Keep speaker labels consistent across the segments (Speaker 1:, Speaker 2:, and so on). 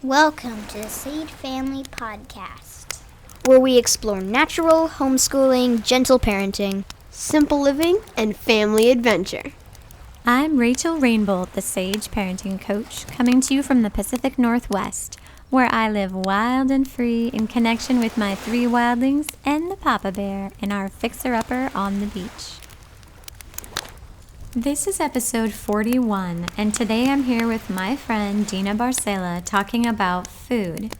Speaker 1: Welcome to the Sage Family Podcast,
Speaker 2: where we explore natural, homeschooling, gentle parenting,
Speaker 3: simple living, and family adventure.
Speaker 4: I'm Rachel Rainbolt, the Sage Parenting Coach, coming to you from the Pacific Northwest, where I live wild and free in connection with my 3 wildlings and the Papa Bear in our fixer-upper on the beach. This is episode 41, and today I'm here with my friend Deena Barselah talking about food.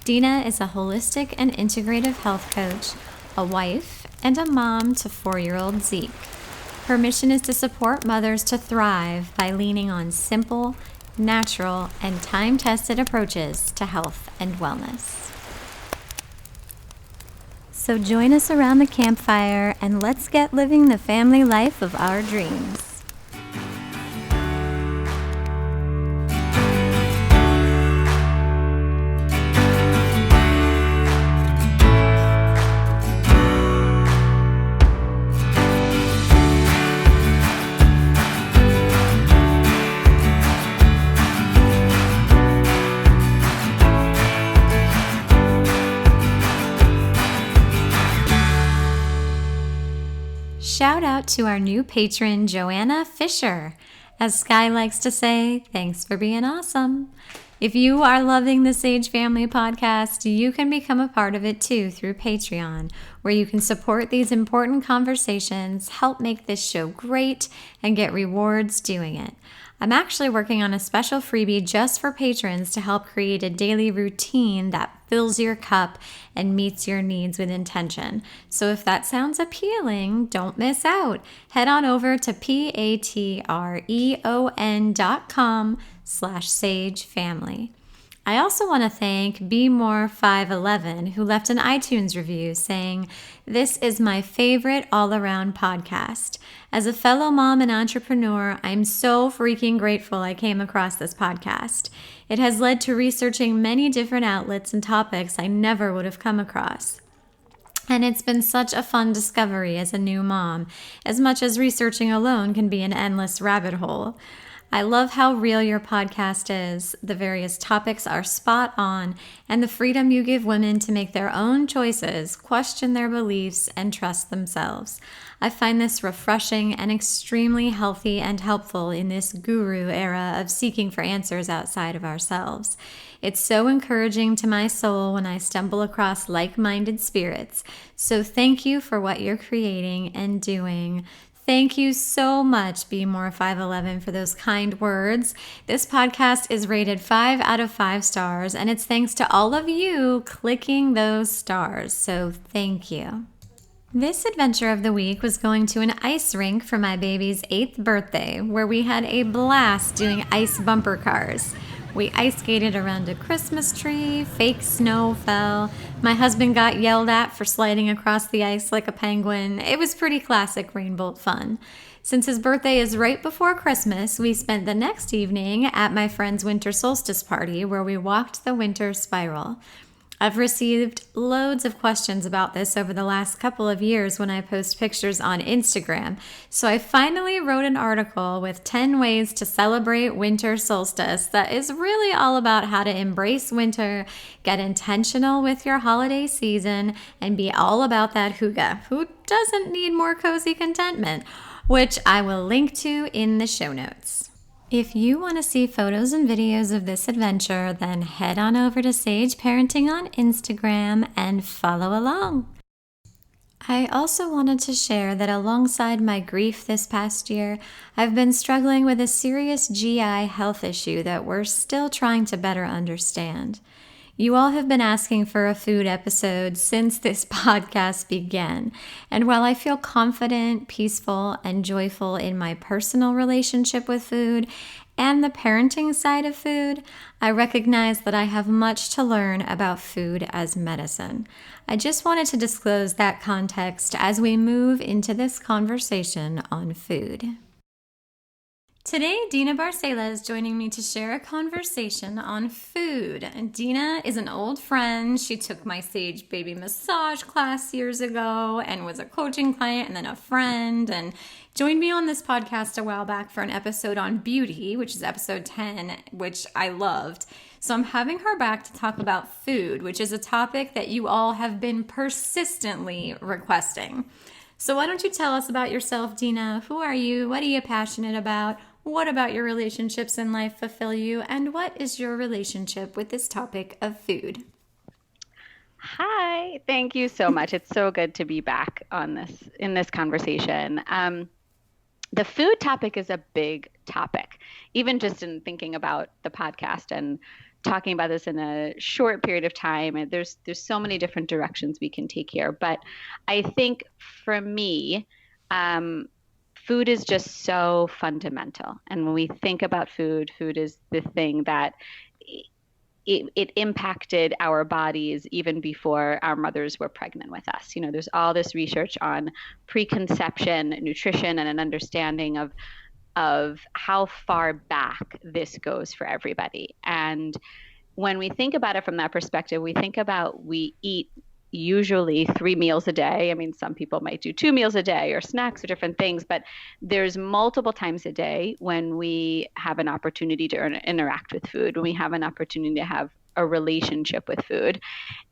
Speaker 4: Deena is a holistic and integrative health coach, a wife, and a mom to 4-year-old Zeke. Her mission is to support mothers to thrive by leaning on simple, natural, and time-tested approaches to health and wellness. So join us around the campfire and let's get living the family life of our dreams. Shout out to our new patron, Joanna Fisher. As Sky likes to say, thanks for being awesome. If you are loving the Sage Family Podcast, you can become a part of it too through Patreon, where you can support these important conversations, help make this show great, and get rewards doing it. I'm actually working on a special freebie just for patrons to help create a daily routine that fills your cup and meets your needs with intention. So if that sounds appealing, don't miss out. Head on over to patreon.com/sagefamily. I also want to thank BeMore511, who left an iTunes review saying, "This is my favorite all-around podcast. As a fellow mom and entrepreneur, I'm so freaking grateful I came across this podcast. It has led to researching many different outlets and topics I never would have come across. And it's been such a fun discovery as a new mom, as much as researching alone can be an endless rabbit hole. I love how real your podcast is. The various topics are spot on, and the freedom you give women to make their own choices, question their beliefs, and trust themselves. I find this refreshing and extremely healthy and helpful in this guru era of seeking for answers outside of ourselves. It's so encouraging to my soul when I stumble across like-minded spirits. So thank you for what you're creating and doing." Thank you so much, BeMore511, for those kind words. This podcast is rated 5 out of 5 stars, and it's thanks to all of you clicking those stars, so thank you. This adventure of the week was going to an ice rink for my baby's 8th birthday, where we had a blast doing ice bumper cars. We ice skated around a Christmas tree, fake snow fell. My husband got yelled at for sliding across the ice like a penguin. It was pretty classic Rainbolt fun. Since his birthday is right before Christmas, we spent the next evening at my friend's winter solstice party where we walked the winter spiral. I've received loads of questions about this over the last couple of years when I post pictures on Instagram, so I finally wrote an article with 10 ways to celebrate winter solstice that is really all about how to embrace winter, get intentional with your holiday season, and be all about that hygge. Who doesn't need more cozy contentment? Which I will link to in the show notes. If you want to see photos and videos of this adventure, then head on over to Sage Parenting on Instagram and follow along. I also wanted to share that alongside my grief this past year, I've been struggling with a serious GI health issue that we're still trying to better understand. You all have been asking for a food episode since this podcast began, and while I feel confident, peaceful, and joyful in my personal relationship with food and the parenting side of food, I recognize that I have much to learn about food as medicine. I just wanted to disclose that context as we move into this conversation on food. Today, Deena Barselah is joining me to share a conversation on food. Deena is an old friend. She took my Sage Baby Massage class years ago and was a coaching client and then a friend, and joined me on this podcast a while back for an episode on beauty, which is episode 10, which I loved. So I'm having her back to talk about food, which is a topic that you all have been persistently requesting. So why don't you tell us about yourself, Deena? Who are you? What are you passionate about? What about your relationships in life fulfill you? And what is your relationship with this topic of food?
Speaker 5: Hi, thank you so much. It's so good to be back in this conversation. The food topic is a big topic, even just in thinking about the podcast and talking about this in a short period of time. And there's so many different directions we can take here. But I think for me, food is just so fundamental. And when we think about food, food is the thing that it impacted our bodies even before our mothers were pregnant with us. You know, there's all this research on preconception, nutrition, and an understanding of how far back this goes for everybody. And when we think about it from that perspective, we eat usually 3 meals a day. I mean, some people might do 2 meals a day or snacks or different things, but there's multiple times a day when we have an opportunity to interact with food, when we have an opportunity to have a relationship with food.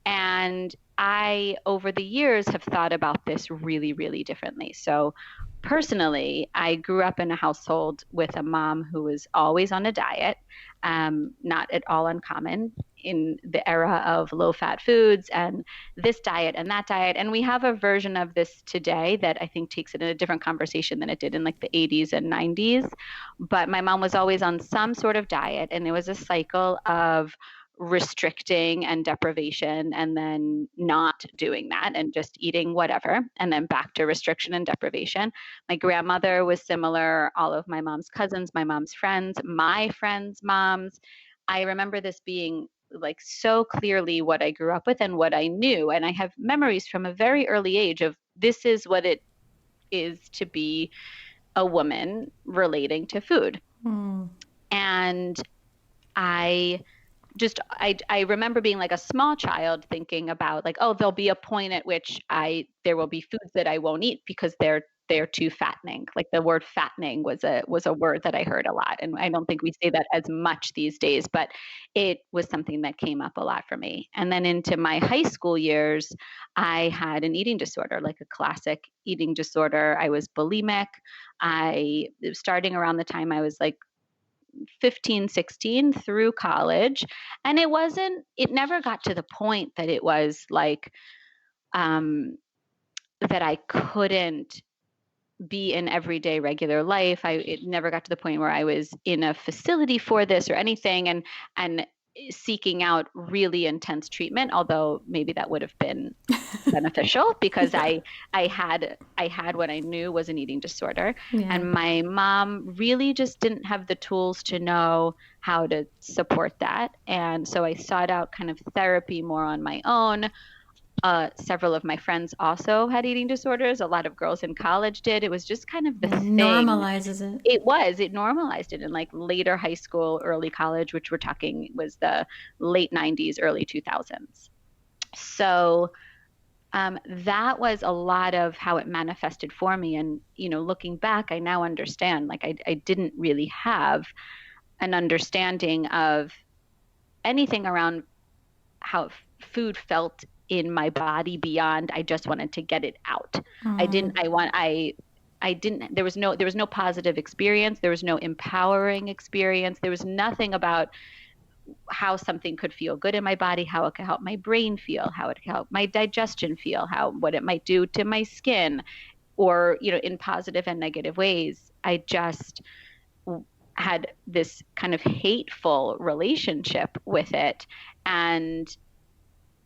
Speaker 5: And I, over the years, have thought about this really, really differently. So personally, I grew up in a household with a mom who was always on a diet, not at all uncommon in the era of low-fat foods and this diet and that diet. And we have a version of this today that I think takes it in a different conversation than it did in like the 80s and 90s. But my mom was always on some sort of diet, and it was a cycle of restricting and deprivation, and then not doing that and just eating whatever, and then back to restriction and deprivation. My grandmother was similar. All of my mom's cousins, my mom's friends, my friends' moms. I remember this being like so clearly what I grew up with and what I knew. And I have memories from a very early age of this is what it is to be a woman relating to food. And I remember being like a small child thinking about like, oh, there'll be a point at which there will be foods that I won't eat because they're too fattening. Like the word fattening was a word that I heard a lot. And I don't think we say that as much these days, but it was something that came up a lot for me. And then into my high school years, I had an eating disorder, like a classic eating disorder. I was bulimic. Starting around the time I was like 15, 16 through college. And it never got to the point that it was like, that I couldn't be in everyday regular life. It never got to the point where I was in a facility for this or anything and seeking out really intense treatment, although maybe that would have been beneficial because I had what I knew was an eating disorder. Yeah. And my mom really just didn't have the tools to know how to support that. And so I sought out kind of therapy more on my own. Several of my friends also had eating disorders. A lot of girls in college did. It was just kind of the thing.
Speaker 4: Normalizes it.
Speaker 5: It normalized it in like later high school, early college, which we're talking was the late 90s, early 2000s. So that was a lot of how it manifested for me. And, you know, looking back, I now understand, like I didn't really have an understanding of anything around how food felt in my body beyond I just wanted to get it out. There was no positive experience. There was no empowering experience. There was nothing about how something could feel good in my body, how it could help my brain feel, how it could help my digestion feel, what it might do to my skin, or, you know, in positive and negative ways. I just had this kind of hateful relationship with it, and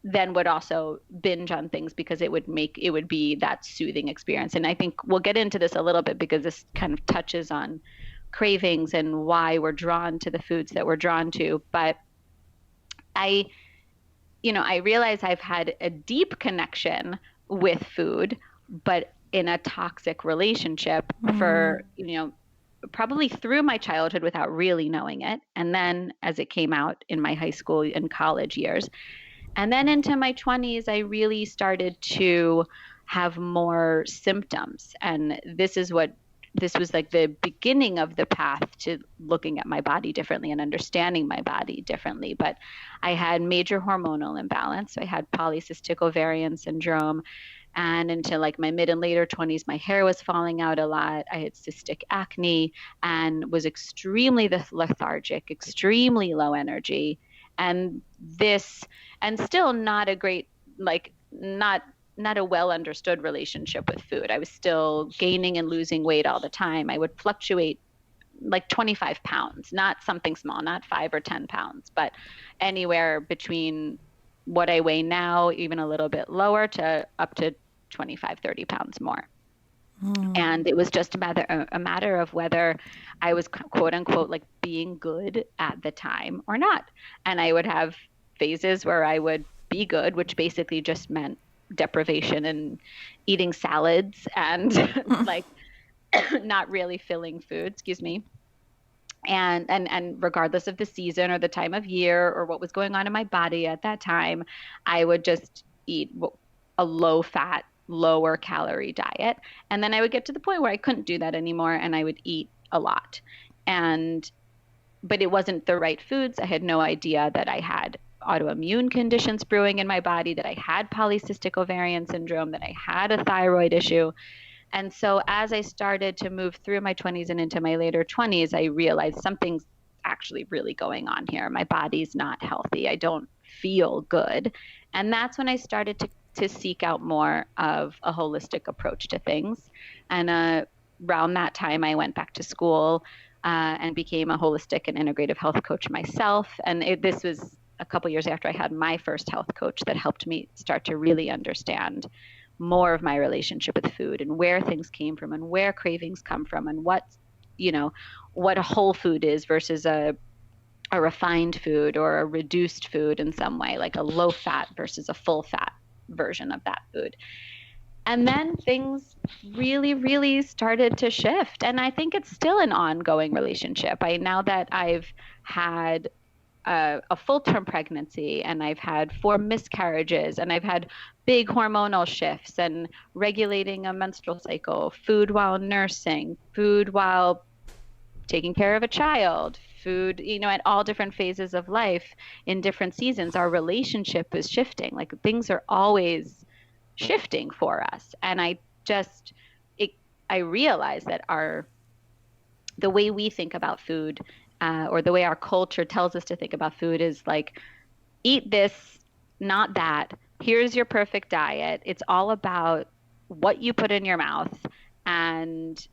Speaker 5: then would also binge on things because it would be that soothing experience. And I think we'll get into this a little bit because this kind of touches on cravings and why we're drawn to the foods that we're drawn to. But I realize I've had a deep connection with food, but in a toxic relationship for probably through my childhood without really knowing it. And then as it came out in my high school and college years. And then into my 20s, I really started to have more symptoms. And this was like the beginning of the path to looking at my body differently and understanding my body differently. But I had major hormonal imbalance. So I had polycystic ovarian syndrome. And into like my mid and later 20s, my hair was falling out a lot. I had cystic acne and was extremely lethargic, extremely low energy. And still not a great, like, not a well understood relationship with food. I was still gaining and losing weight all the time. I would fluctuate like 25 pounds, not something small, not 5 or 10 pounds, but anywhere between what I weigh now, even a little bit lower, to up to 25, 30 pounds more. And it was just a matter of whether I was quote unquote like being good at the time or not. And I would have phases where I would be good, which basically just meant deprivation and eating salads and like not really filling food, excuse me. And regardless of the season or the time of year or what was going on in my body at that time, I would just eat a low fat, lower calorie diet. And then I would get to the point where I couldn't do that anymore and I would eat a lot. But it wasn't the right foods. I had no idea that I had autoimmune conditions brewing in my body, that I had polycystic ovarian syndrome, that I had a thyroid issue. And so as I started to move through my 20s and into my later 20s, I realized something's actually really going on here. My body's not healthy. I don't feel good. And that's when I started to seek out more of a holistic approach to things. And around that time, I went back to school and became a holistic and integrative health coach myself. And this was a couple years after I had my first health coach that helped me start to really understand more of my relationship with food and where things came from and where cravings come from and what a whole food is versus a refined food or a reduced food in some way, like a low fat versus a full fat version of that food. And then things really, really started to shift. And I think it's still an ongoing relationship. Now that I've had a full-term pregnancy and I've had 4 miscarriages and I've had big hormonal shifts and regulating a menstrual cycle, food while nursing, food while taking care of a child, food, at all different phases of life in different seasons, our relationship is shifting. Like things are always shifting for us. And I realize that the way we think about food or the way our culture tells us to think about food is like, eat this, not that. Here's your perfect diet. It's all about what you put in your mouth. And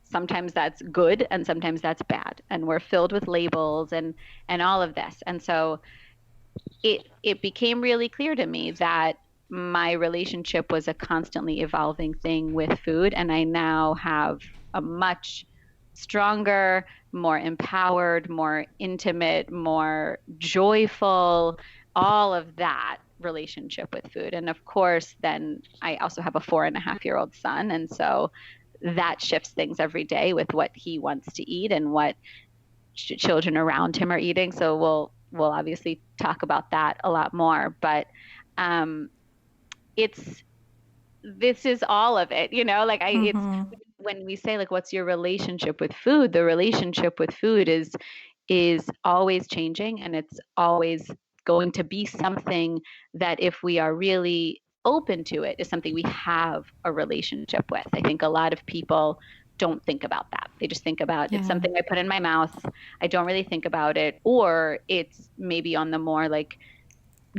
Speaker 5: sometimes that's good and sometimes that's bad. And we're filled with labels and all of this. And so it became really clear to me that my relationship was a constantly evolving thing with food. And I now have a much stronger, more empowered, more intimate, more joyful, all of that relationship with food. And of course, then I also have a 4.5-year-old son. And so that shifts things every day with what he wants to eat and what children around him are eating. So we'll obviously talk about that a lot more. But this is all of it, it's when we say like, what's your relationship with food? The relationship with food is always changing, and it's always going to be something that if we are really open to it is something we have a relationship with. I think a lot of people don't think about that. They just think about it's something I put in my mouth. I don't really think about it, or it's maybe on the more like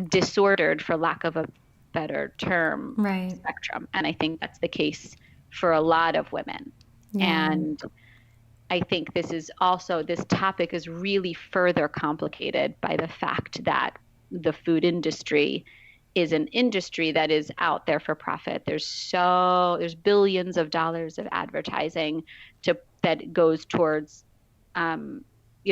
Speaker 5: disordered, for lack of a better term, spectrum. And I think that's the case for a lot of women. And I think this topic is really further complicated by the fact that the food industry is an industry that is out there for profit. There's billions of dollars of advertising that goes towards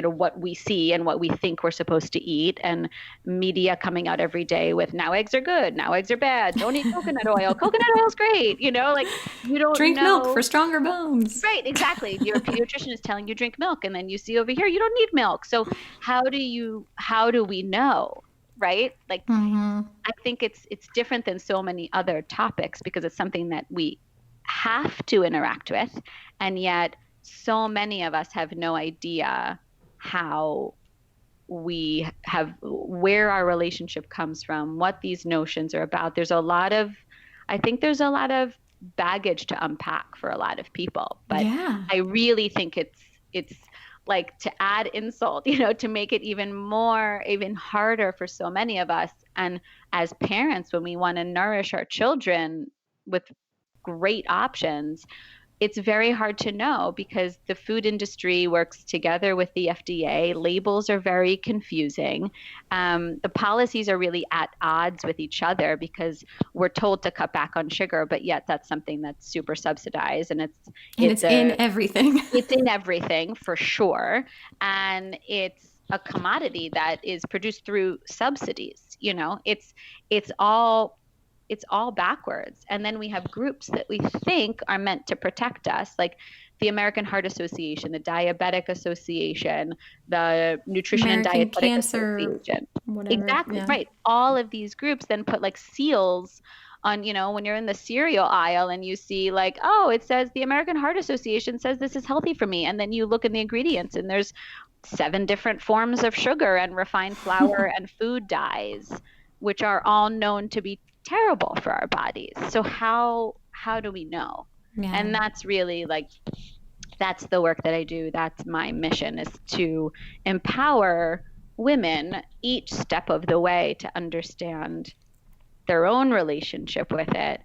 Speaker 5: what we see and what we think we're supposed to eat, and media coming out every day with now eggs are good, now eggs are bad, don't eat coconut oil, coconut oil's great, like you don't
Speaker 4: Drink
Speaker 5: know.
Speaker 4: milk for stronger bones.
Speaker 5: Right, exactly. Your pediatrician is telling you drink milk, and then you see over here you don't need milk. So how do we know, right? Like I think it's different than so many other topics because it's something that we have to interact with, and yet so many of us have no idea how where our relationship comes from, what these notions are about. I think there's a lot of baggage to unpack for a lot of people, but I really think it's like to add insult, to make it even harder for so many of us. And as parents, when we want to nourish our children with great options, it's very hard to know because the food industry works together with the FDA. Labels are very confusing. The policies are really at odds with each other because we're told to cut back on sugar, but yet that's something that's super subsidized, and it's
Speaker 4: in everything.
Speaker 5: It's in everything for sure, and it's a commodity that is produced through subsidies. It's all backwards. And then we have groups that we think are meant to protect us, like the American Heart Association, the Diabetic Association, the Nutrition
Speaker 4: American
Speaker 5: and Dietetic
Speaker 4: Cancer,
Speaker 5: Association.
Speaker 4: whatever.
Speaker 5: Exactly,
Speaker 4: yeah.
Speaker 5: right. All of these groups then put like seals on, when you're in the cereal aisle and you see like, oh, it says the American Heart Association says this is healthy for me. And then you look in the ingredients and there's 7 different forms of sugar and refined flour and food dyes, which are all known to be terrible for our bodies. So how do we know?
Speaker 4: Yeah.
Speaker 5: And that's really that's the work that I do. That's my mission, is to empower women each step of the way to understand their own relationship with it.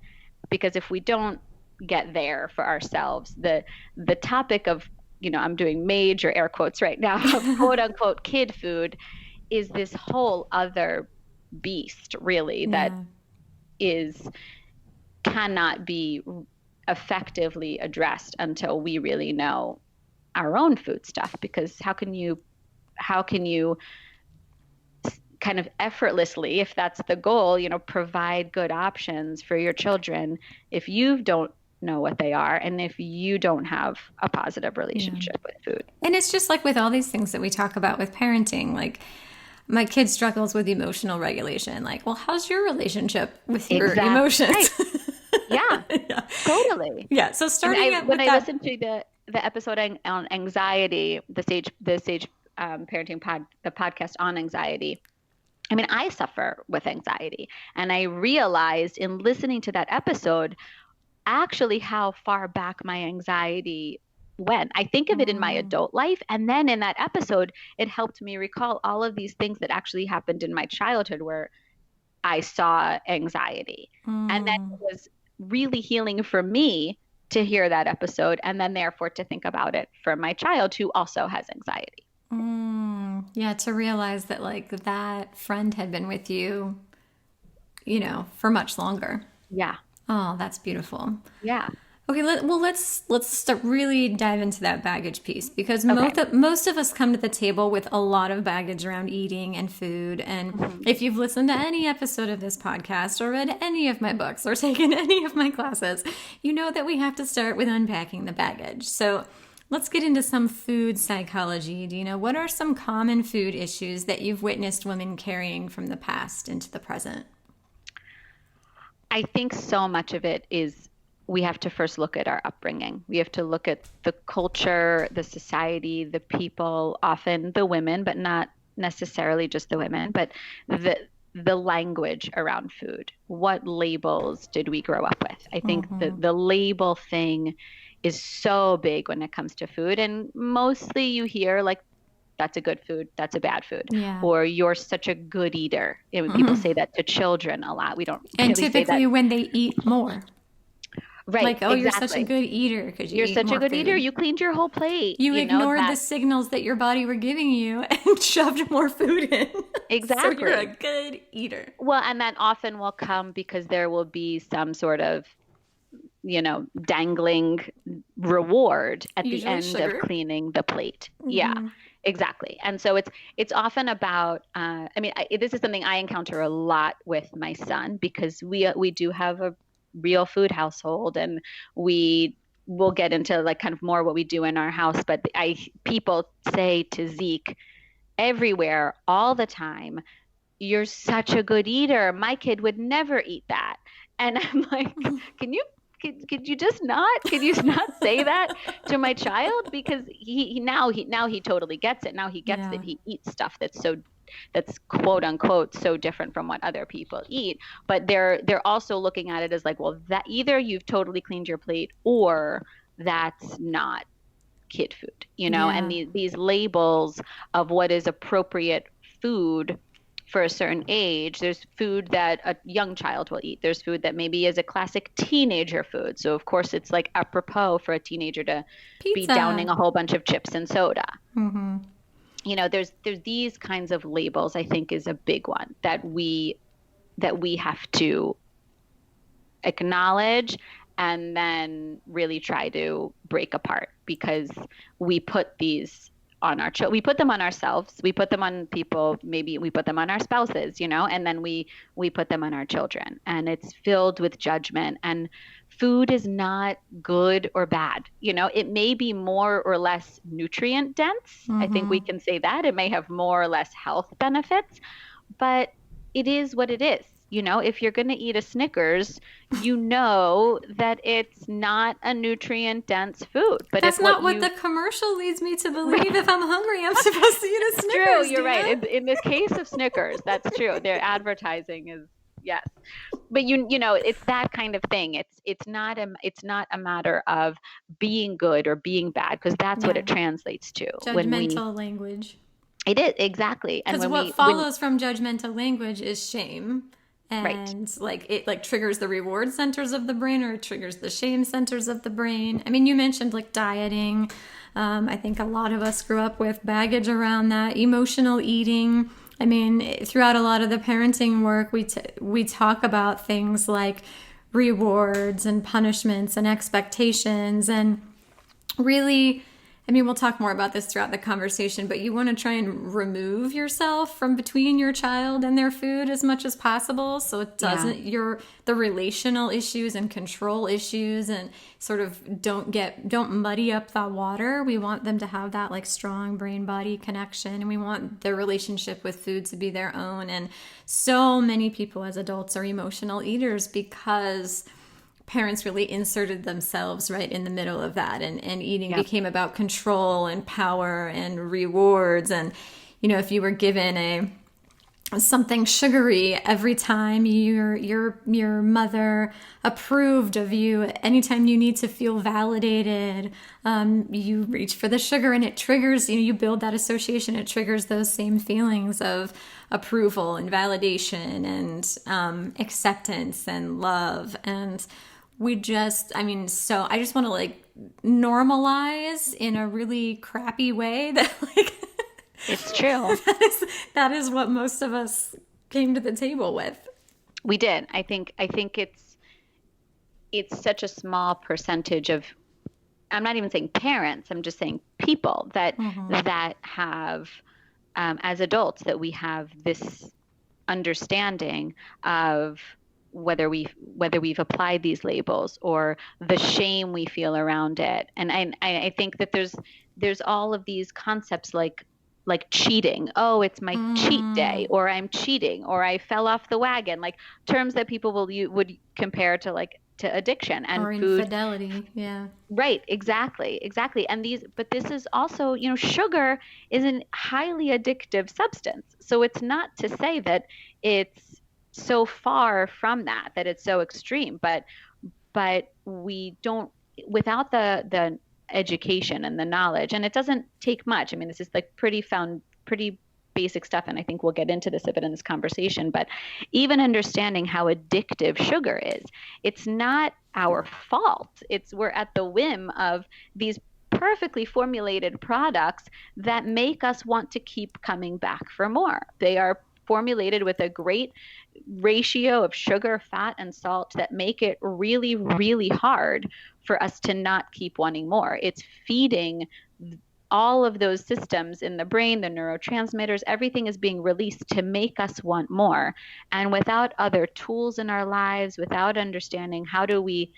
Speaker 5: Because if we don't get there for ourselves, the topic of, I'm doing major air quotes right now, of quote unquote kid food is this whole other beast, really, that cannot be effectively addressed until we really know our own food stuff. Because how can you kind of effortlessly, if that's the goal, provide good options for your children if you don't know what they are and if you don't have a positive relationship with food?
Speaker 4: And it's just like with all these things that we talk about with parenting, like my kid struggles with emotional regulation. Like, well, how's your relationship with your emotions?
Speaker 5: Right. Yeah, totally.
Speaker 4: Yeah. So
Speaker 5: when I listened to the episode on anxiety, the Sage Parenting the podcast on anxiety, I mean, I suffer with anxiety, and I realized in listening to that episode actually how far back my anxiety went. I think of it in my adult life, and then in that episode, it helped me recall all of these things that actually happened in my childhood where I saw anxiety. And then it was really healing for me to hear that episode, and then therefore to think about it for my child who also has anxiety.
Speaker 4: Yeah, to realize that like that friend had been with you, for much longer.
Speaker 5: Yeah.
Speaker 4: Oh, that's beautiful.
Speaker 5: Yeah.
Speaker 4: Okay, let's start really dive into that baggage piece, because most of us come to the table with a lot of baggage around eating and food. And if you've listened to any episode of this podcast or read any of my books or taken any of my classes, you know that we have to start with unpacking the baggage. So let's get into some food psychology. Deena, what are some common food issues that you've witnessed women carrying from the past into the present?
Speaker 5: I think so much of it is we have to first look at our upbringing. We have to look at the culture, the society, the people, often the women, but not necessarily just the women, but the language around food. What labels did we grow up with? I think the label thing is so big when it comes to food. And mostly you hear like, that's a good food, that's a bad food. Yeah. Or you're such a good eater. People say that to children a lot. We don't
Speaker 4: and
Speaker 5: really
Speaker 4: typically
Speaker 5: say that.
Speaker 4: When they eat more.
Speaker 5: Right.
Speaker 4: Like, oh, exactly. You're such a good eater because you're
Speaker 5: such a good
Speaker 4: food.
Speaker 5: Eater. You cleaned your whole plate.
Speaker 4: You ignored the signals that your body were giving you and shoved more food in.
Speaker 5: Exactly.
Speaker 4: So you're a good eater.
Speaker 5: Well, and that often will come because there will be some sort of, dangling reward at the end of cleaning the plate. Yeah. Exactly. And so it's often about this is something I encounter a lot with my son, because we do have a real food household, and we will get into like kind of more what we do in our house, but I people say to Zeke everywhere all the time, "You're such a good eater. My kid would never eat that." And I'm like, can you could you just not could you not say that to my child? Because he totally gets it. Now he gets
Speaker 4: Yeah.
Speaker 5: that he eats stuff that's quote unquote so different from what other people eat. But they're also looking at it as like, well, that either you've totally cleaned your plate, or that's not kid food, and
Speaker 4: Yeah.
Speaker 5: these labels of what is appropriate food for a certain age. There's food that a young child will eat. There's food that maybe is a classic teenager food. So of course it's like apropos for a teenager to be
Speaker 4: Pizza.
Speaker 5: downing a whole bunch of chips and soda.
Speaker 4: Mm-hmm.
Speaker 5: There's these kinds of labels, I think, is a big one that we have to acknowledge and then really try to break apart, because we put these on our we put them on ourselves, we put them on people, maybe we put them on our spouses, and then we put them on our children, and it's filled with judgment. And food is not good or bad. It may be more or less nutrient dense. I think we can say that it may have more or less health benefits, but it is what it is. If you're going to eat a Snickers, that it's not a nutrient dense food. But
Speaker 4: That's
Speaker 5: if
Speaker 4: not what the commercial leads me to believe.
Speaker 5: Right.
Speaker 4: If I'm hungry, I'm supposed to eat a Snickers.
Speaker 5: True, you're
Speaker 4: Deena.
Speaker 5: right. In this case of Snickers, that's true. Their advertising is, yes. But it's that kind of thing. It's not a matter of being good or being bad, because that's what
Speaker 4: Yeah.
Speaker 5: it translates to.
Speaker 4: Judgmental language.
Speaker 5: It is, exactly. And
Speaker 4: Because what follows from judgmental language is shame. And
Speaker 5: right.
Speaker 4: it triggers the reward centers of the brain, or it triggers the shame centers of the brain. I mean, you mentioned like dieting. I think a lot of us grew up with baggage around that. Emotional eating. I mean, throughout a lot of the parenting work, we talk about things like rewards and punishments and expectations, and really, I mean, we'll talk more about this throughout the conversation, but you want to try and remove yourself from between your child and their food as much as possible, so it doesn't, the relational issues and control issues and sort of don't muddy up the water. We want them to have that like strong brain-body connection, and we want their relationship with food to be their own. And so many people as adults are emotional eaters because parents really inserted themselves right in the middle of that, and eating became about control and power and rewards. And if you were given something sugary every time your mother approved of you, anytime you need to feel validated, you reach for the sugar, and it triggers, you build that association. It triggers those same feelings of approval and validation and acceptance and love. And I just want to like normalize in a really crappy way that like
Speaker 5: it's true.
Speaker 4: that is what most of us came to the table with.
Speaker 5: We did. I think it's such a small percentage of, I'm not even saying parents, I'm just saying people that have as adults, that we have this understanding of whether we've applied these labels, or the shame we feel around it. And I think that there's all of these concepts like cheating. Oh, it's my cheat day, or I'm cheating, or I fell off the wagon, like terms that people would compare to addiction and
Speaker 4: or
Speaker 5: food.
Speaker 4: Infidelity. Yeah.
Speaker 5: Right. Exactly. And but this is also, sugar is a highly addictive substance. So it's not to say that it's so far from that it's so extreme, but we don't, without the education and the knowledge, and it doesn't take much. I mean, this is like pretty basic stuff, and I think we'll get into this a bit in this conversation, but even understanding how addictive sugar is, it's not our fault. We're at the whim of these perfectly formulated products that make us want to keep coming back for more. They are formulated with a great ratio of sugar, fat, and salt that make it really, really hard for us to not keep wanting more. It's feeding all of those systems in the brain, the neurotransmitters, everything is being released to make us want more. And without other tools in our lives, without understanding how do we,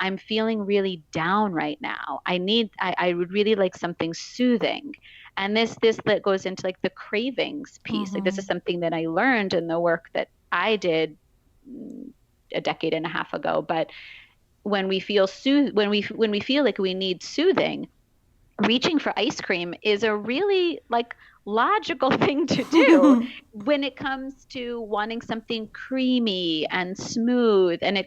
Speaker 5: I'm feeling really down right now. I would really like something soothing. And this that goes into like the cravings piece. Like this is something that I learned in the work that I did a decade and a half ago. But when we feel when we feel like we need soothing, reaching for ice cream is a really like logical thing to do when it comes to wanting something creamy and smooth. And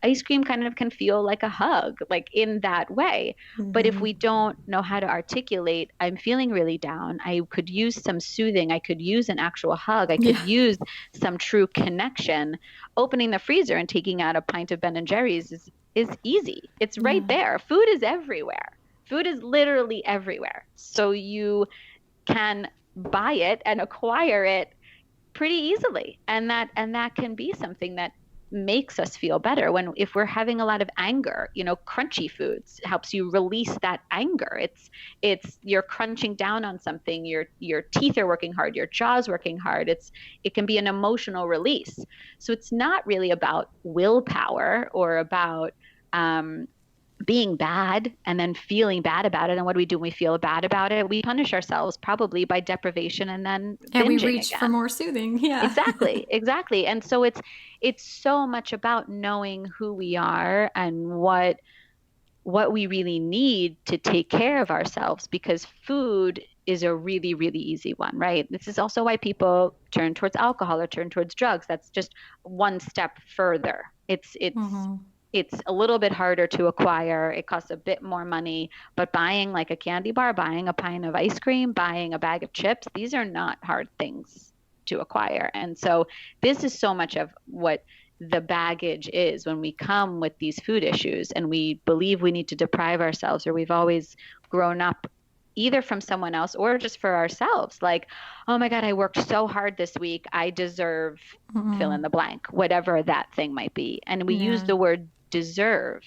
Speaker 5: ice cream kind of can feel like a hug, like in that way. But if we don't know how to articulate, I'm feeling really down, I could use some soothing, I could use an actual hug, I could use some true connection, opening the freezer and taking out a pint of Ben and Jerry's is easy. It's right there. Food is everywhere. Food is literally everywhere. So you can buy it and acquire it pretty easily. And that can be something that makes us feel better. If we're having a lot of anger, crunchy foods helps you release that anger. It's you're crunching down on something, your teeth are working hard, your jaw's working hard. It can be an emotional release. So it's not really about willpower or about being bad and then feeling bad about it. And what do we do when we feel bad about it? We punish ourselves probably by deprivation and then
Speaker 4: and we
Speaker 5: binging
Speaker 4: reach
Speaker 5: again.
Speaker 4: for more soothing. Yeah,
Speaker 5: exactly. And so it's so much about knowing who we are and what we really need to take care of ourselves, because food is a really, really easy one, right? This is also why people turn towards alcohol or turn towards drugs. That's just one step further. It's a little bit harder to acquire. It costs a bit more money, but buying like a candy bar, buying a pint of ice cream, buying a bag of chips, these are not hard things to acquire. And so this is so much of what the baggage is when we come with these food issues and we believe we need to deprive ourselves, or we've always grown up either from someone else or just for ourselves. Like, oh my God, I worked so hard this week, I deserve fill in the blank, whatever that thing might be. And we use the word deserve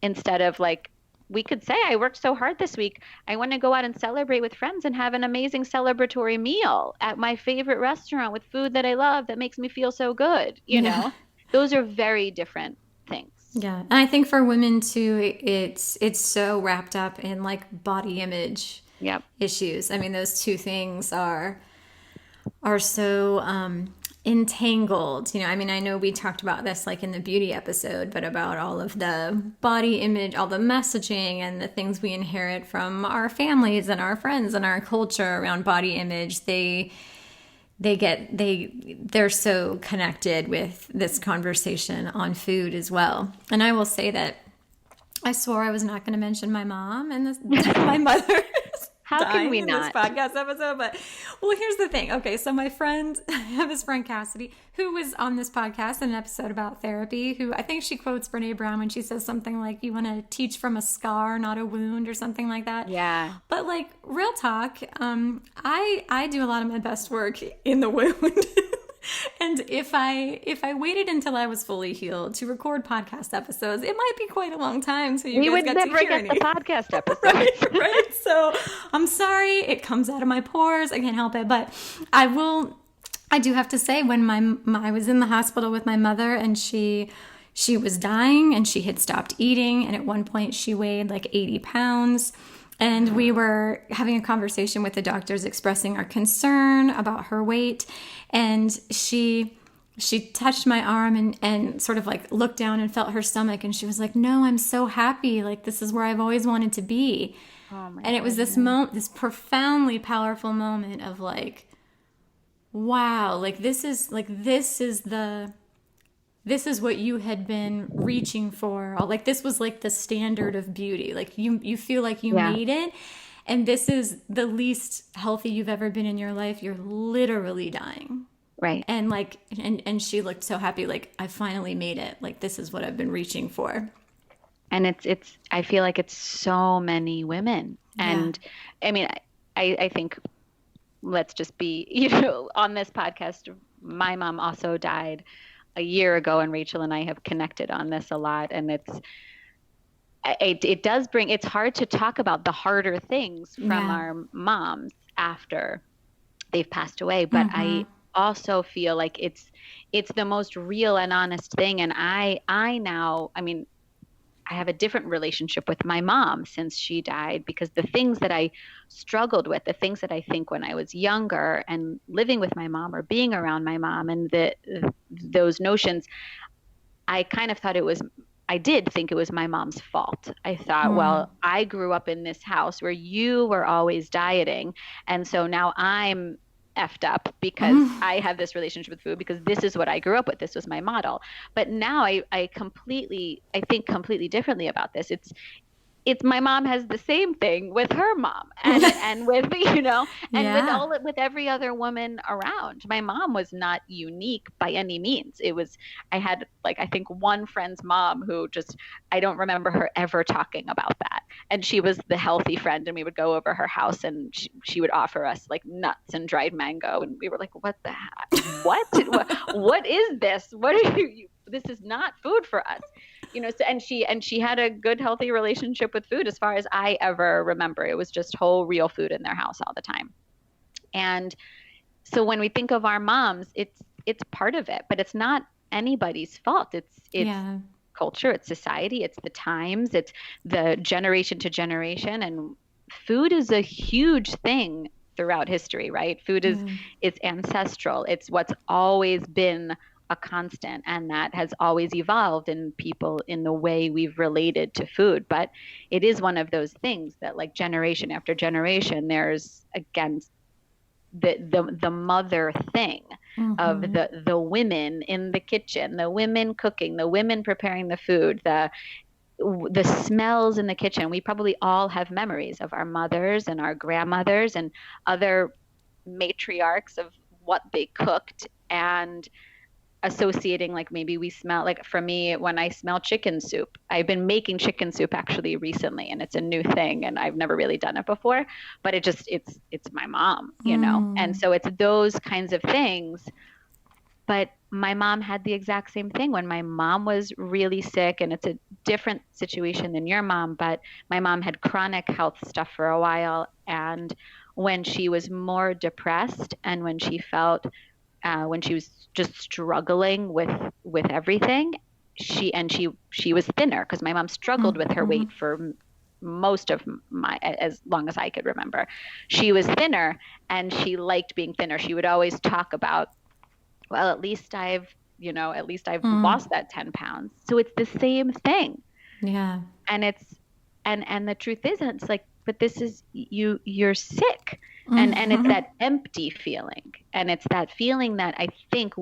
Speaker 5: instead of like, we could say, I worked so hard this week, I want to go out and celebrate with friends and have an amazing celebratory meal at my favorite restaurant with food that I love that makes me feel so good. You know, those are very different things.
Speaker 4: Yeah. And I think for women too, it's so wrapped up in like body image issues. I mean, those two things are so entangled. I mean, I know we talked about this like in the beauty episode, but about all of the body image, all the messaging and the things we inherit from our families and our friends and our culture around body image, they're so connected with this conversation on food as well. And I will say that I swore I was not going to mention my mom and my mother.
Speaker 5: How can we not?
Speaker 4: This podcast episode, but well, here's the thing. Okay, so I have this friend Cassidy, who was on this podcast in an episode about therapy, who I think she quotes Brene Brown when she says something like, you want to teach from a scar, not a wound, or something like that.
Speaker 5: Yeah.
Speaker 4: But like, real talk, I do a lot of my best work in the wound. And if I waited until I was fully healed to record podcast episodes, it might be quite a long time. So we would never get
Speaker 5: the podcast episode.
Speaker 4: right. So I'm sorry, it comes out of my pores. I can't help it, but I do have to say, when I was in the hospital with my mother, and she was dying, and she had stopped eating, and at one point she weighed like 80 pounds. And we were having a conversation with the doctors expressing our concern about her weight. And she touched my arm and sort of like looked down and felt her stomach. And she was like, no, I'm so happy. Like, this is where I've always wanted to be. And it was this profoundly powerful moment of like, wow, like this is what you had been reaching for. Like, this was like the standard of beauty. Like, you feel like you made it. And this is the least healthy you've ever been in your life. You're literally dying.
Speaker 5: Right.
Speaker 4: And like, and she looked so happy. Like, I finally made it. Like, this is what I've been reaching for.
Speaker 5: And I feel like it's so many women. And I mean, I think, let's just be, on this podcast, my mom also died a year ago, and Rachel and I have connected on this a lot. And it does bring, it's hard to talk about the harder things from
Speaker 4: Yeah.
Speaker 5: our moms after they've passed away. But I also feel like it's the most real and honest thing. And I now, I mean, I have a different relationship with my mom since she died, because the things that I struggled with, the things that I think when I was younger and living with my mom or being around my mom, and those notions, I kind of thought I did think it was my mom's fault. I thought, well, I grew up in this house where you were always dieting. And so now I'm effed up because I have this relationship with food, because this is what I grew up with. This was my model. But now I think completely differently about this. It's my mom has the same thing with her mom, and with, and with every other woman around. My mom was not unique by any means. I had, like, I think one friend's mom who just, I don't remember her ever talking about that. And she was the healthy friend, and we would go over her house, and she would offer us like nuts and dried mango, and we were like, what the heck? What is this? What are you this is not food for us. So, and she had a good, healthy relationship with food as far as I ever remember. It was just whole, real food in their house all the time. And so when we think of our moms, it's part of it, but it's not anybody's fault. It's culture, it's society, it's the times, it's the generation to generation. And food is a huge thing throughout history, right? Food is, it's ancestral. It's what's always been a constant, and that has always evolved in people in the way we've related to food. But it is one of those things that, like, generation after generation, there's, again, the mother thing of the women in the kitchen, the women cooking, the women preparing the food, the smells in the kitchen. We probably all have memories of our mothers and our grandmothers and other matriarchs of what they cooked, and associating, like, maybe we smell, like, for me, when I smell chicken soup, I've been making chicken soup actually recently, and it's a new thing, and I've never really done it before, but it's my mom, and so it's those kinds of things. But my mom had the exact same thing when my mom was really sick, and it's a different situation than your mom, but my mom had chronic health stuff for a while, and when she was more depressed, and when she felt when she was just struggling with everything, she was thinner, because my mom struggled with her weight for most of as long as I could remember. She was thinner, and she liked being thinner. She would always talk about, well, at least I've lost that 10 pounds. So it's the same thing.
Speaker 4: Yeah.
Speaker 5: And and the truth is, it's like, but this is you're sick. And it's that empty feeling. And it's that feeling that I think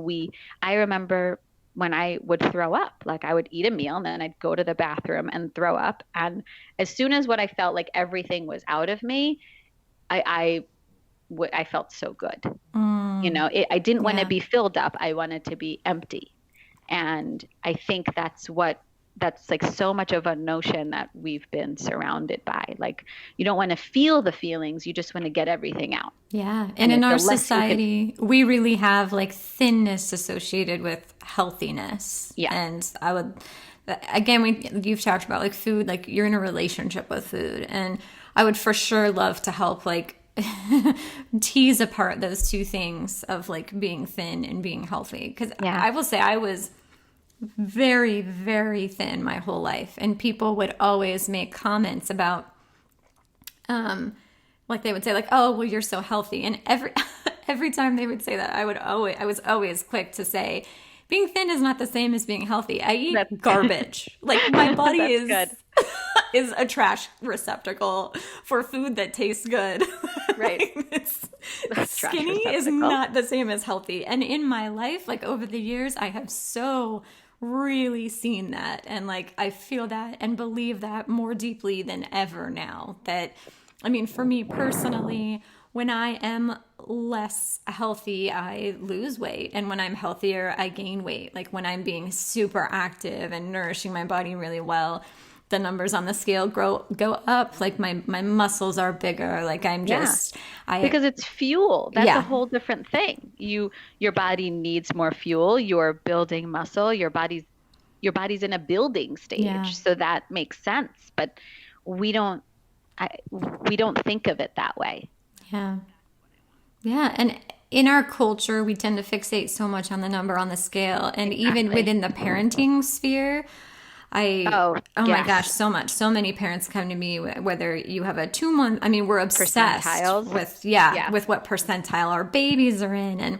Speaker 5: I remember when I would throw up, like, I would eat a meal and then I'd go to the bathroom and throw up. And as soon as what I felt like everything was out of me, I felt so good. I didn't want to be filled up. I wanted to be empty. And I think that's like so much of a notion that we've been surrounded by. Like, you don't want to feel the feelings, you just want to get everything out.
Speaker 4: Yeah. And in our society, we really have, like, thinness associated with healthiness. Yeah. And I would, again, you've talked about, like, food, like, you're in a relationship with food. And I would for sure love to help, like, tease apart those two things of, like, being thin and being healthy. Because I will say I was very, very thin my whole life, and people would always make comments about like, they would say, like, oh, well, you're so healthy, and every time they would say that, I was always quick to say, being thin is not the same as being healthy. I eat garbage. Like, my body is a trash receptacle for food that tastes good. Right. Skinny is not the same as healthy. And in my life, like, over the years, I have so really seen that, and, like, I feel that and believe that more deeply than ever now. That, I mean, for me personally, when I am less healthy, I lose weight, and when I'm healthier, I gain weight. Like, when I'm being super active and nourishing my body really well, the numbers on the scale go up. Like, my muscles are bigger. Like, I'm just
Speaker 5: because it's fuel. That's a whole different thing. Your body needs more fuel. You're building muscle. Your body's your body's in a building stage.
Speaker 4: Yeah.
Speaker 5: So that makes sense. But we don't think of it that way.
Speaker 4: Yeah. Yeah. And in our culture, we tend to fixate so much on the number on the scale. And even within the parenting sphere, oh my
Speaker 5: yes.
Speaker 4: gosh, so much. So many parents come to me, whether you have a 2 month, I mean, we're obsessed
Speaker 5: Percentiles.
Speaker 4: with what percentile our babies are in. And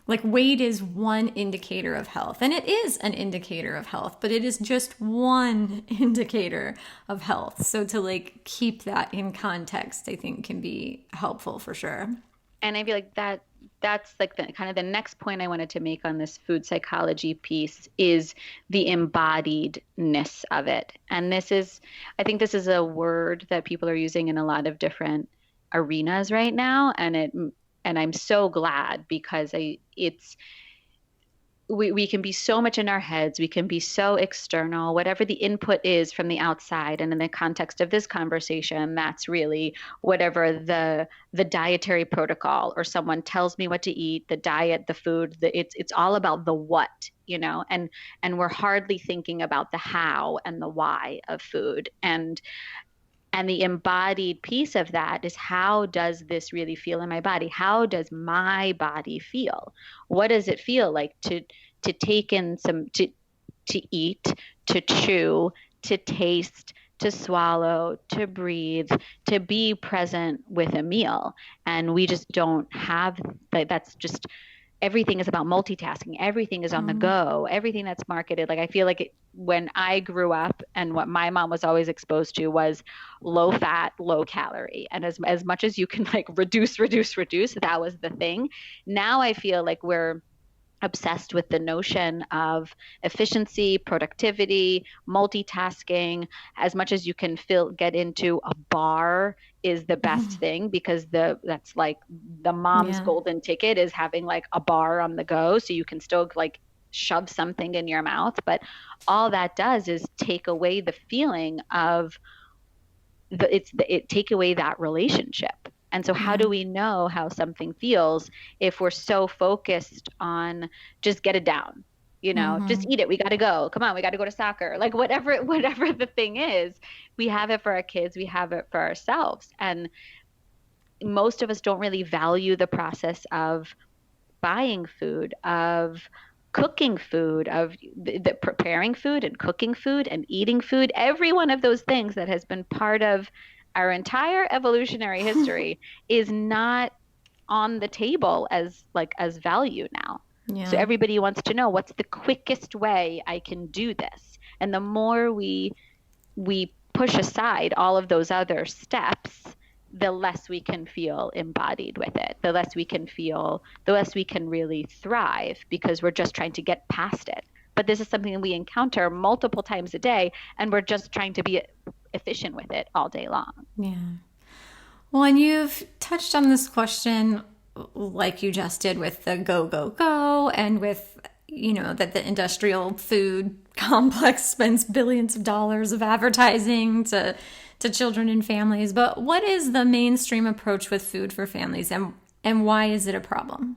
Speaker 4: like weight is one indicator of health. And it is an indicator of health, but it is just one indicator of health. So to like keep that in context, I think can be helpful for sure.
Speaker 5: And I feel like that's like the kind of the next point I wanted to make on this food psychology piece is the embodiedness of it. And I think this is a word that people are using in a lot of different arenas right now. And I'm so glad because we can be so much in our heads. We can be so external, whatever the input is from the outside. And in the context of this conversation, that's really whatever the dietary protocol or someone tells me what to eat, the diet, the food, it's all about the what, and we're hardly thinking about the how and the why of food. And the embodied piece of that is, how does this really feel in my body? How does my body feel? What does it feel like to take in to eat, to chew, to taste, to swallow, to breathe, to be present with a meal? And we just don't have that. That's just, everything is about multitasking. Everything is on the go. Everything that's marketed. Like I feel like when I grew up and what my mom was always exposed to was low fat, low calorie. And as much as you can like reduce, that was the thing. Now I feel like we're obsessed with the notion of efficiency, productivity, multitasking. As much as you can get into a bar is the best thing, because that's like the mom's golden ticket is having like a bar on the go, so you can still like shove something in your mouth. But all that does is take away the feeling of take away that relationship. And so how do we know how something feels if we're so focused on just get it down, just eat it. We got to go. Come on. We got to go to soccer. Like whatever the thing is, we have it for our kids. We have it for ourselves. And most of us don't really value the process of buying food, of cooking food, of the preparing food and cooking food and eating food. Every one of those things that has been part of our entire evolutionary history is not on the table as value now. Yeah. So everybody wants to know, what's the quickest way I can do this? And the more we push aside all of those other steps, the less we can feel embodied with it, the less we can really thrive, because we're just trying to get past it. But this is something that we encounter multiple times a day, and we're just trying to be efficient with it all day long.
Speaker 4: Yeah. Well, and you've touched on this question like you just did with the go, and with, that the industrial food complex spends billions of dollars of advertising to children and families. But what is the mainstream approach with food for families, and why is it a problem?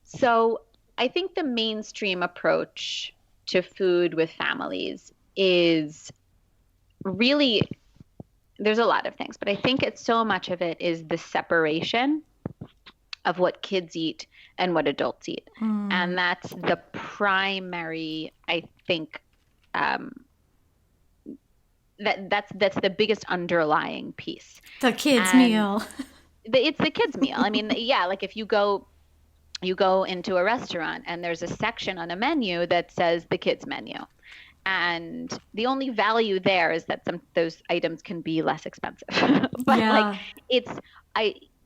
Speaker 5: So I think the mainstream approach to food with families is really, there's a lot of things, but I think so much of it is the separation of what kids eat and what adults eat. And that's the primary, I think, that's the biggest underlying piece.
Speaker 4: The kids' meal.
Speaker 5: It's the kids' meal. I mean, yeah, like if you go into a restaurant and there's a section on a menu that says the kids' menu. And the only value there is that those items can be less expensive. But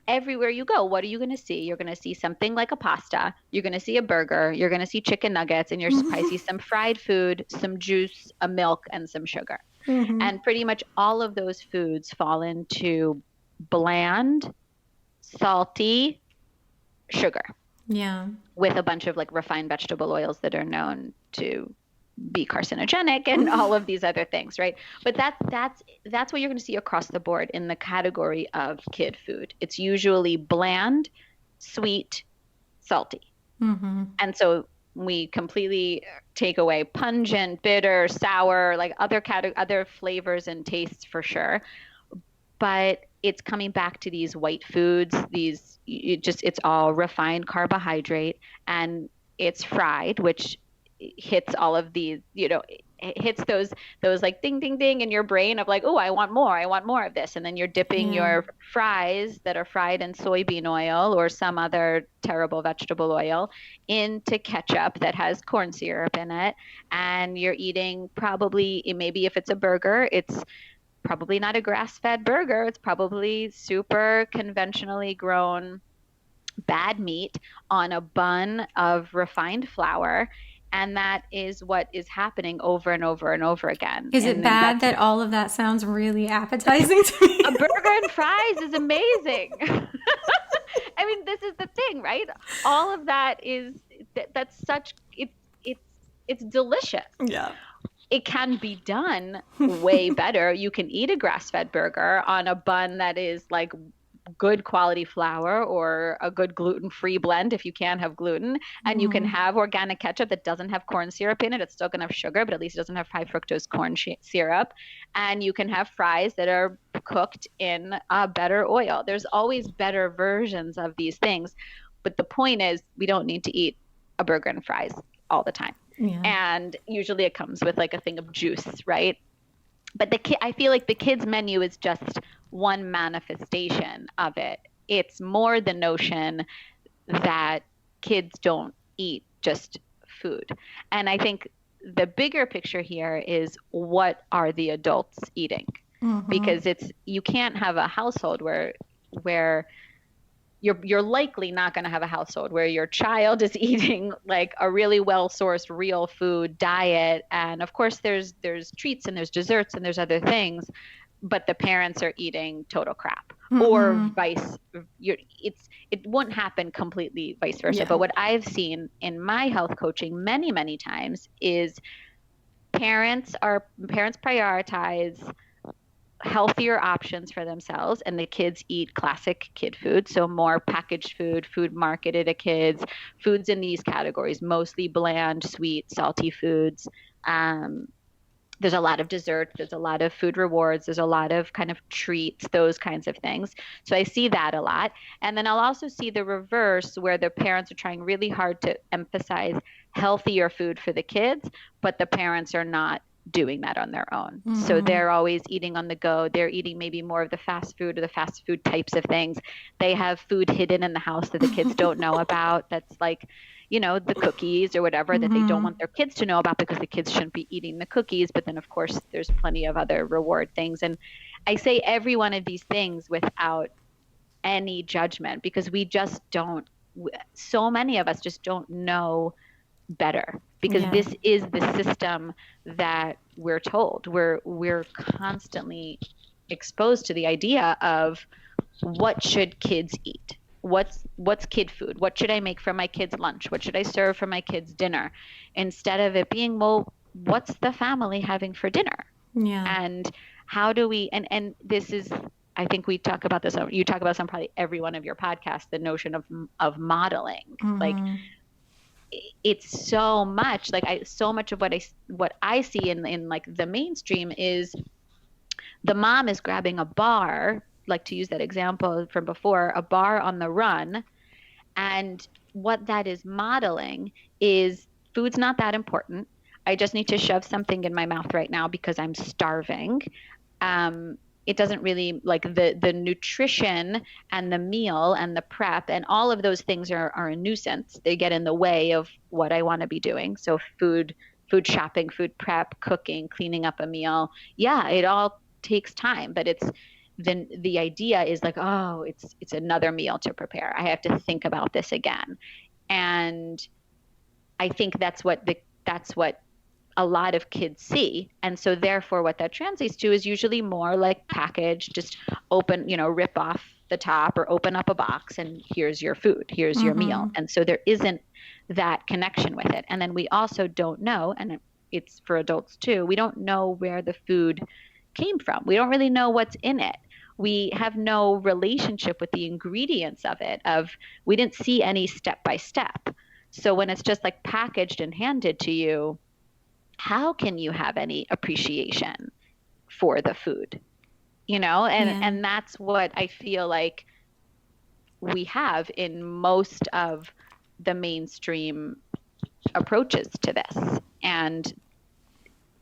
Speaker 5: everywhere you go, what are you going to see? You're going to see something like a pasta. You're going to see a burger. You're going to see chicken nuggets, and you're going to see some fried food, some juice, a milk, and some sugar. And pretty much all of those foods fall into bland, salty sugar. Yeah. With a bunch of like refined vegetable oils that are known to be carcinogenic and all of these other things, right? But that's what you're going to see across the board in the category of kid food. It's usually bland, sweet, salty. And so We completely take away pungent, bitter, sour, like other flavors and tastes for sure. But it's coming back to these white foods, it's all refined carbohydrate, and it's fried, which hits all of these, it hits those like ding ding ding in your brain of like, oh, I want more of this. And then you're dipping your fries that are fried in soybean oil or some other terrible vegetable oil into ketchup that has corn syrup in it. And you're eating, probably, maybe if it's a burger, it's probably not a grass-fed burger. It's probably super conventionally grown bad meat on a bun of refined flour. And that is what is happening over and over and over again.
Speaker 4: Is it bad that all of that sounds really appetizing to me?
Speaker 5: A burger and fries is amazing. I mean, this is the thing, right? All of that that's such, it's delicious.
Speaker 4: Yeah.
Speaker 5: It can be done way better. You can eat a grass-fed burger on a bun that is like good quality flour or a good gluten-free blend if you can't have gluten. And you can have organic ketchup that doesn't have corn syrup in it. It's still going to have sugar, but at least it doesn't have high fructose corn syrup. And you can have fries that are cooked in better oil. There's always better versions of these things. But the point is, we don't need to eat a burger and fries all the time. Yeah. And usually it comes with like a thing of juice, right? But I feel like the kids' menu is just one manifestation of it. It's more the notion that kids don't eat just food. And I think the bigger picture here is, what are the adults eating? Because you can't have a household where you're likely not going to have a household where your child is eating like a really well-sourced real food diet. And of course there's treats and there's desserts and there's other things, but the parents are eating total crap. Or it won't happen completely vice versa. Yeah. But what I've seen in my health coaching many, many times is parents prioritize healthier options for themselves, and the kids eat classic kid food. So more packaged food marketed to kids, foods in these categories, mostly bland, sweet, salty foods. There's a lot of dessert, there's a lot of food rewards, there's a lot of kind of treats, those kinds of things. So I see that a lot. And then I'll also see the reverse, where the parents are trying really hard to emphasize healthier food for the kids, but the parents are not doing that on their own. So they're always eating on the go. They're eating maybe more of the fast food or the fast food types of things. They have food hidden in the house that the kids don't know about. That's like, the cookies or whatever that they don't want their kids to know about, because the kids shouldn't be eating the cookies. But then of course there's plenty of other reward things. And I say every one of these things without any judgment, because so many of us just don't know better, because this is the system that we're told. We're constantly exposed to the idea of, what should kids eat? What's kid food? What should I make for my kids' lunch? What should I serve for my kids' dinner? Instead of it being, well, what's the family having for dinner? Yeah. And how do we, and this is, I think we talk about this, you talk about this on probably every one of your podcasts, the notion of modeling. Like, it's so much like so much of what I see in like the mainstream is, the mom is grabbing a bar, like to use that example from before, a bar on the run. And what that is modeling is, food's not that important. I just need to shove something in my mouth right now because I'm starving. It doesn't really, like, the nutrition and the meal and the prep and all of those things are a nuisance. They get in the way of what I want to be doing. So food shopping, food prep, cooking, cleaning up a meal. Yeah, it all takes time, but the idea is like, oh, it's another meal to prepare. I have to think about this again. And I think that's what a lot of kids see. And so therefore what that translates to is usually more like package, just open, rip off the top or open up a box and here's your food, here's your meal. And so there isn't that connection with it. And then we also don't know, and it's for adults too, we don't know where the food came from. We don't really know what's in it. We have no relationship with the ingredients of it, we didn't see any step by step. So when it's just like packaged and handed to you, how can you have any appreciation for the food? And that's what I feel like we have in most of the mainstream approaches to this. And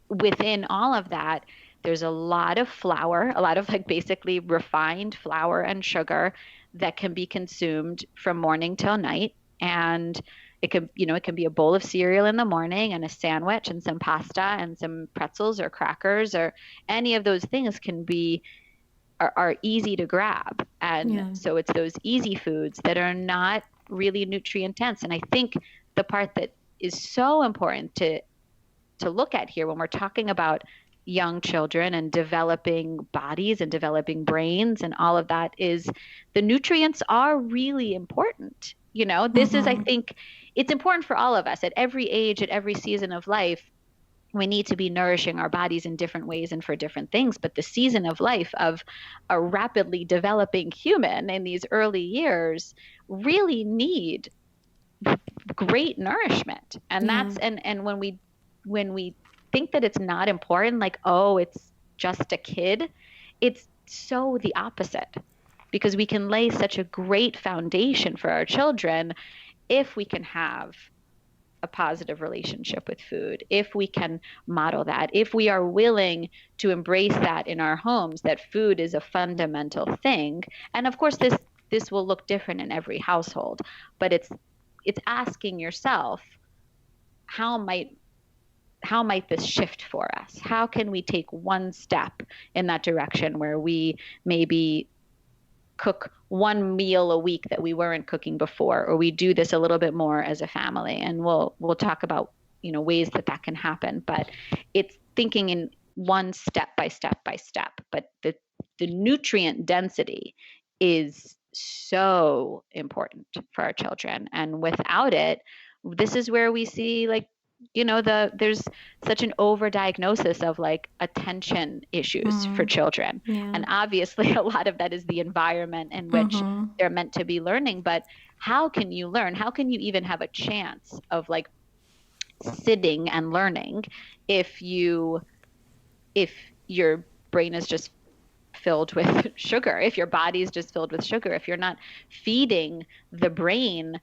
Speaker 5: within all of that, there's a lot of flour, a lot of like basically refined flour and sugar that can be consumed from morning till night. And it can be a bowl of cereal in the morning and a sandwich and some pasta and some pretzels or crackers, or any of those things are easy to grab. And so it's those easy foods that are not really nutrient dense. And I think the part that is so important to look at here when we're talking about young children and developing bodies and developing brains and all of that is the nutrients are really important. This is, I think, it's important for all of us at every age, at every season of life. We need to be nourishing our bodies in different ways and for different things. But the season of life of a rapidly developing human in these early years really need great nourishment. And that's, and when we think that it's not important, like, oh, it's just a kid, it's so the opposite, because we can lay such a great foundation for our children if we can have a positive relationship with food, if we can model that, if we are willing to embrace that in our homes, that food is a fundamental thing. And of course, this will look different in every household, but it's asking yourself, how might this shift for us? How can we take one step in that direction where we maybe cook one meal a week that we weren't cooking before, or we do this a little bit more as a family? And we'll talk about, ways that can happen, but it's thinking in one step by step by step. But the nutrient density is so important for our children. And without it, this is where we see, like, there's such an overdiagnosis of like attention issues for children. And obviously a lot of that is the environment in which they're meant to be learning. But how can you learn? How can you even have a chance of like sitting and learning if your brain is just filled with sugar, if your body is just filled with sugar, if you're not feeding the brain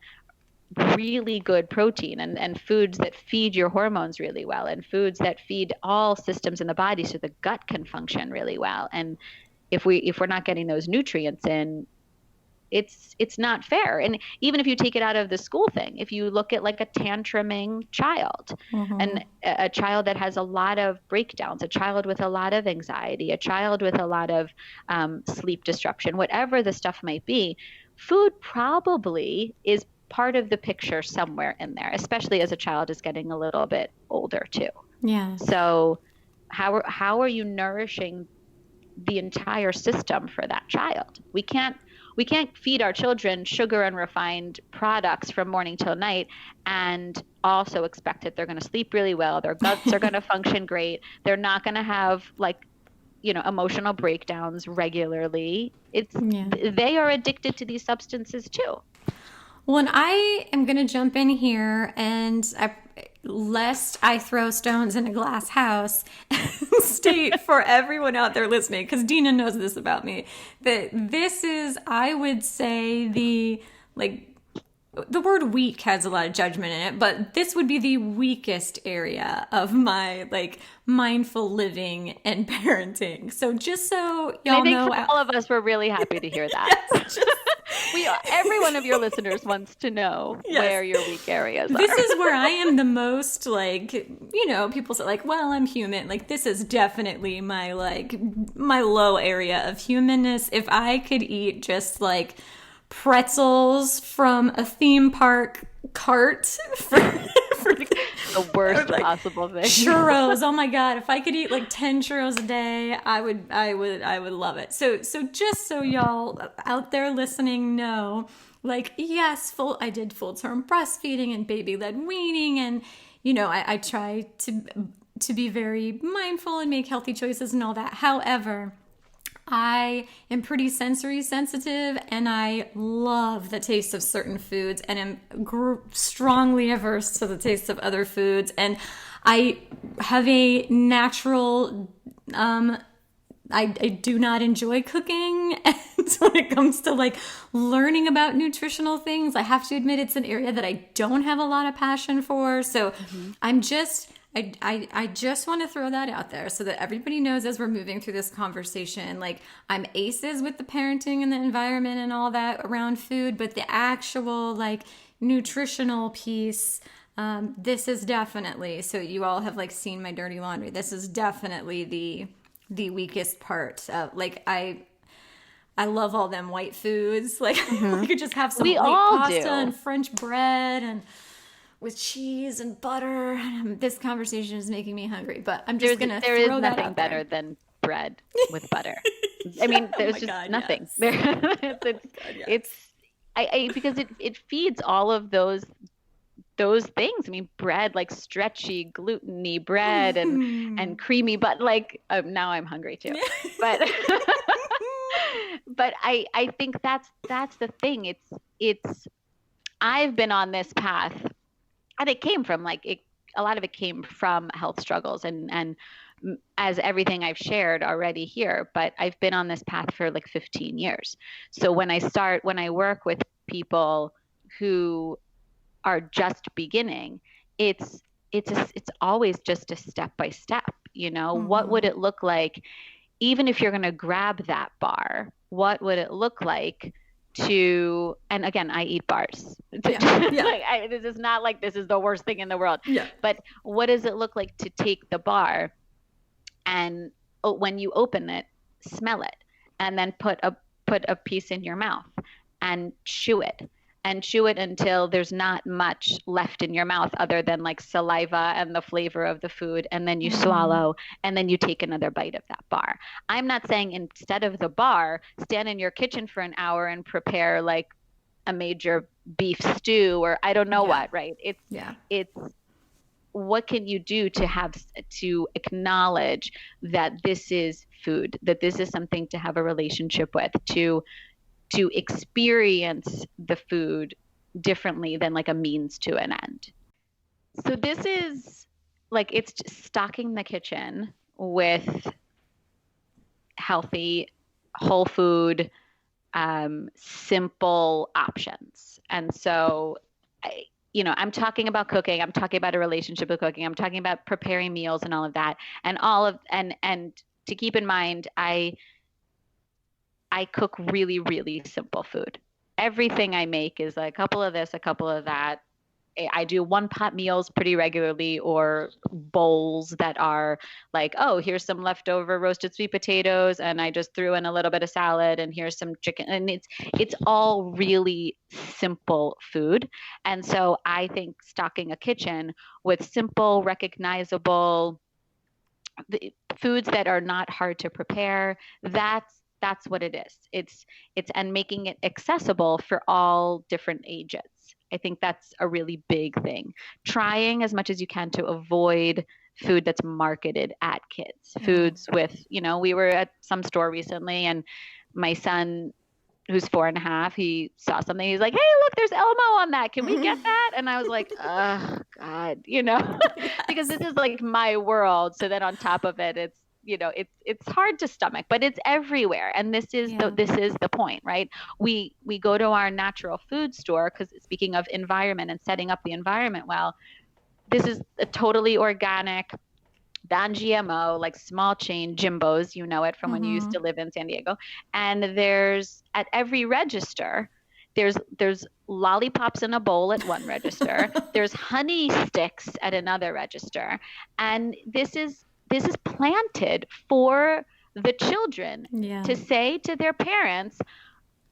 Speaker 5: really good protein and foods that feed your hormones really well, and foods that feed all systems in the body so the gut can function really well. And if we're not getting those nutrients in, it's not fair. And even if you take it out of the school thing, if you look at like a tantruming child, and a child that has a lot of breakdowns, a child with a lot of anxiety, a child with a lot of sleep disruption, whatever the stuff might be, food probably is part of the picture somewhere in there, especially as a child is getting a little bit older too.
Speaker 4: Yeah.
Speaker 5: So how are you nourishing the entire system for that child? We can't feed our children sugar and refined products from morning till night and also expect that they're going to sleep really well. Their guts are going to function great. They're not going to have like, emotional breakdowns regularly. They are addicted to these substances too.
Speaker 4: Well, and I am going to jump in here, and lest I throw stones in a glass house, state for everyone out there listening, because Deena knows this about me, that this is, I would say, the word weak has a lot of judgment in it, but this would be the weakest area of my mindful living and parenting. So just so y'all know,
Speaker 5: I think for all of us, we're really happy to hear that. Yes, every one of your listeners wants to know where your weak areas are.
Speaker 4: This is where I am the most people say well, I'm human. This is definitely my low area of humanness. If I could eat just pretzels from a theme park cart for
Speaker 5: the worst possible thing.
Speaker 4: Churros. Oh my God. If I could eat 10 churros a day, I would love it. So just so y'all out there listening know, yes, I did full-term breastfeeding and baby-led weaning, and I try to be very mindful and make healthy choices and all that. However, I am pretty sensory sensitive, and I love the taste of certain foods, and am strongly averse to the taste of other foods. And I have a natural, I do not enjoy cooking. And so when it comes to like learning about nutritional things, I have to admit it's an area that I don't have a lot of passion for. So I'm just... I just want to throw that out there so that everybody knows as we're moving through this conversation, like I'm aces with the parenting and the environment and all that around food, but the actual like nutritional piece, this is definitely, so you all have like seen my dirty laundry. This is definitely the weakest part. Like I love all them white foods. Like I could just have some white pasta and French bread and with cheese and butter. This conversation is making me hungry, but I'm just going to throw that out there.
Speaker 5: There is nothing better than bread with butter. I mean, there's just nothing. Yes. Because it feeds all of those things. I mean, bread, like stretchy, gluten-y bread and creamy, but like now I'm hungry too. But but I think that's the thing. It's I've been on this path. And it came from a lot of it came from health struggles and as everything I've shared already here, but I've been on this path for like 15 years. So when I work with people who are just beginning, it's always just a step by step, what would it look like, even if you're going to grab that bar, what would it look like and again, I eat bars. Yeah. This is not like this is the worst thing in the world. Yeah. But what does it look like to take the bar and when you open it, smell it, and then put a piece in your mouth and chew it until there's not much left in your mouth other than like saliva and the flavor of the food, and then you swallow, and then you take another bite of that bar. I'm not saying instead of the bar, stand in your kitchen for an hour and prepare like a major beef stew or I don't know what, right? It's what can you do to acknowledge that this is food, that this is something to have a relationship with, to experience the food differently than like a means to an end. So this is like, it's just stocking the kitchen with healthy, whole food, simple options. And so, I'm talking about cooking. I'm talking about a relationship with cooking. I'm talking about preparing meals and all of that. And and to keep in mind, I cook really, really simple food. Everything I make is a couple of this, a couple of that. I do one-pot meals pretty regularly, or bowls that are like, oh, here's some leftover roasted sweet potatoes, and I just threw in a little bit of salad, and here's some chicken. And it's all really simple food. And so I think stocking a kitchen with simple, recognizable foods that are not hard to prepare, that's what it is. It's and making it accessible for all different ages. I think that's a really big thing. Trying as much as you can to avoid food that's marketed at kids. Foods with, we were at some store recently and my son, who's 4.5, he saw something. He's like, hey, look, there's Elmo on that. Can we get that? And I was like, oh God, because this is like my world. So then on top of it, it's, it's hard to stomach, but it's everywhere. And this is the point, right? We go to our natural food store because, speaking of environment and setting up the environment well, this is a totally organic, non-GMO, like small chain Jimbo's, it from when you used to live in San Diego. And there's at every register, there's lollipops in a bowl at one register. There's honey sticks at another register. And this is planted for the children to say to their parents,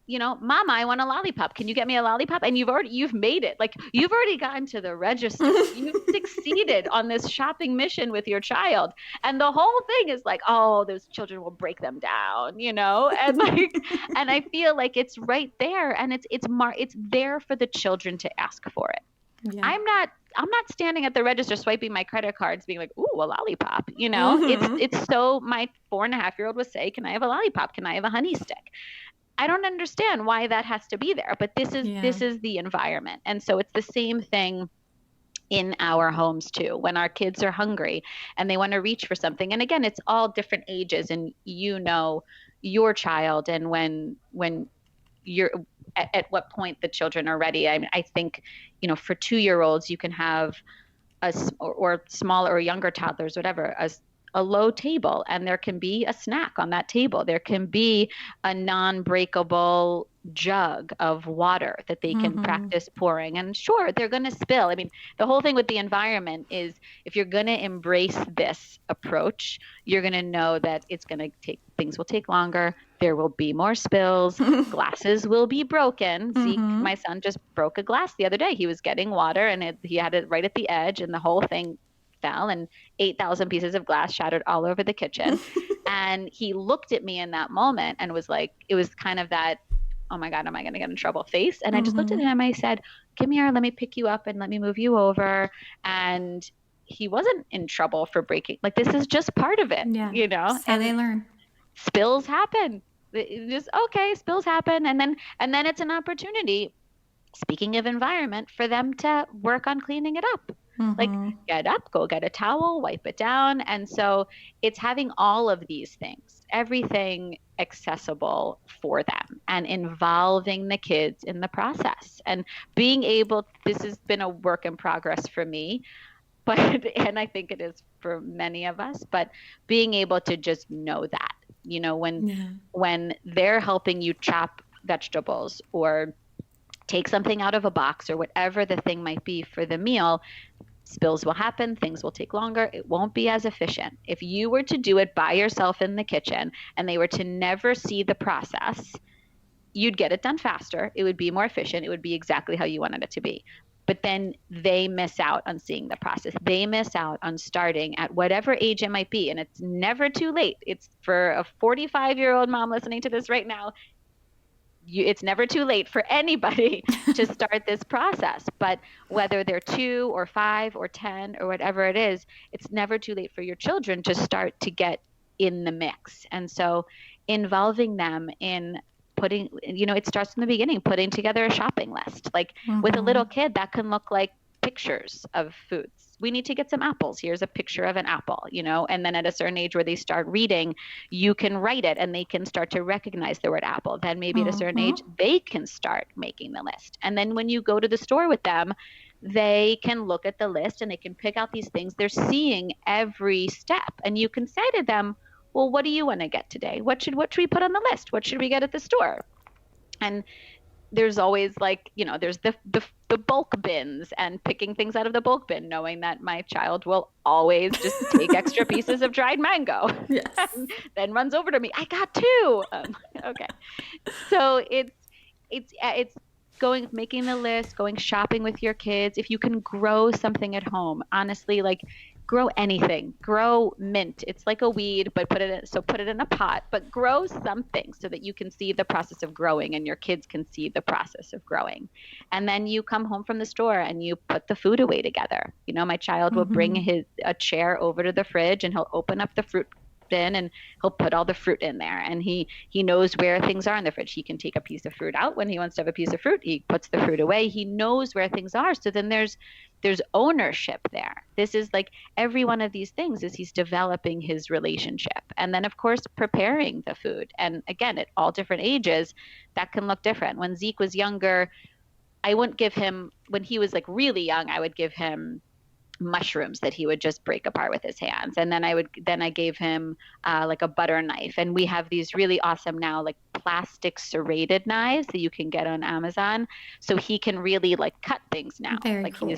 Speaker 5: Mama, I want a lollipop. Can you get me a lollipop? And you've made it. Like, you've already gotten to the register. You've succeeded on this shopping mission with your child. And the whole thing is like, oh, those children will break them down, and and I feel like it's right there, and it's there for the children to ask for it. Yeah. I'm not standing at the register swiping my credit cards being like, ooh, a lollipop. It's so my 4.5-year-old would say, can I have a lollipop? Can I have a honey stick? I don't understand why that has to be there, but this is the environment. And so it's the same thing in our homes too, when our kids are hungry and they want to reach for something. And again, it's all different ages, and your child, and when you're at what point the children are ready. I mean, I think, for 2-year-olds, you can have or smaller or younger toddlers, whatever, a low table, and there can be a snack on that table. There can be a non-breakable jug of water that they can practice pouring. And sure, they're going to spill. I mean, the whole thing with the environment is, if you're going to embrace this approach, you're going to know that things will take longer. There will be more spills. Glasses will be broken. Zeke, my son, just broke a glass the other day. He was getting water, and he had it right at the edge, and the whole thing fell, and 8,000 pieces of glass shattered all over the kitchen. And he looked at me in that moment and was like, it was kind of that, oh my God, am I going to get in trouble face? And I just looked at him and I said, come here, let me pick you up and let me move you over. And he wasn't in trouble for breaking. Like, this is just part of it,
Speaker 4: So
Speaker 5: and
Speaker 4: they learn.
Speaker 5: Spills happen. Spills happen. And then it's an opportunity, speaking of environment, for them to work on cleaning it up. Like, get up, go get a towel, wipe it down. And so it's having all of these things, everything accessible for them, and involving the kids in the process, and being able, this has been a work in progress for me, and I think it is for many of us, but being able to just know that, when they're helping you chop vegetables or take something out of a box or whatever the thing might be for the meal, spills will happen, things will take longer, it won't be as efficient. If you were to do it by yourself in the kitchen and they were to never see the process, you'd get it done faster, it would be more efficient, it would be exactly how you wanted it to be. But then they miss out on seeing the process. They miss out on starting at whatever age it might be. And it's never too late. It's for a 45-year-old mom listening to this right now, it's never too late for anybody to start this process. But whether they're 2 or 5 or 10 or whatever it is, it's never too late for your children to start to get in the mix. And so involving them in putting, it starts from the beginning, putting together a shopping list. Like with a little kid, that can look like pictures of foods. We need to get some apples. Here's a picture of an apple, and then at a certain age where they start reading, you can write it and they can start to recognize the word apple. Then maybe at a certain age, they can start making the list. And then when you go to the store with them, they can look at the list and they can pick out these things. They're seeing every step, and you can say to them, well, what do you want to get today? What should we put on the list? What should we get at the store? And there's always there's the bulk bins, and picking things out of the bulk bin, knowing that my child will always just take extra pieces of dried mango. Yes. And then runs over to me, I got 2. Okay. So it's making the list, going shopping with your kids. If you can grow something at home, honestly, like grow anything, grow mint. It's like a weed, but put it in a pot, but grow something so that you can see the process of growing and your kids can see the process of growing. And then you come home from the store and you put the food away together. My child will bring a chair over to the fridge and he'll open up the fruit bin and he'll put all the fruit in there, and he knows where things are in the fridge. He can take a piece of fruit out when he wants to have a piece of fruit. He puts the fruit away. He knows where things are. So then there's ownership there. This is like every one of these things is he's developing his relationship. And then of course preparing the food. And again, at all different ages, that can look different. When Zeke was younger, I wouldn't give him, when he was like really young, I would give him mushrooms that he would just break apart with his hands. And then I gave him like a butter knife. And we have these really awesome now like plastic serrated knives that you can get on Amazon. So he can really like cut things now.
Speaker 4: Very
Speaker 5: like
Speaker 4: cool.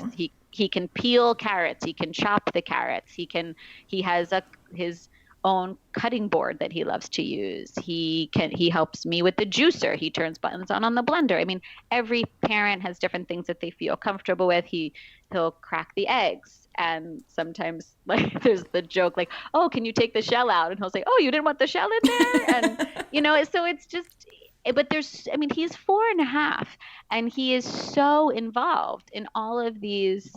Speaker 5: He can peel carrots. He can chop the carrots. He has his own cutting board that he loves to use. He helps me with the juicer. He turns buttons on the blender. I mean, every parent has different things that they feel comfortable with. He'll crack the eggs. And sometimes like there's the joke like, oh, can you take the shell out? And he'll say, oh, you didn't want the shell in there? And, so it's just, but he's 4.5 and he is so involved in all of these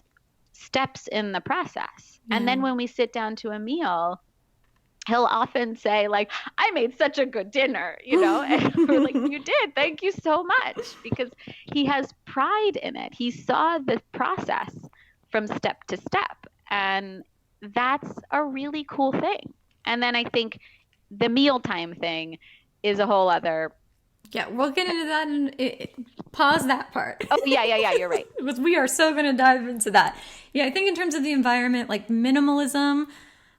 Speaker 5: steps in the process. And then when we sit down to a meal, he'll often say like, I made such a good dinner, and we're like, you did, thank you so much, because he has pride in it. He saw the process from step to step, and that's a really cool thing. And then I think the mealtime thing is a whole other.
Speaker 4: Yeah, we'll get into that and pause that part.
Speaker 5: Oh, yeah, you're right.
Speaker 4: Because we are so going to dive into that. Yeah, I think in terms of the environment, like minimalism,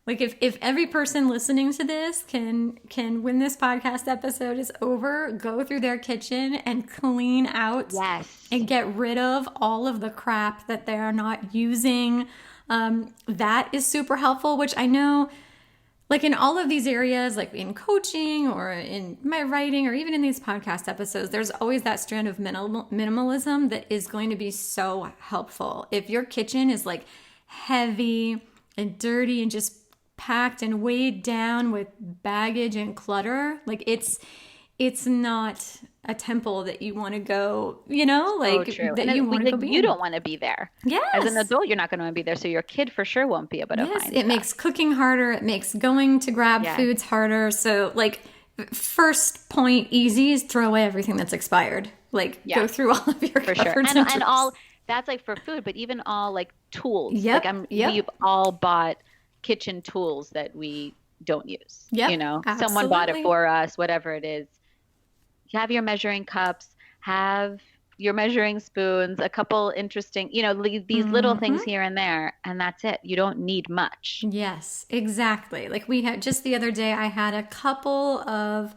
Speaker 4: like if every person listening to this can when this podcast episode is over, go through their kitchen and clean out and get rid of all of the crap that they are not using, that is super helpful, which I know like in all of these areas, like in coaching or in my writing or even in these podcast episodes, there's always that strand of minimalism that is going to be so helpful. If your kitchen is like heavy and dirty and just packed and weighed down with baggage and clutter, like it's not a temple that you want to go, like that you want to go be.
Speaker 5: You don't want to be there.
Speaker 4: Yes.
Speaker 5: As an adult, you're not going to want to be there. So your kid for sure won't be able to find
Speaker 4: it. Makes cooking harder. It makes going to grab foods harder. So like first point easy is throw away everything that's expired. Like go through all of your
Speaker 5: for sure. And all that's like for food, but even all like tools.
Speaker 4: Yep.
Speaker 5: Like we've all bought kitchen tools that we don't use.
Speaker 4: Yep.
Speaker 5: Someone bought it for us, whatever it is. You have your measuring cups, have your measuring spoons, a couple interesting, these little things here and there, and that's it. You don't need much.
Speaker 4: Yes, exactly. Like we had just the other day, I had a couple of,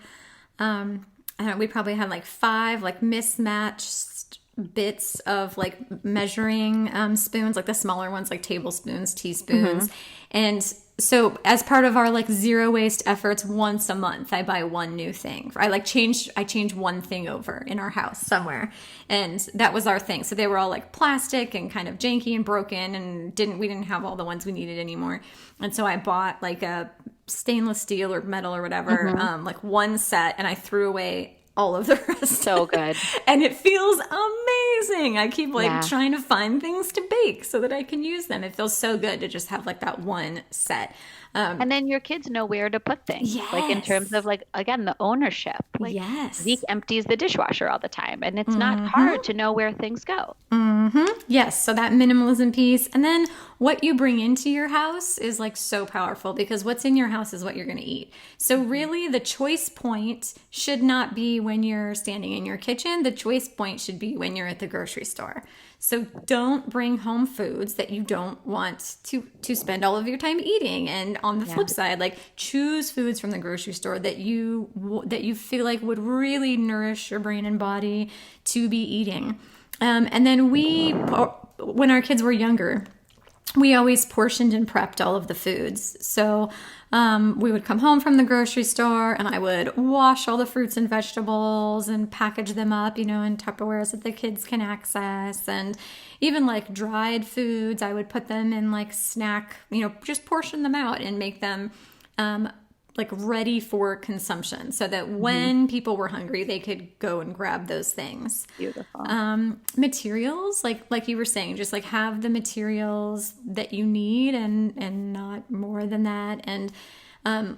Speaker 4: we probably had like 5 like mismatched bits of like measuring spoons, like the smaller ones, like tablespoons, teaspoons. And so as part of our like zero waste efforts, once a month, I buy one new thing. I change one thing over in our house somewhere. And that was our thing. So they were all like plastic and kind of janky and broken, and we didn't have all the ones we needed anymore. And so I bought like a stainless steel or metal or whatever, like one set, and I threw away all of the rest.
Speaker 5: So good.
Speaker 4: And it feels amazing. I keep trying to find things to bake so that I can use them. It feels so good to just have like that one set.
Speaker 5: And then your kids know where to put things.
Speaker 4: Yes.
Speaker 5: Like in terms of like, again, the ownership. Like Zeke empties the dishwasher all the time, and it's not hard to know where things go.
Speaker 4: Yes. So that minimalism piece. And then what you bring into your house is like so powerful, because what's in your house is what you're going to eat. So really the choice point should not be when you're standing in your kitchen. The choice point should be when you're at the grocery store. So don't bring home foods that you don't want to spend all of your time eating. And on the flip side, like choose foods from the grocery store that you feel like would really nourish your brain and body to be eating. And then when our kids were younger, we always portioned and prepped all of the foods. So we would come home from the grocery store and I would wash all the fruits and vegetables and package them up, in Tupperwares that the kids can access. And even like dried foods, I would put them in like snack, just portion them out and make them like ready for consumption, so that when people were hungry, they could go and grab those things.
Speaker 5: Beautiful.
Speaker 4: Materials, like you were saying, just like have the materials that you need and not more than that. And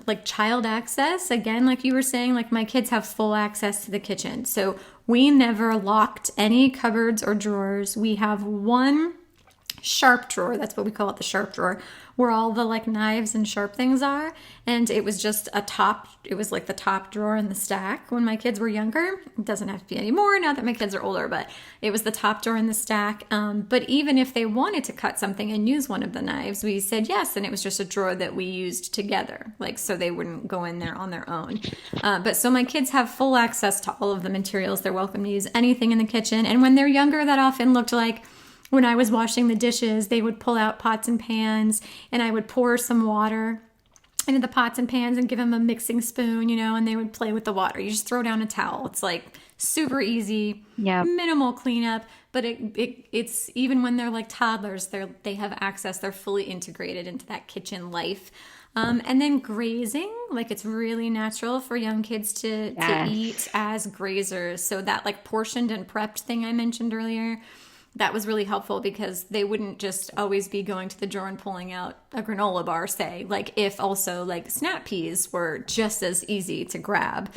Speaker 4: like child access, again, like you were saying, like my kids have full access to the kitchen. So we never locked any cupboards or drawers. We have one sharp drawer, that's what we call it, the sharp drawer, where all the like knives and sharp things are. And it was just it was like the top drawer in the stack when my kids were younger. It doesn't have to be anymore now that my kids are older, but it was the top drawer in the stack. But even if they wanted to cut something and use one of the knives, we said yes, and it was just a drawer that we used together, like so they wouldn't go in there on their own. But so my kids have full access to all of the materials. They're welcome to use anything in the kitchen. And when they're younger, that often looked like when I was washing the dishes, they would pull out pots and pans, and I would pour some water into the pots and pans and give them a mixing spoon, and they would play with the water. You just throw down a towel. It's like super easy, minimal cleanup, but it's even when they're like toddlers, they have access. They're fully integrated into that kitchen life. And then grazing, like it's really natural for young kids to eat as grazers. So that like portioned and prepped thing I mentioned earlier, that was really helpful because they wouldn't just always be going to the drawer and pulling out a granola bar, say, like if also like snap peas were just as easy to grab.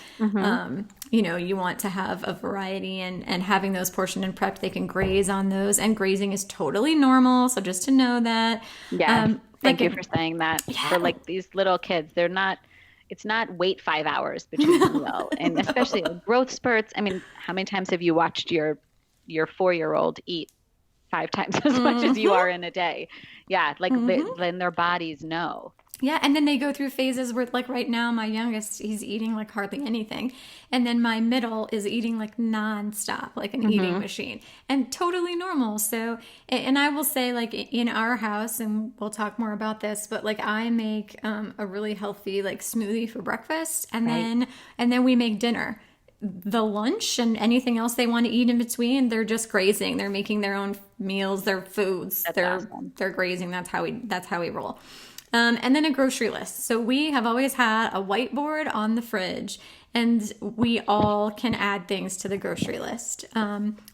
Speaker 4: You know, you want to have a variety and having those portioned and prepped, they can graze on those, and grazing is totally normal. So just to know that.
Speaker 5: Yes. Thank
Speaker 4: like
Speaker 5: you
Speaker 4: if-
Speaker 5: for saying that.
Speaker 4: Yeah.
Speaker 5: For like these little kids, it's not wait 5 hours between meal, and especially growth spurts. I mean, how many times have you watched your 4-year-old eat 5 times as much as you are in a day? Yeah, like then their bodies know.
Speaker 4: Yeah, and then they go through phases where, like right now, my youngest, he's eating like hardly anything. And then my middle is eating like nonstop, like an eating machine, and totally normal. So, and I will say, like in our house, and we'll talk more about this, but like I make a really healthy like smoothie for breakfast, and then we make dinner. The lunch and anything else they want to eat in between, they're just grazing. They're making their own meals, their foods. They're grazing. That's how we roll. And then a grocery list. So we have always had a whiteboard on the fridge, and we all can add things to the grocery list.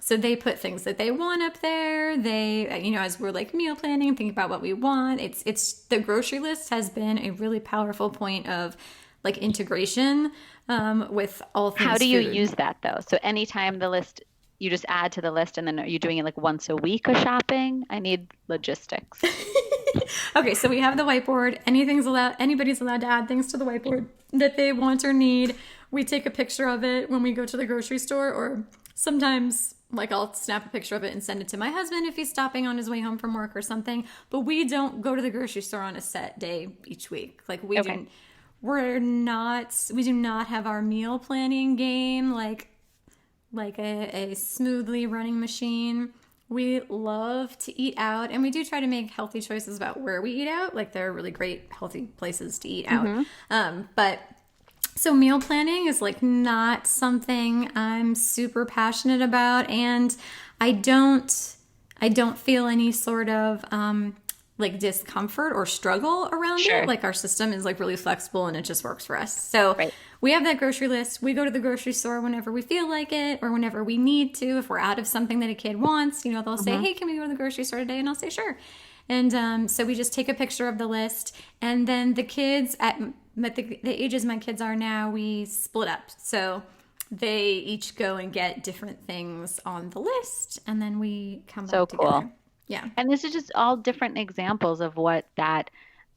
Speaker 4: So they put things that they want up there. They, you know, as we're like meal planning, think about what we want. It's the grocery list has been a really powerful point of like integration with all things.
Speaker 5: How do you
Speaker 4: food.
Speaker 5: use that though? So anytime the list, you just add to the list, and then are you doing it like once a week of shopping? I need logistics.
Speaker 4: Okay, so we have the whiteboard. Anybody's allowed to add things to the whiteboard that they want or need. We take a picture of it when we go to the grocery store, or sometimes like I'll snap a picture of it and send it to my husband if he's stopping on his way home from work or something. But we don't go to the grocery store on a set day each week. Like we do not have our meal planning game like a smoothly running machine. We love to eat out, and we do try to make healthy choices about where we eat out. Like there are really great healthy places to eat out. But so meal planning is like not something I'm super passionate about, and I don't feel any sort of like discomfort or struggle around it. Like our system is like really flexible and it just works for us. So we have that grocery list. We go to the grocery store whenever we feel like it or whenever we need to. If we're out of something that a kid wants, you know, they'll say, hey, can we go to the grocery store today? And I'll say, sure. And so we just take a picture of the list, and then the kids at the ages my kids are now, we split up. So they each go and get different things on the list, and then we come back together.
Speaker 5: Cool.
Speaker 4: Yeah.
Speaker 5: And this is just all different examples of what that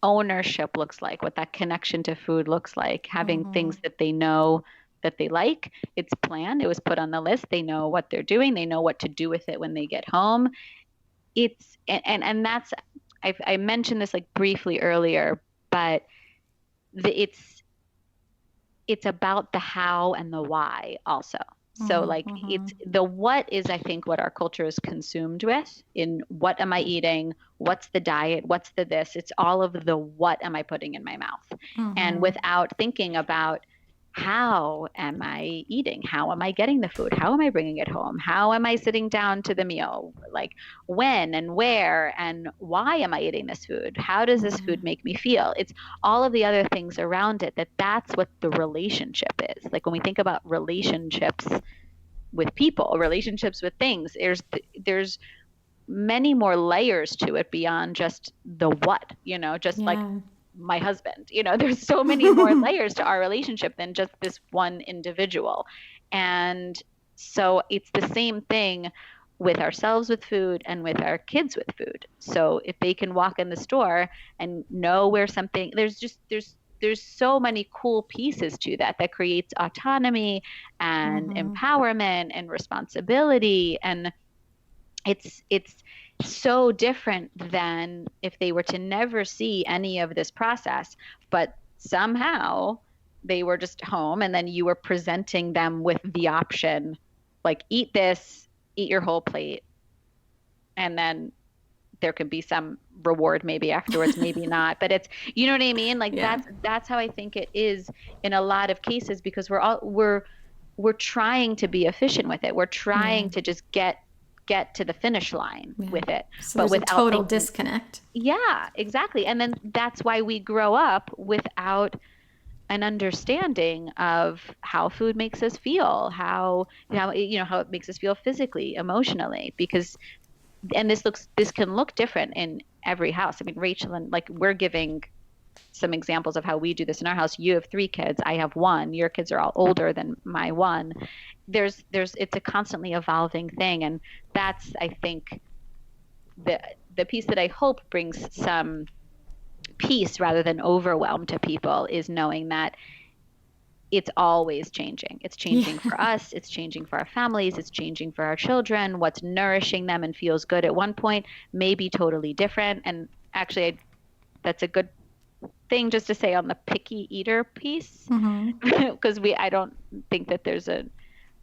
Speaker 5: ownership looks like, what that connection to food looks like, having things that they know that they like. It's planned. It was put on the list. They know what they're doing. They know what to do with it when they get home. It's, and that's, I mentioned this like briefly earlier, but it's about the how and the why also. So like it's the what is, I think, what our culture is consumed with in what am I eating? What's the diet? What's the this? It's all of the what am I putting in my mouth? And without thinking about how am I eating? How am I getting the food? How am I bringing it home? How am I sitting down to the meal? Like when and where and why am I eating this food? How does this food make me feel? It's all of the other things around it that's what the relationship is. Like when we think about relationships with people, relationships with things, there's many more layers to it beyond just the what, you know, just like my husband, you know, there's so many more layers to our relationship than just this one individual. And so it's the same thing with ourselves with food and with our kids with food. So if they can walk in the store and know where something, there's so many cool pieces to that creates autonomy and empowerment and responsibility. And it's so different than if they were to never see any of this process, but somehow they were just home and then you were presenting them with the option, like eat this, eat your whole plate. And then there could be some reward maybe afterwards, maybe not, but it's, you know what I mean? Like that's how I think it is in a lot of cases, because we're trying to be efficient with it. We're trying to just get to the finish line with it,
Speaker 4: so
Speaker 5: but
Speaker 4: there's
Speaker 5: without
Speaker 4: a total disconnect.
Speaker 5: Yeah, exactly. And then that's why we grow up without an understanding of how food makes us feel, how it makes us feel physically, emotionally, because and this can look different in every house. I mean, Rachel and like we're giving some examples of how we do this in our house. You have 3 kids, I have 1. Your kids are all older than my 1. It's a constantly evolving thing, and that's, I think, the piece that I hope brings some peace rather than overwhelm to people is knowing that it's always changing. It's changing for us. It's changing for our families. It's changing for our children. What's nourishing them and feels good at one point may be totally different. And actually, that's a good thing just to say on the picky eater piece, because I don't think that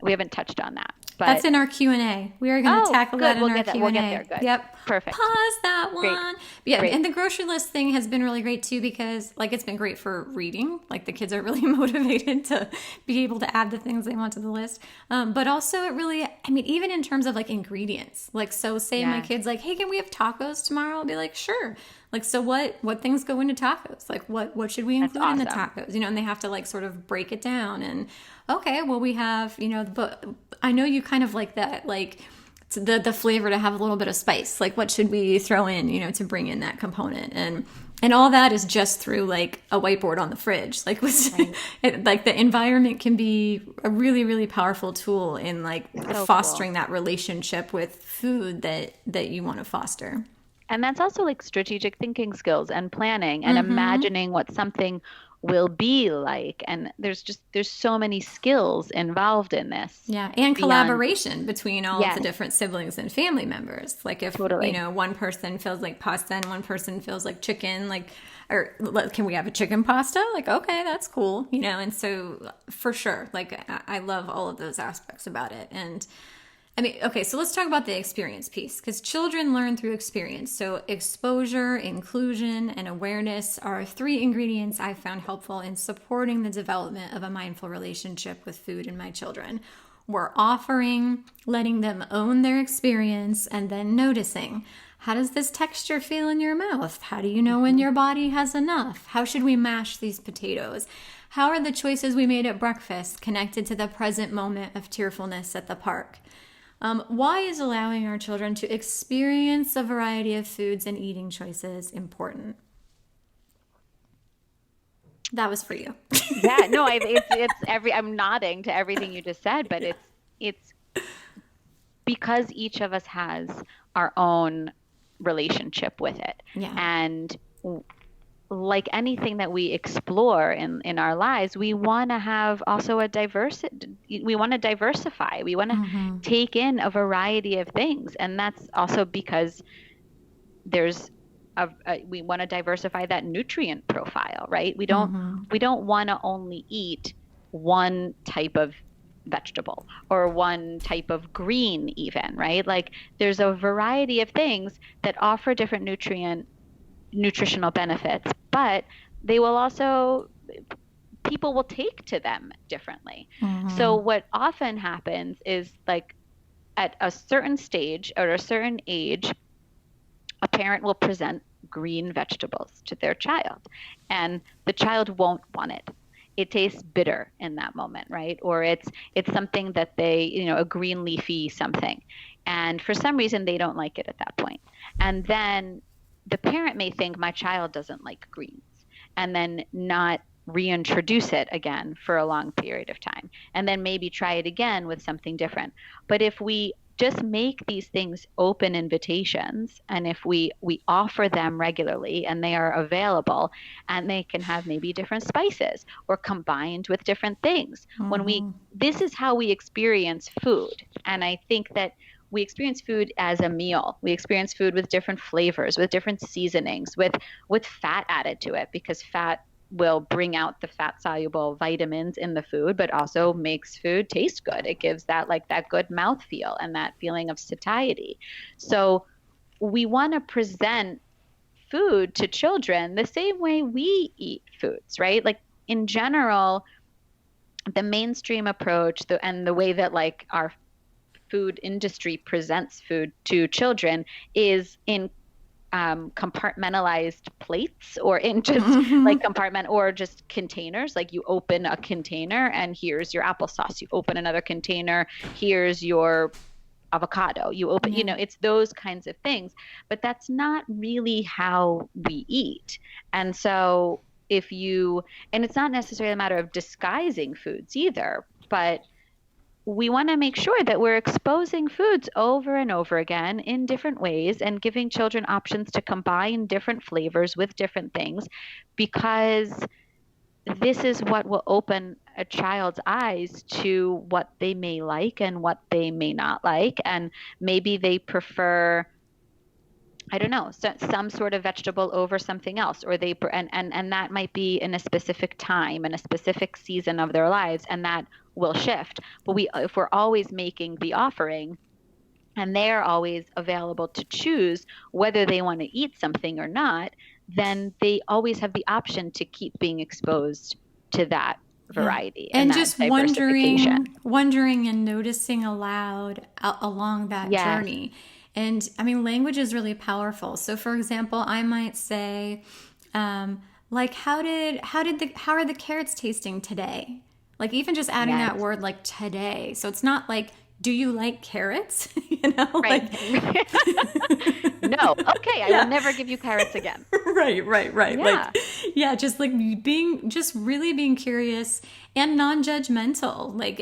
Speaker 5: we haven't touched on that. But
Speaker 4: that's in our Q&A. We are going to tackle that in our Q&A.
Speaker 5: We'll get there. Good.
Speaker 4: Yep.
Speaker 5: Perfect.
Speaker 4: Pause that one.
Speaker 5: Great.
Speaker 4: Yeah,
Speaker 5: Great.
Speaker 4: And the grocery list thing has been really great too, because like it's been great for reading. Like the kids are really motivated to be able to add the things they want to the list. But also it really, I mean, even in terms of like ingredients, like so say my kid's like, hey, can we have tacos tomorrow? I'll be like, sure. Like, so what things go into tacos? Like what should we include in the tacos? You know, and they have to like sort of break it down. And okay, well we have, you know, but I know you kind of like that, like the flavor to have a little bit of spice. Like what should we throw in, you know, to bring in that component? And all that is just through like a whiteboard on the fridge. Like like the environment can be a really, really powerful tool in like fostering that relationship with food that you want to foster.
Speaker 5: And that's also like strategic thinking skills and planning and imagining what something will be like. And there's so many skills involved in this.
Speaker 4: Yeah. And collaboration between all of the different siblings and family members. Like if, you know, one person feels like pasta and one person feels like chicken, like, or can we have a chicken pasta? Like, okay, that's cool. You know? And so for sure, like I love all of those aspects about it. And I mean, okay, so let's talk about the experience piece, because children learn through experience. So exposure, inclusion, and awareness are 3 ingredients I found helpful in supporting the development of a mindful relationship with food in my children. We're offering, letting them own their experience, and then noticing. How does this texture feel in your mouth? How do you know when your body has enough? How should we mash these potatoes? How are the choices we made at breakfast connected to the present moment of tearfulness at the park? Why is allowing our children to experience a variety of foods and eating choices important? That was for you.
Speaker 5: Yeah, no, I'm nodding to everything you just said, but it's because each of us has our own relationship with it. Yeah. And like anything that we explore in our lives, we want to have also we want to diversify. We want to take in a variety of things. And that's also because we want to diversify that nutrient profile, right? We don't want to only eat one type of vegetable or one type of green even, right? Like there's a variety of things that offer different nutritional benefits, but they will also, people will take to them differently. So what often happens is like at a certain stage or a certain age, a parent will present green vegetables to their child and the child won't want it. It tastes bitter in that moment, right? Or it's something that they, you know, a green leafy something. And for some reason they don't like it at that point. And then the parent may think my child doesn't like greens and then not reintroduce it again for a long period of time. And then maybe try it again with something different. But if we just make these things open invitations and if we offer them regularly and they are available and they can have maybe different spices or combined with different things. This is how we experience food. And I think that we experience food as a meal. We experience food with different flavors, with different seasonings, with fat added to it, because fat will bring out the fat soluble vitamins in the food, but also makes food taste good. It gives that good mouthfeel and that feeling of satiety. So we want to present food to children the same way we eat foods, right? Like in general, the mainstream approach and the way that like our food industry presents food to children is in compartmentalized plates or in just like or just containers. Like you open a container and here's your applesauce. You open another container, here's your avocado. You open, it's those kinds of things, but that's not really how we eat. And so and it's not necessarily a matter of disguising foods either, but we want to make sure that we're exposing foods over and over again in different ways and giving children options to combine different flavors with different things, because this is what will open a child's eyes to what they may like and what they may not like. And maybe they prefer, I don't know, some sort of vegetable over something else, or and that might be in a specific time in a specific season of their lives, and that will shift. But if we're always making the offering and they're always available to choose whether they want to eat something or not, then they always have the option to keep being exposed to that variety
Speaker 4: and
Speaker 5: that
Speaker 4: just wondering and noticing aloud along that journey. And I mean, language is really powerful. So for example, I might say, like, how are the carrots tasting today? Like, even just adding that word, like, today. So it's not like, do you like carrots?
Speaker 5: Right. Like, no. Okay. I will never give you carrots again.
Speaker 4: Right.
Speaker 5: Yeah.
Speaker 4: Like, just like really being curious and non-judgmental. Like,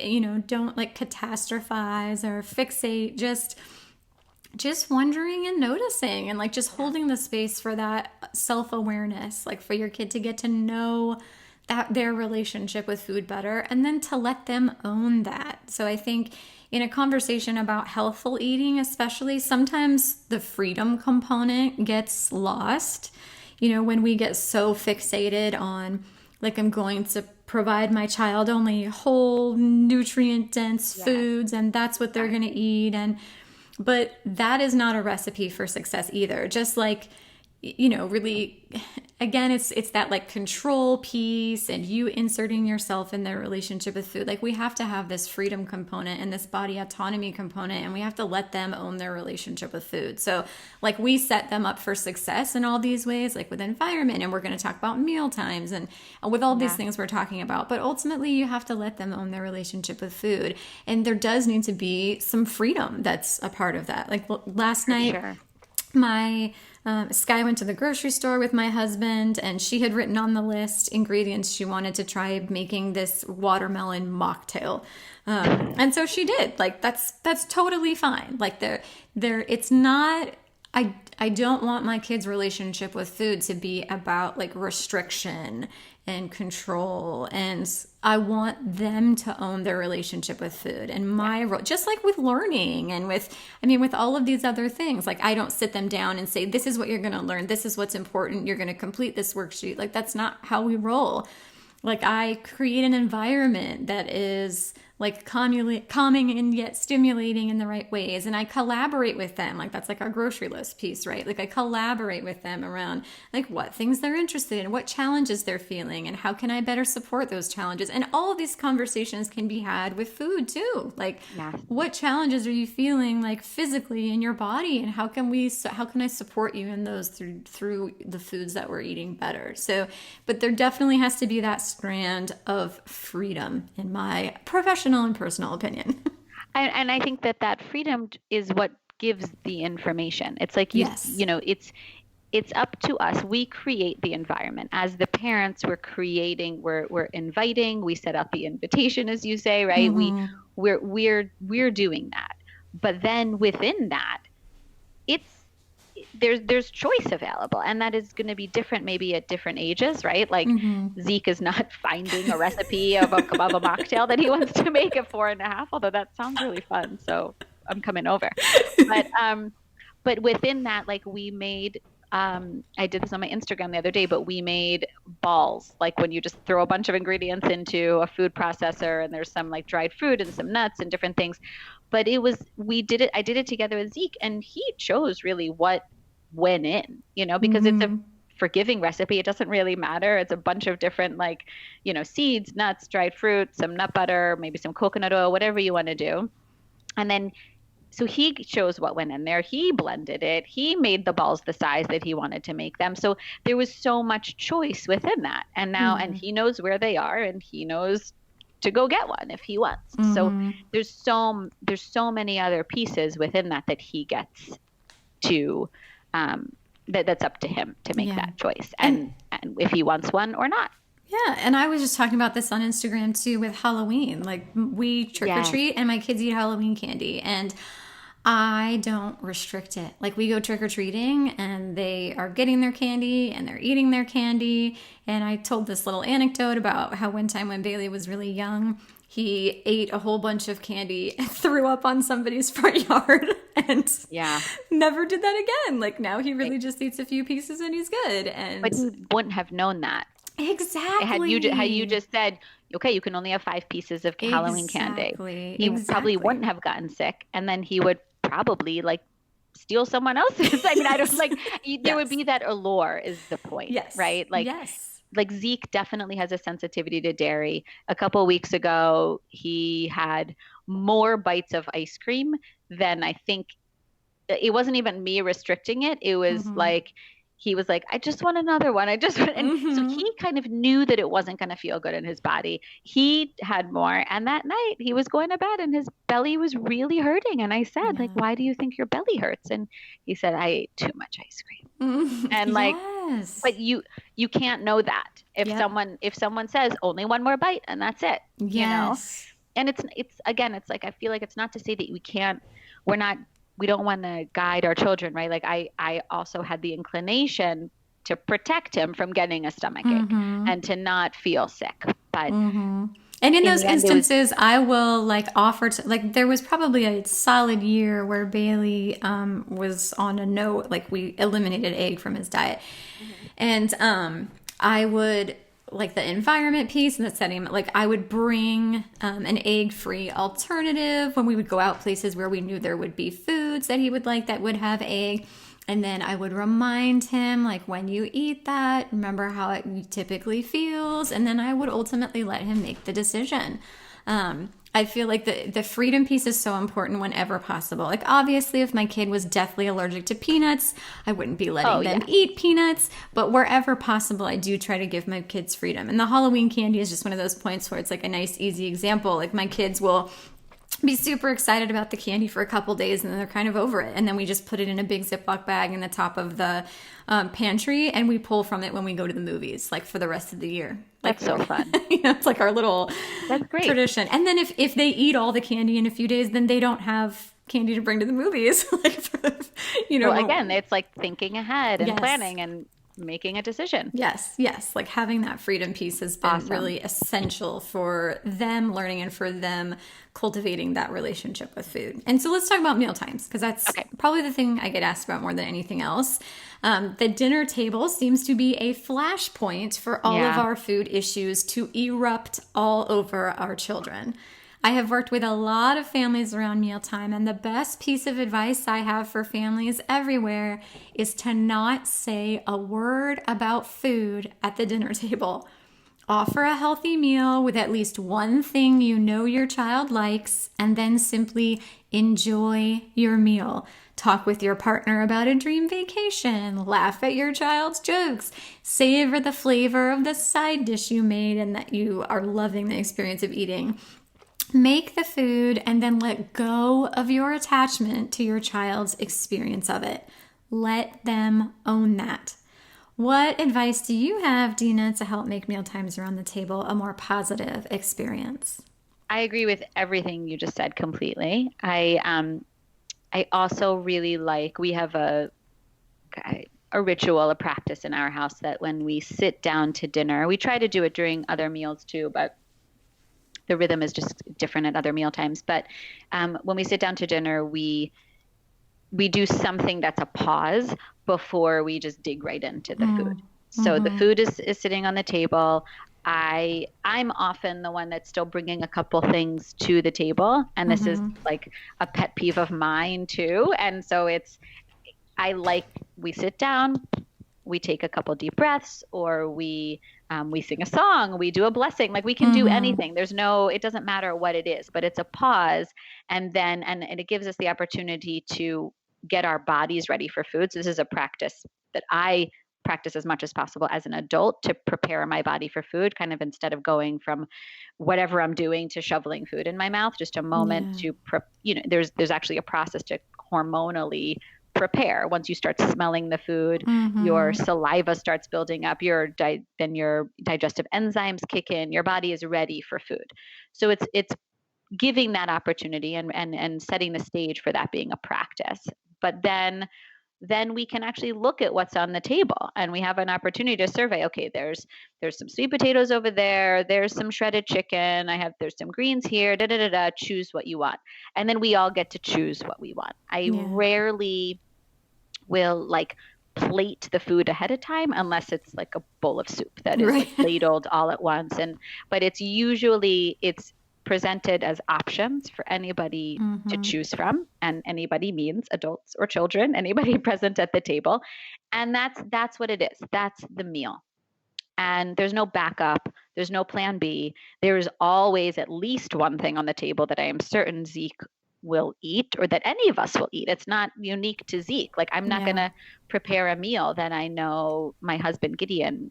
Speaker 4: don't like catastrophize or fixate, just wondering and noticing, and like just holding the space for that self-awareness, like for your kid to get to know that their relationship with food better, and then to let them own that. So I think in a conversation about healthful eating, especially, sometimes the freedom component gets lost. When we get so fixated on, like, I'm going to provide my child only whole, nutrient-dense foods, and that's what they're going to eat. But that is not a recipe for success either. Just like, really, again, it's that like control piece and you inserting yourself in their relationship with food. Like, we have to have this freedom component and this body autonomy component, and we have to let them own their relationship with food. So like, we set them up for success in all these ways, like with environment, and we're going to talk about mealtimes and with all these things we're talking about. But ultimately, you have to let them own their relationship with food. And there does need to be some freedom that's a part of that. Like last night, my Sky went to the grocery store with my husband, and she had written on the list ingredients she wanted to try making this watermelon mocktail. And so she did. Like, that's totally fine. Like, it's not, I don't want my kids' relationship with food to be about like restriction and control, and I want them to own their relationship with food. And my role, just like with learning and with all of these other things, like, I don't sit them down and say, this is what you're going to learn, this is what's important, you're going to complete this worksheet. Like, that's not how we roll. Like, I create an environment that is like calming and yet stimulating in the right ways. And I collaborate with them. Like, that's like our grocery list piece, right? Like, I collaborate with them around like what things they're interested in, what challenges they're feeling, and how can I better support those challenges. And all of these conversations can be had with food too. Like, what challenges are you feeling like physically in your body, and how can I support you in those through the foods that we're eating better? So, but there definitely has to be that strand of freedom, in my professional and personal opinion.
Speaker 5: And I think that freedom is what gives the information. It's like, it's up to us. We create the environment. As the parents, we're inviting, we set out the invitation, as you say, right? Mm-hmm. We're doing that. But then within that, there's choice available, and that is going to be different maybe at different ages, right? Like, Zeke is not finding a recipe of a mocktail that he wants to make at 4.5, although that sounds really fun, so I'm coming over. But within that, like, we made I did this on my Instagram the other day, but we made balls, like when you just throw a bunch of ingredients into a food processor, and there's some like dried fruit and some nuts and different things. But I did it together with Zeke, and he chose really what went in, because it's a forgiving recipe. It doesn't really matter. It's a bunch of different, like, seeds, nuts, dried fruit, some nut butter, maybe some coconut oil, whatever you want to do. And then, so he chose what went in there. He blended it. He made the balls the size that he wanted to make them. So there was so much choice within that. And now, and he knows where they are, and he knows to go get one if he wants. So there's so many other pieces within that he gets to that's up to him to make that choice and if he wants one or not.
Speaker 4: Yeah, and I was just talking about this on Instagram too with Halloween. Like, we trick or treat and my kids eat Halloween candy, and I don't restrict it. Like, we go trick or treating and they are getting their candy and they're eating their candy. And I told this little anecdote about how one time when Bailey was really young, he ate a whole bunch of candy and threw up on somebody's front yard and never did that again. Like, now he really just eats a few pieces and he's good. And
Speaker 5: but he wouldn't have known that.
Speaker 4: Exactly.
Speaker 5: Had you just said, okay, you can only have 5 pieces of Halloween candy, he probably wouldn't have gotten sick, and then he would probably like steal someone else's. I mean, I don't like there would be that allure is the point, right? Like, like Zeke definitely has a sensitivity to dairy. A couple of weeks ago, he had more bites of ice cream than I think. It wasn't even me restricting it. It was like, he was like, I just want another one. I just want, and so he kind of knew that it wasn't going to feel good in his body. He had more. And that night he was going to bed and his belly was really hurting. And I said, like, why do you think your belly hurts? And he said, I ate too much ice cream. And like, but you can't know that if someone says only one more bite and that's it, you know? And it's again, it's like, I feel like it's not to say that we don't want to guide our children, right? Like, I also had the inclination to protect him from getting a stomachache and to not feel sick. But
Speaker 4: and in those instances, I will like offer to, like, there was probably a solid year where Bailey was on a no, like, we eliminated egg from his diet. And I would, like, the environment piece and the setting, like, I would bring an egg-free alternative when we would go out places where we knew there would be foods that he would like that would have egg. And then I would remind him, like, when you eat that, remember how it typically feels. And then I would ultimately let him make the decision. I feel like the freedom piece is so important whenever possible. Like, obviously, if my kid was deathly allergic to peanuts, I wouldn't be letting them eat peanuts. But wherever possible, I do try to give my kids freedom. And the Halloween candy is just one of those points where it's like a nice, easy example. Like, my kids will be super excited about the candy for a couple days and then they're kind of over it. And then we just put it in a big Ziploc bag in the top of the pantry and we pull from it when we go to the movies, like, for the rest of the year. Like,
Speaker 5: that's so fun.
Speaker 4: You know, it's like our little tradition. And then if they eat all the candy in a few days, then they don't have candy to bring to the movies. Like, you know,
Speaker 5: well, again, it's like thinking ahead and planning and making a decision.
Speaker 4: Yes. Like, having that freedom piece has been really essential for them learning and for them cultivating that relationship with food. And so let's talk about mealtimes, because that's probably the thing I get asked about more than anything else. The dinner table seems to be a flashpoint for all of our food issues to erupt all over our children. I have worked with a lot of families around mealtime, and the best piece of advice I have for families everywhere is to not say a word about food at the dinner table. Offer a healthy meal with at least one thing you know your child likes, and then simply enjoy your meal. Talk with your partner about a dream vacation. Laugh at your child's jokes. Savor the flavor of the side dish you made and that you are loving the experience of eating. Make the food and then let go of your attachment to your child's experience of it. Let them own that. What advice do you have, Deena, to help make mealtimes around the table a more positive experience?
Speaker 5: I agree with everything you just said completely. I also really like, we have a ritual, a practice in our house that when we sit down to dinner, we try to do it during other meals too, but the rhythm is just different at other meal times. But when we sit down to dinner, we do something that's a pause before we just dig right into the food. So the food is sitting on the table. I'm often the one that's still bringing a couple things to the table. And this is like a pet peeve of mine too. And so we sit down, we take a couple deep breaths, or we sing a song, we do a blessing. Like, we can do anything. It doesn't matter what it is, but it's a pause. And then, and it gives us the opportunity to get our bodies ready for food. So this is a practice that I practice as much as possible as an adult to prepare my body for food, kind of instead of going from whatever I'm doing to shoveling food in my mouth, just a moment to, there's actually a process to hormonally prepare. Once you start smelling the food, your saliva starts building up, then your digestive enzymes kick in, your body is ready for food. So it's giving that opportunity and setting the stage for that being a practice. But then we can actually look at what's on the table, and we have an opportunity to survey, okay, there's some sweet potatoes over there, there's some shredded chicken, there's some greens here, choose what you want. And then we all get to choose what we want. I rarely will plate the food ahead of time unless it's like a bowl of soup that is ladled all at once. But it's presented as options for anybody to choose from, and anybody means adults or children, anybody present at the table. And that's what it is. That's the meal. And there's no backup. There's no plan B. There's always at least one thing on the table that I am certain Zeke will eat, or that any of us will eat. It's not unique to Zeke. I'm not going to prepare a meal that I know my husband Gideon,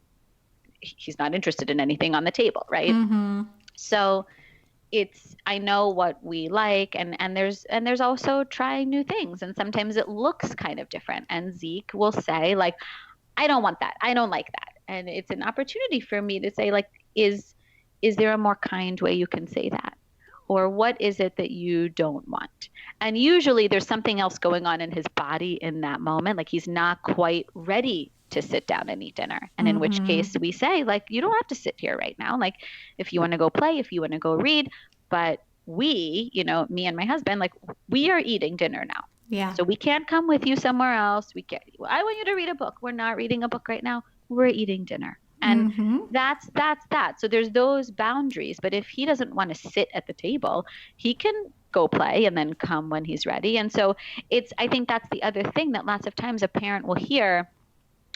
Speaker 5: he's not interested in anything on the table, right? So I know what we like, and there's also trying new things, and sometimes it looks kind of different, and Zeke will say I don't want that, I don't like that, and it's an opportunity for me to say is there a more kind way you can say that, or what is it that you don't want? And usually there's something else going on in his body in that moment, he's not quite ready to sit down and eat dinner. And in which case we say, you don't have to sit here right now. If you want to go play, if you want to go read, but we, me and my husband, we are eating dinner now.
Speaker 4: Yeah.
Speaker 5: So we can't come with you somewhere else. I want you to read a book. We're not reading a book right now. We're eating dinner. And that's that. So there's those boundaries. But if he doesn't want to sit at the table, he can go play and then come when he's ready. And so I think that's the other thing that lots of times a parent will hear,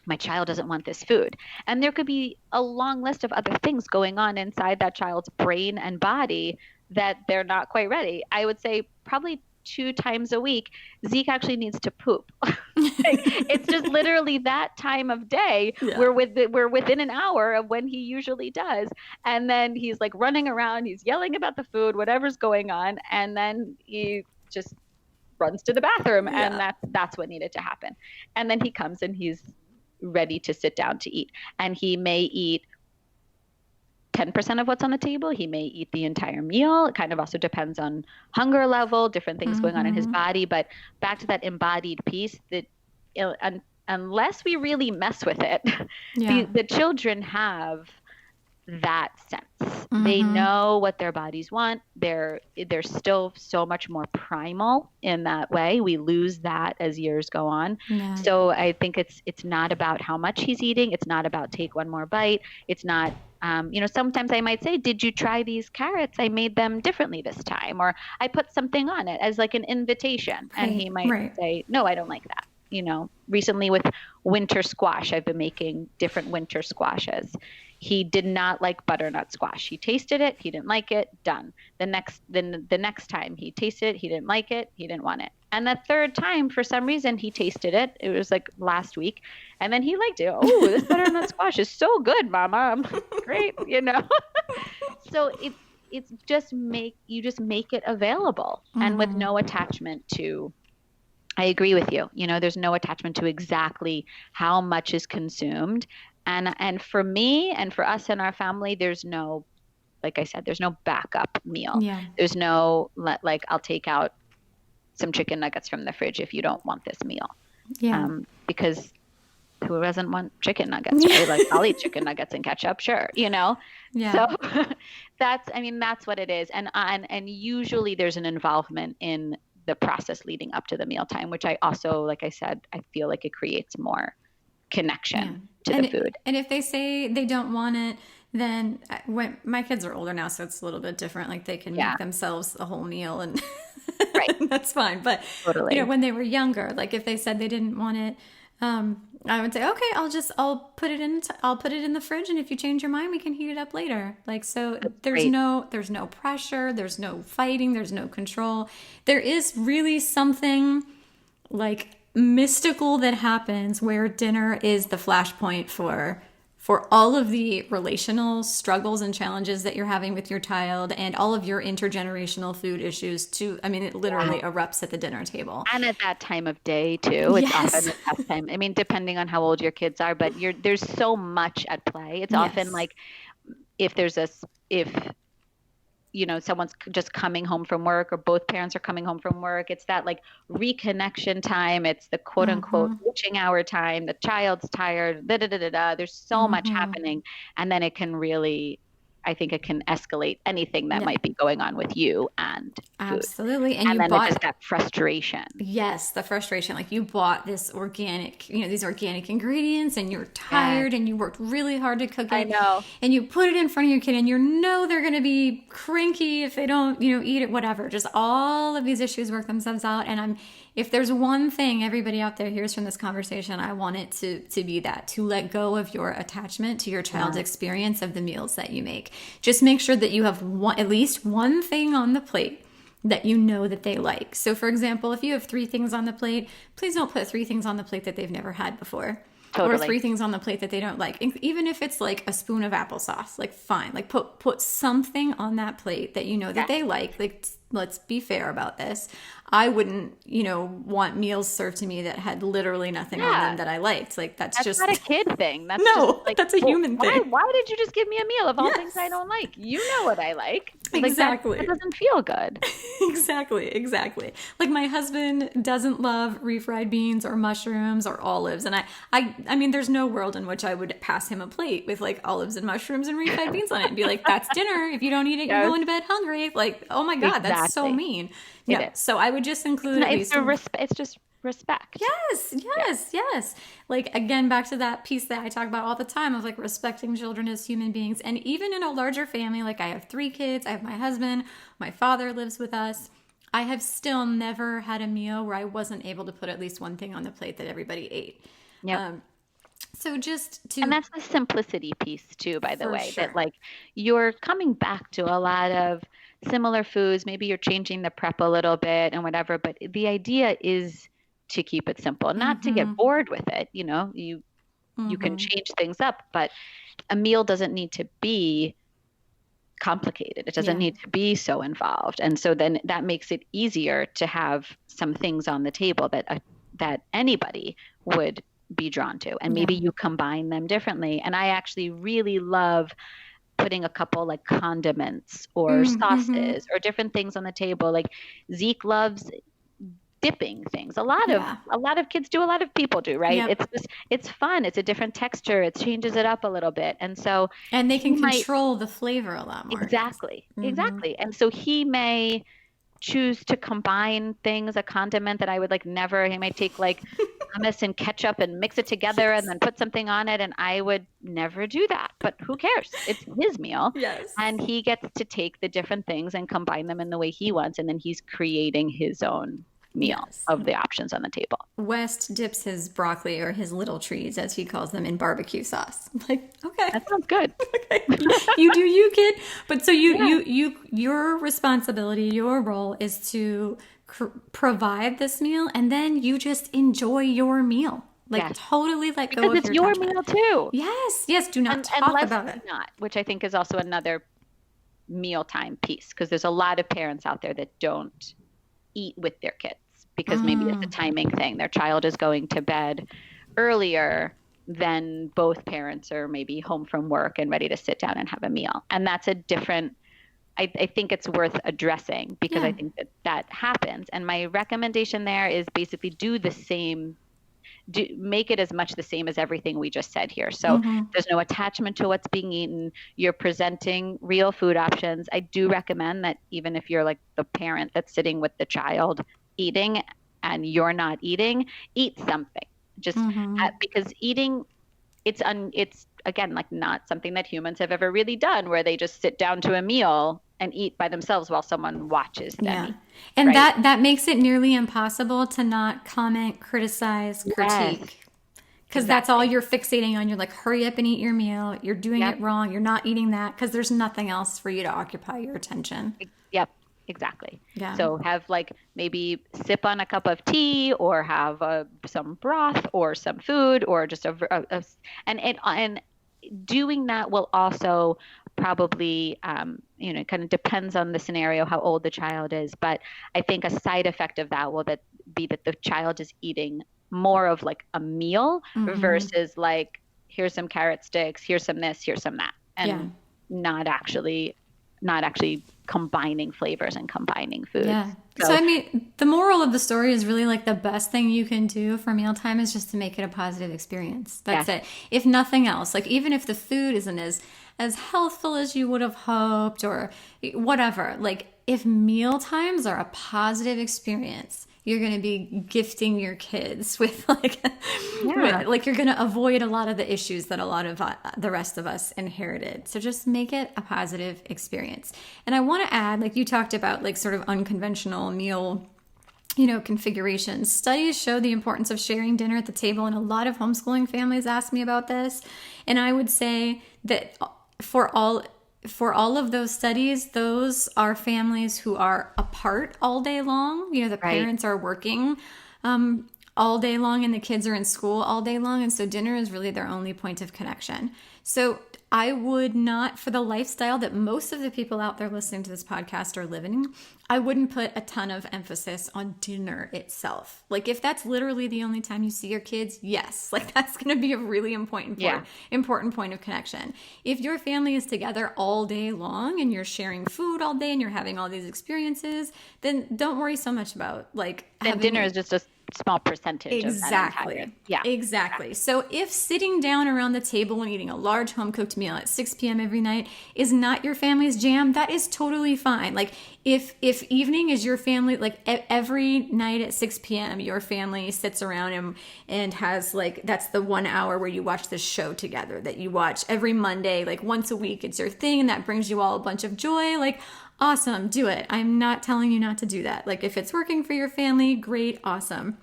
Speaker 5: my child doesn't want this food. And there could be a long list of other things going on inside that child's brain and body that they're not quite ready. I would say probably 2 times a week, Zeke actually needs to poop. It's just literally that time of day. Yeah. We're within an hour of when he usually does. And then he's running around, he's yelling about the food, whatever's going on. And then he just runs to the bathroom. And that's what needed to happen. And then he comes and he's ready to sit down to eat. And he may eat 10% of what's on the table. He may eat the entire meal. It kind of also depends on hunger level, different things going on in his body. But back to that embodied piece, that unless we really mess with it, the children have that sense. They know what their bodies want. They're still so much more primal in that way. We lose that as years go on. Yeah. So I think it's not about how much he's eating. It's not about take one more bite. It's not, sometimes I might say, did you try these carrots? I made them differently this time. Or I put something on it as an invitation. Right. And he might say, no, I don't like that. Recently with winter squash, I've been making different winter squashes. He did not like butternut squash. He tasted it. He didn't like it. Done. The next time he tasted it, he didn't like it. He didn't want it. And the third time, for some reason, he tasted it. It was last week. And then he liked it. Oh, this butternut squash is so good, Mama. I'm great, So it's just make it available and with no attachment to, I agree with you. There's no attachment to exactly how much is consumed. And for me and for us and our family, there's no, like I said, there's no backup meal. Yeah. There's no, I'll take out some chicken nuggets from the fridge if you don't want this meal. Yeah. Because who doesn't want chicken nuggets, right? I'll eat chicken nuggets and ketchup, sure, Yeah. So that's what it is. And usually there's an involvement in the process leading up to the mealtime, which I also, like I said, I feel like it creates more connection to the food.
Speaker 4: And if they say they don't want it, then when my kids are older now, so it's a little bit different. They can make themselves a whole meal and that's fine. But totally. When they were younger, if they said they didn't want it, I would say, okay, I'll put it in the fridge. And if you change your mind, we can heat it up later. So there's no pressure. There's no fighting. There's no control. There is really something mystical that happens where dinner is the flashpoint for all of the relational struggles and challenges that you're having with your child and all of your intergenerational food issues too. I mean, it literally erupts at the dinner table.
Speaker 5: And at that time of day too. It's
Speaker 4: Yes.
Speaker 5: often a tough time. I mean, depending on how old your kids are, but there's so much at play. It's often
Speaker 4: Yes.
Speaker 5: like if someone's just coming home from work or both parents are coming home from work, it's that like reconnection time. It's the quote unquote witching hour time. The child's tired, There's so much happening. And then I think it can escalate anything that might be going on with you and food.
Speaker 4: Absolutely.
Speaker 5: And then it's just that frustration.
Speaker 4: Yes, the frustration. Like you bought this organic, these organic ingredients and you're tired and you worked really hard to cook it.
Speaker 5: I know.
Speaker 4: And you put it in front of your kid and they're going to be cranky if they don't, eat it, whatever. Just all of these issues work themselves out. And if there's one thing everybody out there hears from this conversation, I want it to be that, to let go of your attachment to your child's experience of the meals that you make. Just make sure that you have at least one thing on the plate that you know that they like. So for example, if you have 3 things on the plate, please don't put 3 things on the plate that they've never had before. Totally. Or 3 things on the plate that they don't like. Even if it's like a spoon of applesauce, like fine. Like put something on that plate that you know that they like. Like let's be fair about this. I wouldn't, want meals served to me that had literally nothing on them that I liked. Like that's just
Speaker 5: not a kid thing. That's
Speaker 4: that's a human thing.
Speaker 5: Why did you just give me a meal of all things I don't like? You know what I like.
Speaker 4: Exactly.
Speaker 5: That doesn't feel good.
Speaker 4: Exactly. Like my husband doesn't love refried beans or mushrooms or olives. And I mean, there's no world in which I would pass him a plate with like olives and mushrooms and refried beans on it and be like, that's dinner. If you don't eat it, you're going to bed hungry. Like, oh my God, that's so mean. Yeah. So I would just include
Speaker 5: it's just respect.
Speaker 4: Yes. Like again, back to that piece that I talk about all the time of like respecting children as human beings. And even in a larger family, like I have 3 kids, I have my husband, my father lives with us. I have still never had a meal where I wasn't able to put at least one thing on the plate that everybody ate.
Speaker 5: Yeah.
Speaker 4: So and
Speaker 5: that's the simplicity piece too, by the way,
Speaker 4: sure.
Speaker 5: that like you're coming back to a lot of similar foods. Maybe you're changing the prep a little bit and whatever, but the idea is to keep it simple, not to get bored with it. You can change things up, but a meal doesn't need to be complicated. It doesn't need to be so involved. And so then that makes it easier to have some things on the table that anybody would be drawn to. And maybe you combine them differently. And I actually really love putting a couple like condiments or sauces or different things on the table. Like Zeke loves dipping things. A lot of kids do, a lot of people do, right?
Speaker 4: Yep.
Speaker 5: It's fun. It's a different texture. It changes it up a little bit. And
Speaker 4: they can control the flavor a lot more.
Speaker 5: Exactly. And so he may choose to combine things, a condiment that I would like never. He might take like hummus and ketchup and mix it together and then put something on it. And I would never do that, but who cares? It's his meal.
Speaker 4: Yes.
Speaker 5: And he gets to take the different things and combine them in the way he wants. And then he's creating his own meal of the options on the table.
Speaker 4: West dips his broccoli or his little trees, as he calls them, in barbecue sauce. I'm like, okay,
Speaker 5: that sounds good.
Speaker 4: Okay. You do you, kid. But so your responsibility, your role is to provide this meal, and then you just enjoy your meal. Like totally let go of
Speaker 5: because it's your meal too.
Speaker 4: Yes. Do not talk about it.
Speaker 5: Not, which I think is also another mealtime piece, because there's a lot of parents out there that don't eat with their kids because maybe it's a timing thing. Their child is going to bed earlier than both parents are maybe home from work and ready to sit down and have a meal. And that's a different, I think it's worth addressing, because I think that happens. And my recommendation there is basically make it as much the same as everything we just said here. So there's no attachment to what's being eaten. You're presenting real food options. I do recommend that even if you're like the parent that's sitting with the child eating and you're not eating, eat something. Just because eating, it's again, like not something that humans have ever really done, where they just sit down to a meal and eat by themselves while someone watches them eat.
Speaker 4: And that makes it nearly impossible to not comment, criticize, critique. Because that's all you're fixating on. You're like, hurry up and eat your meal. You're doing it wrong. You're not eating that, because there's nothing else for you to occupy your attention.
Speaker 5: Yep. Exactly.
Speaker 4: Yeah.
Speaker 5: So have like maybe sip on a cup of tea or have some broth or some food or just and doing that will also probably it kind of depends on the scenario how old the child is, but I think a side effect of that will be that the child is eating more of like a meal versus like here's some carrot sticks, here's some this, here's some that, and not actually combining flavors and combining foods.
Speaker 4: Yeah. So, I mean, the moral of the story is really like the best thing you can do for mealtime is just to make it a positive experience. That's it. If nothing else, like even if the food isn't as healthful as you would have hoped or whatever, like if meal times are a positive experience, you're going to be gifting your kids with like you're going to avoid a lot of the issues that a lot of the rest of us inherited. So just make it a positive experience. And I want to add, like you talked about, like sort of unconventional meal configurations. Studies show the importance of sharing dinner at the table, and a lot of homeschooling families ask me about this. And I would say that for all of those studies, those are families who are apart all day long. The parents are working all day long and the kids are in school all day long. And so dinner is really their only point of connection. So I would not, for the lifestyle that most of the people out there listening to this podcast are living, I wouldn't put a ton of emphasis on dinner itself. Like if that's literally the only time you see your kids, yes, like that's going to be a really important point of connection. If your family is together all day long and you're sharing food all day and you're having all these experiences, then don't worry so much about
Speaker 5: then dinner is just a small percentage of that entire.
Speaker 4: Exactly. So if sitting down around the table and eating a large home cooked meal at 6 p.m. every night is not your family's jam, that is totally fine. Like if evening is your family, like every night at 6 p.m. your family sits around and has like, that's the 1 hour where you watch this show together that you watch every Monday, like once a week, it's your thing and that brings you all a bunch of joy. Like awesome, do it. I'm not telling you not to do that. Like if it's working for your family, great, awesome.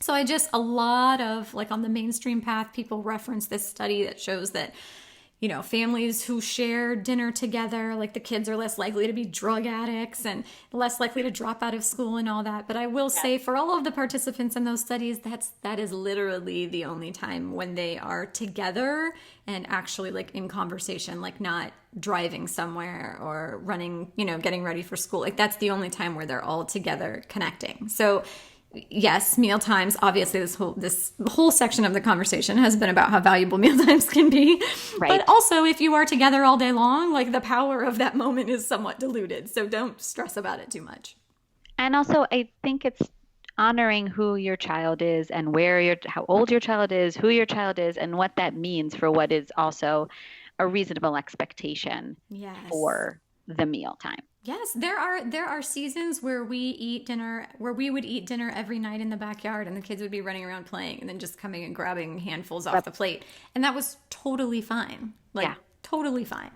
Speaker 4: So a lot of like on the mainstream path, people reference this study that shows that, families who share dinner together, like the kids are less likely to be drug addicts and less likely to drop out of school and all that. But I will say for all of the participants in those studies, that is literally the only time when they are together and actually like in conversation, like not driving somewhere or running, getting ready for school. Like that's the only time where they're all together connecting. So yes, meal times. Obviously, this whole section of the conversation has been about how valuable meal times can be. Right. But also, if you are together all day long, like the power of that moment is somewhat diluted. So don't stress about it too much.
Speaker 5: And also, I think it's honoring who your child is and how old your child is, who your child is, and what that means for what is also a reasonable expectation for the meal time.
Speaker 4: Yes, there are seasons where we would eat dinner every night in the backyard and the kids would be running around playing and then just coming and grabbing handfuls off the plate. And that was totally fine. Totally fine.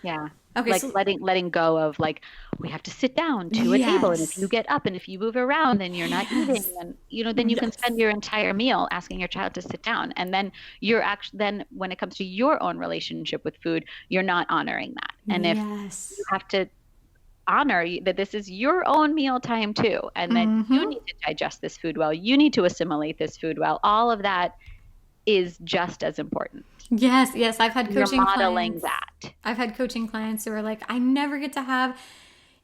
Speaker 5: Yeah.
Speaker 4: Okay.
Speaker 5: Like letting go of like, we have to sit down to a table. And if you get up and if you move around, then you're not eating. And, then you can spend your entire meal asking your child to sit down. And then then when it comes to your own relationship with food, you're not honoring that. And if you have to honor that this is your own meal time too, and that you need to digest this food well, you need to assimilate this food well, all of that is just as important.
Speaker 4: Yes, I've had coaching
Speaker 5: modeling
Speaker 4: clients.
Speaker 5: That
Speaker 4: I've had coaching clients who are like, I never get to have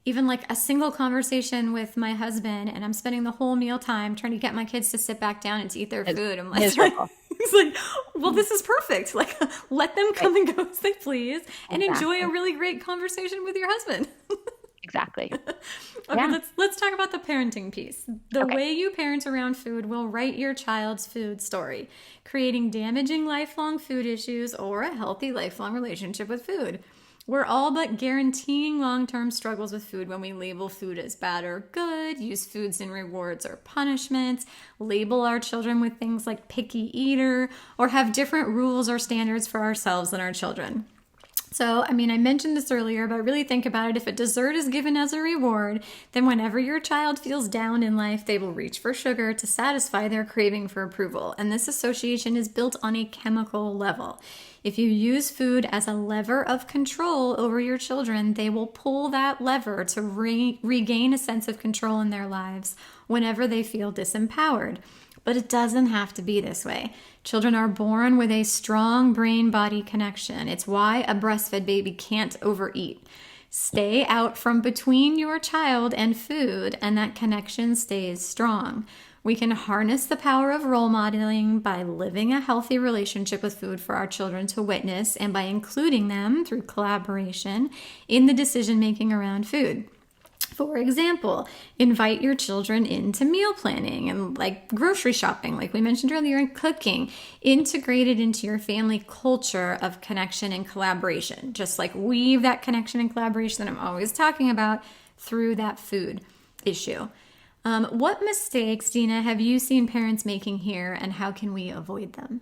Speaker 4: even like a single conversation with my husband, and I'm spending the whole meal time trying to get my kids to sit back down and to eat their food. I'm like, it's like, well, this is perfect. Like, let them come and go as they please, and enjoy a really great conversation with your husband.
Speaker 5: Exactly.
Speaker 4: Okay, let's talk about the parenting piece. The way you parent around food will write your child's food story, creating damaging lifelong food issues or a healthy lifelong relationship with food. We're all but guaranteeing long-term struggles with food when we label food as bad or good, use foods in rewards or punishments, label our children with things like picky eater, or have different rules or standards for ourselves and our children. So, I mentioned this earlier, but really think about it. If a dessert is given as a reward, then whenever your child feels down in life, they will reach for sugar to satisfy their craving for approval. And this association is built on a chemical level. If you use food as a lever of control over your children, they will pull that lever to regain a sense of control in their lives whenever they feel disempowered. But it doesn't have to be this way. Children are born with a strong brain-body connection. It's why a breastfed baby can't overeat. Stay out from between your child and food, and that connection stays strong. We can harness the power of role modeling by living a healthy relationship with food for our children to witness, and by including them through collaboration in the decision-making around food. For example, invite your children into meal planning and like grocery shopping, like we mentioned earlier, and cooking. Integrate it into your family culture of connection and collaboration. Just like weave that connection and collaboration that I'm always talking about through that food issue. What mistakes, Deena, have you seen parents making here, and how can we avoid them?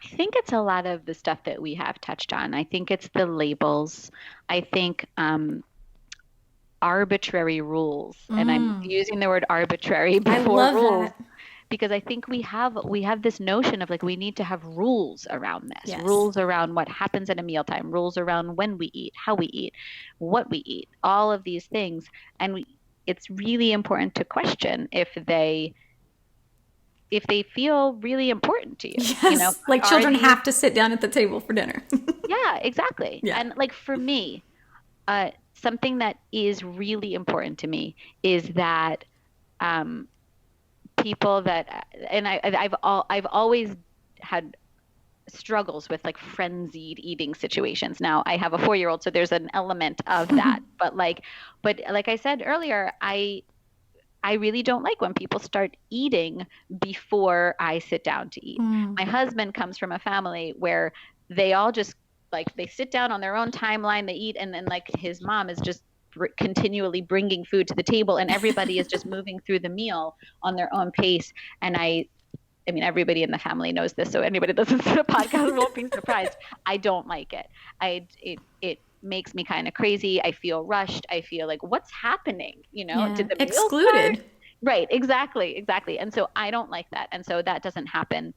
Speaker 5: I think it's a lot of the stuff that we have touched on. I think it's the labels. I think arbitrary rules, and I'm using the word arbitrary before rules, because I think we have this notion of like we need to have rules around this. Yes. Rules around what happens at a mealtime, rules around when we eat, how we eat, what we eat, all of these things. And it's really important to question if they feel really important to you.
Speaker 4: Yes,
Speaker 5: you know,
Speaker 4: like children have to sit down at the table for dinner.
Speaker 5: Yeah, exactly.
Speaker 4: Yeah.
Speaker 5: And like for me, something that is really important to me is that people that, and I've always had struggles with like frenzied eating situations. Now I have a 4-year-old, so there's an element of that. But like I said earlier, I really don't like when people start eating before I sit down to eat. My husband comes from a family where they all just like they sit down on their own timeline, they eat, and then like his mom is just continually bringing food to the table, and everybody is just moving through the meal on their own pace. And I mean, everybody in the family knows this, so anybody that listens to the podcast won't be surprised. I don't like it. It makes me kind of crazy. I feel rushed. I feel like, what's happening? You know,
Speaker 4: yeah.
Speaker 5: Did the meal
Speaker 4: excluded?
Speaker 5: start? Right. Exactly. And so I don't like that. And so that doesn't happen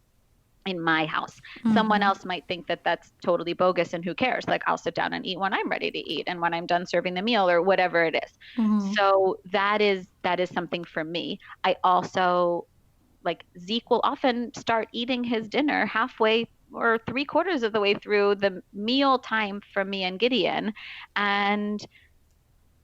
Speaker 5: in my house. Someone else might think that that's totally bogus, and who cares? Like, I'll sit down and eat when I'm ready to eat and when I'm done serving the meal or whatever it is. So that is something for me. I also, like, Zeke will often start eating his dinner halfway or 3/4 of the way through the meal time for me and Gideon. And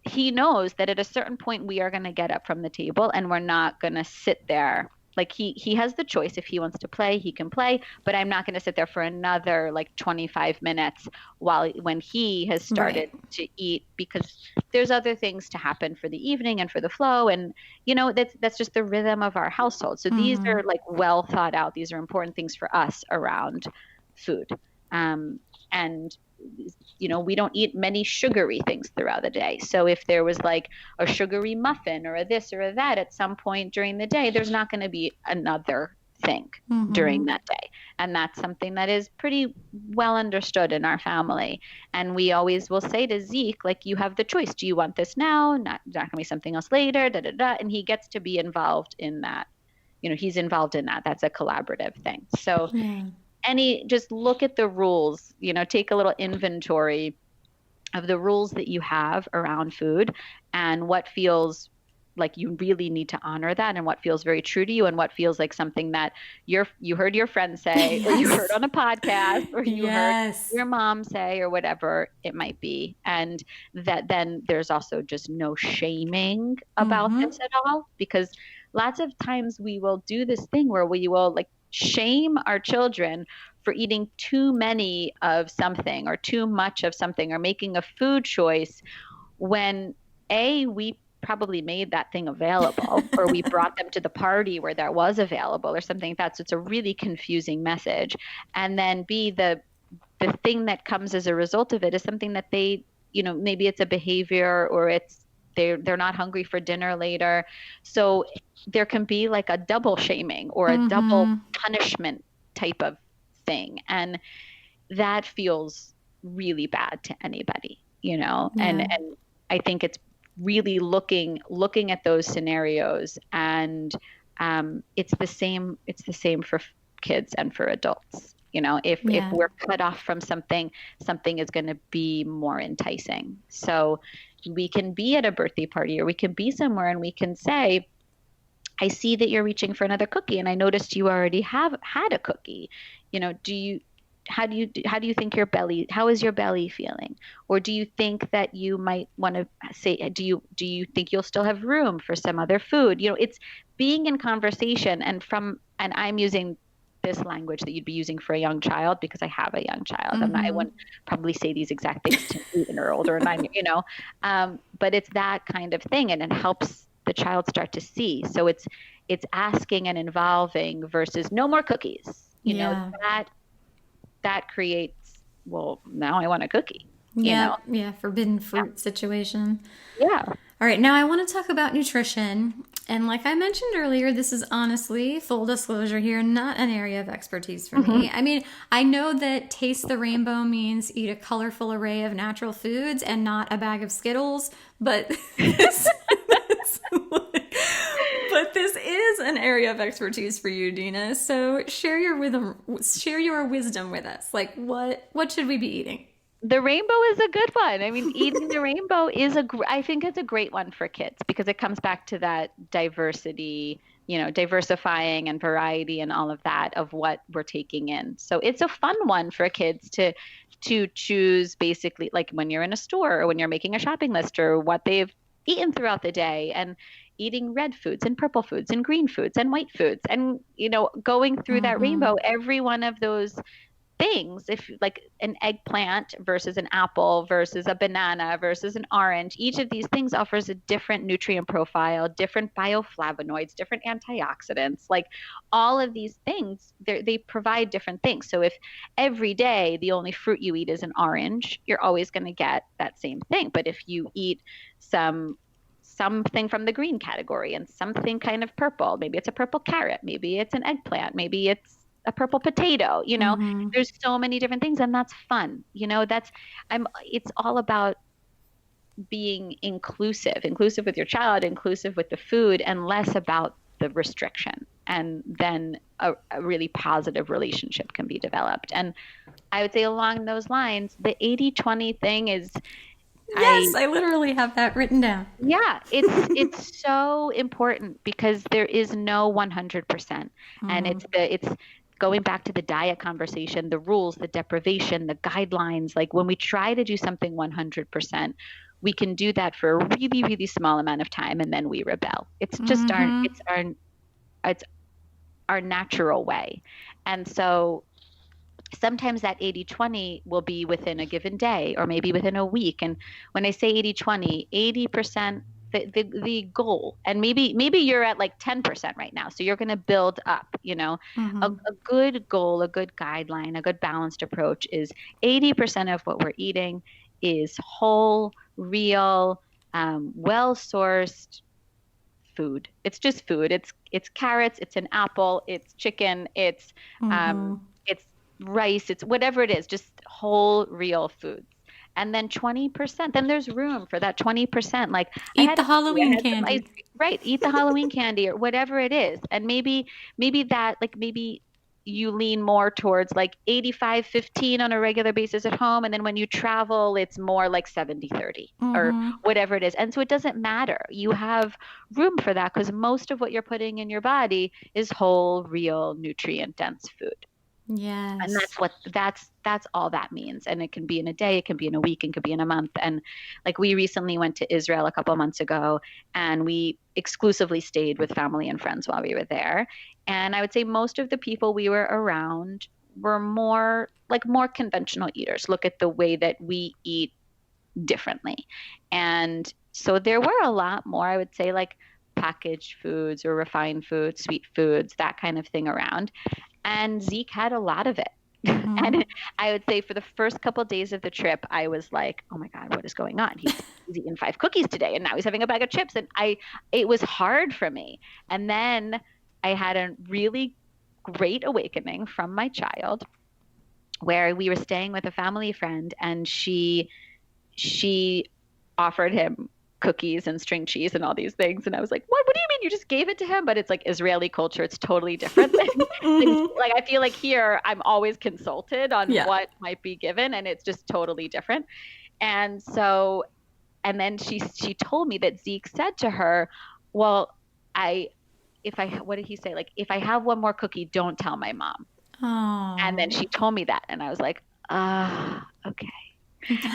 Speaker 5: he knows that at a certain point we are going to get up from the table and we're not going to sit there. Like he has the choice. If he wants to play, he can play, but I'm not going to sit there for another like 25 minutes when he has started to eat, because there's other things to happen for the evening and for the flow. And, you know, that's just the rhythm of our household. So these are like well thought out. These are important things for us around food. And you know, we don't eat many sugary things throughout the day. So if there was like a sugary muffin or a this or a that at some point during the day, there's not going to be another thing during that day. And that's something that is pretty well understood in our family. And we always will say to Zeke, like, you have the choice. Do you want this now? Not going to be something else later, da, da, da. And he gets to be involved in that. You know, he's involved in that. That's a collaborative thing. So just look at the rules, you know, take a little inventory of the rules that you have around food and what feels like you really need to honor that, and what feels very true to you, and what feels like something that you heard your friend say, or you heard on a podcast, or you heard your mom say, or whatever it might be. And that then there's also just no shaming about this at all, because lots of times we will do this thing where we will like shame our children for eating too many of something or too much of something, or making a food choice when we probably made that thing available or we brought them to the party where that was available or something like that. So it's a really confusing message. And then B, the thing that comes as a result of it is something that they, you know, maybe it's a behavior, or they're not hungry for dinner later. So there can be like a double shaming or a double punishment type of thing. And that feels really bad to anybody, you know. And I think it's really looking at those scenarios, and it's the same for kids and for adults. If we're cut off from something is going to be more enticing. So we can be at a birthday party, or we can be somewhere, and we can say, I see that you're reaching for another cookie, and I noticed you already have had a cookie. How do you think how is your belly feeling? Or do you think that you might want to say, do you think you'll still have room for some other food? It's being in conversation, and I'm using this language that you'd be using for a young child because I have a young child. I wouldn't probably say these exact things to an 8-year-old or a 9-year, but it's that kind of thing, and it helps the child start to see. So it's asking and involving versus no more cookies. That creates, well, now I want a cookie.
Speaker 4: Yeah, forbidden fruit situation.
Speaker 5: Yeah.
Speaker 4: All right, now I want to talk about nutrition. And like I mentioned earlier, this is honestly, full disclosure here, not an area of expertise for me. I mean, I know that taste the rainbow means eat a colorful array of natural foods and not a bag of Skittles, but this is an area of expertise for you, Deena. So share your wisdom with us. Like, what should we be eating?
Speaker 5: The rainbow is a good one. I mean, eating the rainbow I think it's a great one for kids because it comes back to that diversity, diversifying and variety and all of that of what we're taking in. So it's a fun one for kids to choose, basically, like when you're in a store or when you're making a shopping list, or what they've eaten throughout the day, and eating red foods and purple foods and green foods and white foods, and going through that rainbow, every one of those things, if like an eggplant versus an apple versus a banana versus an orange, each of these things offers a different nutrient profile, different bioflavonoids, different antioxidants. Like all of these things, they provide different things. So if every day the only fruit you eat is an orange, you're always going to get that same thing. But if you eat something from the green category and something kind of purple, maybe it's a purple carrot, maybe it's an eggplant, maybe it's a purple potato, there's so many different things, and that's fun. It's all about being inclusive with your child, inclusive with the food, and less about the restriction. And then a really positive relationship can be developed. And I would say along those lines, the 80-20 thing is,
Speaker 4: yes, I literally have that written down.
Speaker 5: Yeah, it's so important because there is no 100%. And it's going back to the diet conversation, the rules, the deprivation, the guidelines. Like when we try to do something 100%, we can do that for a really, really small amount of time, and then we rebel. It's just it's our natural way. And so sometimes that 80-20 will be within a given day, or maybe within a week. And when I say 80-20, 80%, the goal, and maybe you're at like 10% right now, so you're going to build up. A good goal, a good guideline, a good balanced approach is 80% of what we're eating is whole, real, well-sourced food. It's just food. It's carrots, it's an apple, it's chicken, it's rice, it's whatever it is, just whole, real foods. And then 20%, then there's room for that 20%. Like
Speaker 4: eat the Halloween candy.
Speaker 5: Right. Eat the Halloween candy or whatever it is. And maybe you lean more towards like 85-15 on a regular basis at home. And then when you travel, it's more like 70-30 or whatever it is. And so it doesn't matter. You have room for that because most of what you're putting in your body is whole, real, nutrient dense food.
Speaker 4: Yes.
Speaker 5: And that's all that means. And it can be in a day, it can be in a week, it could be in a month. And like we recently went to Israel a couple of months ago, and we exclusively stayed with family and friends while we were there. And I would say most of the people we were around were more conventional eaters. Look at the way that we eat differently. And so there were a lot more, I would say, like packaged foods or refined foods, sweet foods, that kind of thing around. And Zeke had a lot of it. And I would say for the first couple of days of the trip, I was like, oh my God, what is going on? He's eaten 5 cookies today, and now he's having a bag of chips. And it was hard for me. And then I had a really great awakening from my child where we were staying with a family friend, and she offered him cookies and string cheese and all these things. And I was like, what do you mean you just gave it to him? But it's like Israeli culture. It's totally different. Like, I feel like here I'm always consulted on what might be given, and it's just totally different. And so, and then she told me that Zeke said to her, well, what did he say? Like, if I have one more cookie, don't tell my mom.
Speaker 4: Oh.
Speaker 5: And then she told me that, and I was like, okay.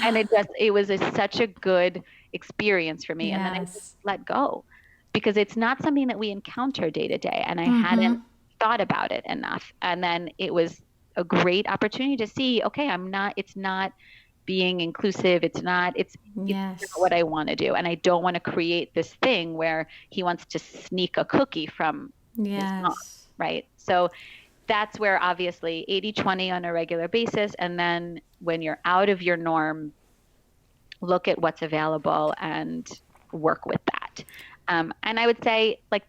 Speaker 5: And it was such a good experience for me.
Speaker 4: Yes.
Speaker 5: And then I just let go, because it's not something that we encounter day to day. And I hadn't thought about it enough. And then it was a great opportunity to see, okay, it's not being inclusive. It's not what I want to do. And I don't want to create this thing where he wants to sneak a cookie from his mom, right? So that's where obviously 80-20 on a regular basis. And then when you're out of your norm, look at what's available and work with that. And I would say, like,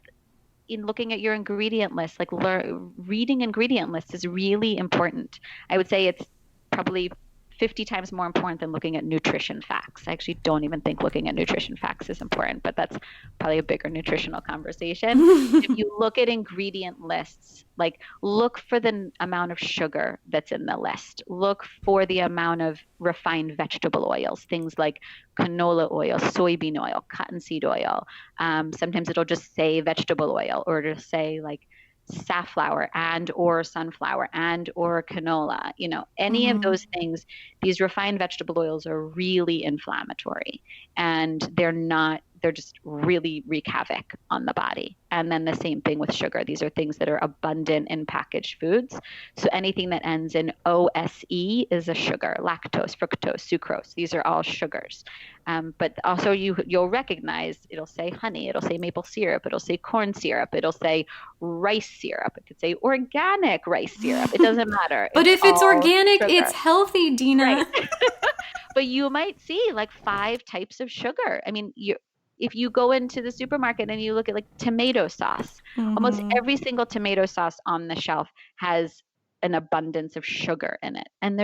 Speaker 5: in looking at your ingredient list, like reading ingredient lists is really important. I would say it's probably 50 times more important than looking at nutrition facts. I actually don't even think looking at nutrition facts is important, but that's probably a bigger nutritional conversation. If you look at ingredient lists, like, look for the amount of sugar that's in the list. Look for the amount of refined vegetable oils, things like canola oil, soybean oil, cottonseed oil. Sometimes it'll just say vegetable oil, or it'll say like safflower and or sunflower and or canola, any of those things. These refined vegetable oils are really inflammatory, and they're just really wreak havoc on the body. And then the same thing with sugar. These are things that are abundant in packaged foods. So anything that ends in OSE is a sugar: lactose, fructose, sucrose. These are all sugars. But also you'll recognize, it'll say honey, it'll say maple syrup, it'll say corn syrup, it'll say rice syrup, it could say organic rice syrup. It doesn't matter.
Speaker 4: But if it's organic,
Speaker 5: sugar.
Speaker 4: it's healthy, Deena.
Speaker 5: Right. But you might see like 5 types of sugar. I mean, if you go into the supermarket and you look at like tomato sauce, almost every single tomato sauce on the shelf has an abundance of sugar in it. And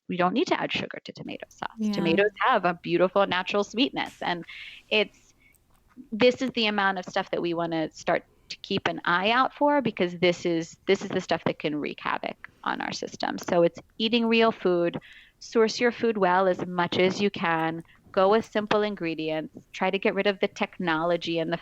Speaker 5: we don't need to add sugar to tomato sauce. Yeah. Tomatoes have a beautiful natural sweetness. And this is the amount of stuff that we want to start to keep an eye out for, because this is the stuff that can wreak havoc on our system. So it's eating real food, source your food well as much as you can, go with simple ingredients, try to get rid of the technology in the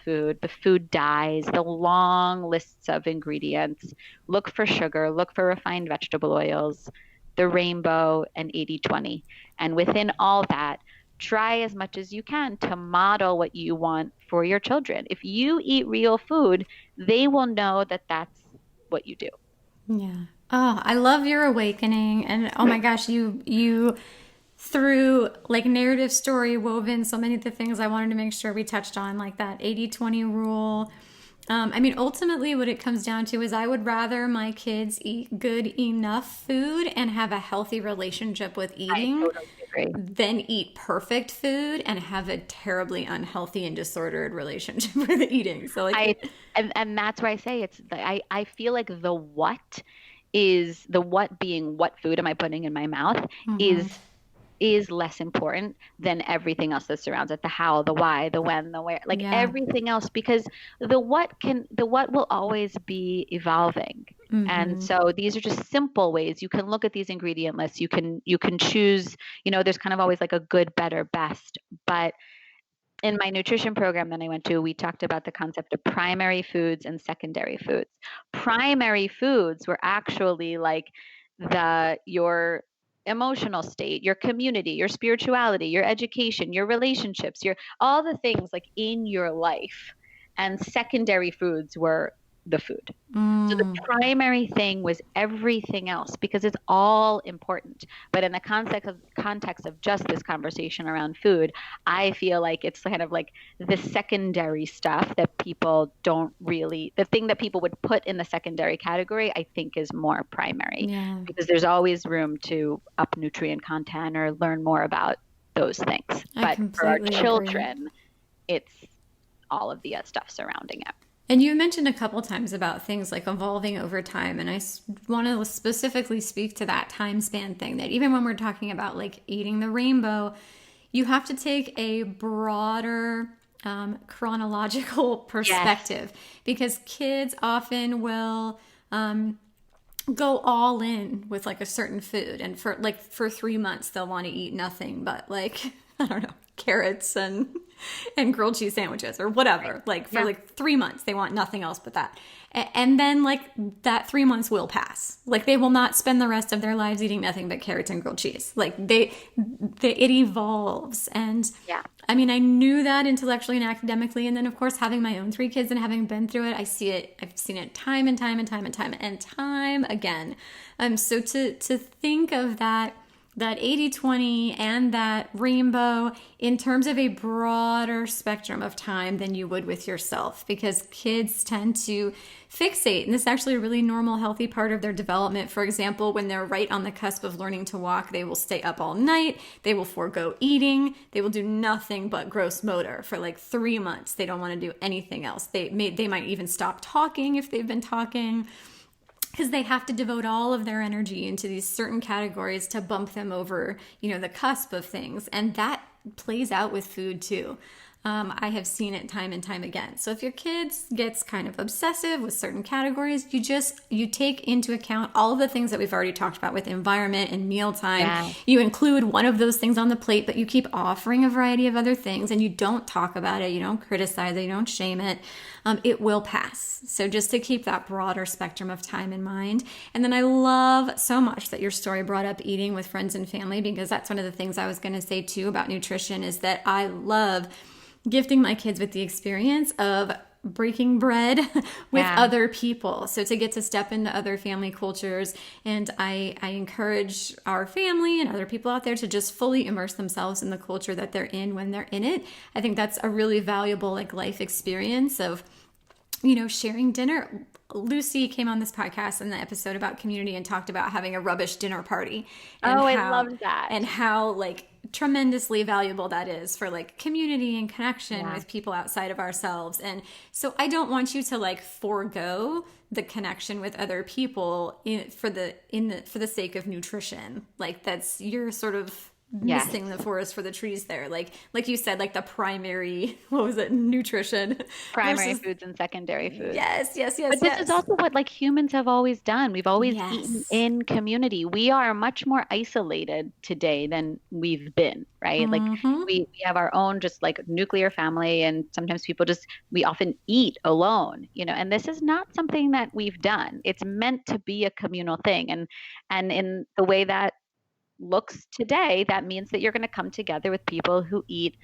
Speaker 5: food dyes, the long lists of ingredients, look for sugar, look for refined vegetable oils, the rainbow, and 80-20. And within all that, try as much as you can to model what you want for your children. If you eat real food, they will know that that's what you do.
Speaker 4: Yeah. Oh, I love your awakening. And oh my gosh, you through like narrative story woven so many of the things I wanted to make sure we touched on, like that 80-20 rule. I mean, ultimately what it comes down to is I would rather my kids eat good enough food and have a healthy relationship with eating than eat perfect food and have a terribly unhealthy and disordered relationship with eating. So like,
Speaker 5: and that's why I say I feel like the what being what food am I putting in my mouth is less important than everything else that surrounds it. The how, the why, the when, the where, everything else, because the what will always be evolving. And so these are just simple ways you can look at these ingredient lists. You can choose, there's kind of always like a good, better, best. But in my nutrition program that I went to, we talked about the concept of primary foods and secondary foods. Primary foods were actually like your emotional state, your community, your spirituality, your education, your relationships, all the things like in your life. And secondary foods were the food. So the primary thing was everything else, because it's all important. But in the context of just this conversation around food, I feel like it's kind of like the secondary stuff that people the thing that people would put in the secondary category, I think is more primary, because there's always room to up nutrient content or learn more about those things. But for our children, it's all of the stuff surrounding it.
Speaker 4: And you mentioned a couple times about things like evolving over time. And I want to specifically speak to that time span thing, that even when we're talking about like eating the rainbow, you have to take a broader chronological perspective, because kids often will go all in with like a certain food, and for 3 months they'll want to eat nothing but like I don't know, carrots and grilled cheese sandwiches or whatever. Like for like 3 months they want nothing else but that. And then like that 3 months will pass. Like they will not spend the rest of their lives eating nothing but carrots and grilled cheese. Like it evolves. And I mean, I knew that intellectually and academically. And then of course, having my own 3 kids and having been through it, I've seen it time and time and time and time and time again. So to think of that 80-20 and that rainbow in terms of a broader spectrum of time than you would with yourself, because kids tend to fixate, and this is actually a really normal, healthy part of their development. For example, when they're right on the cusp of learning to walk, they will stay up all night, they will forego eating, they will do nothing but gross motor for like 3 months. They don't want to do anything else. They might even stop talking if they've been talking, because they have to devote all of their energy into these certain categories to bump them over, the cusp of things. And that plays out with food too. I have seen it time and time again. So if your kids gets kind of obsessive with certain categories, you take into account all of the things that we've already talked about with environment and mealtime. Yeah. You include one of those things on the plate, but you keep offering a variety of other things, and you don't talk about it, you don't criticize it, you don't shame it. It will pass. So just to keep that broader spectrum of time in mind. And then I love so much that your story brought up eating with friends and family, because that's one of the things I was going to say too about nutrition, is that I love gifting my kids with the experience of breaking bread with other people. So to get to step into other family cultures. And I encourage our family and other people out there to just fully immerse themselves in the culture that they're in when they're in it. I think that's a really valuable like life experience of, sharing dinner. Lucy came on this podcast in the episode about community and talked about having a rubbish dinner party. And
Speaker 5: I love that.
Speaker 4: And how like tremendously valuable that is for like community and connection with people outside of ourselves. And so I don't want you to like forego the connection with other people for the sake of nutrition. Like that's your sort of missing the forest for the trees there. Like you said, like the primary, nutrition.
Speaker 5: Primary foods and secondary foods.
Speaker 4: Yes.
Speaker 5: But this is also what like humans have always done. We've always eaten in community. We are much more isolated today than we've been, right? Like we have our own just like nuclear family, and sometimes we often eat alone, and this is not something that we've done. It's meant to be a communal thing. And in the way that looks today, that means that you're going to come together with people who eat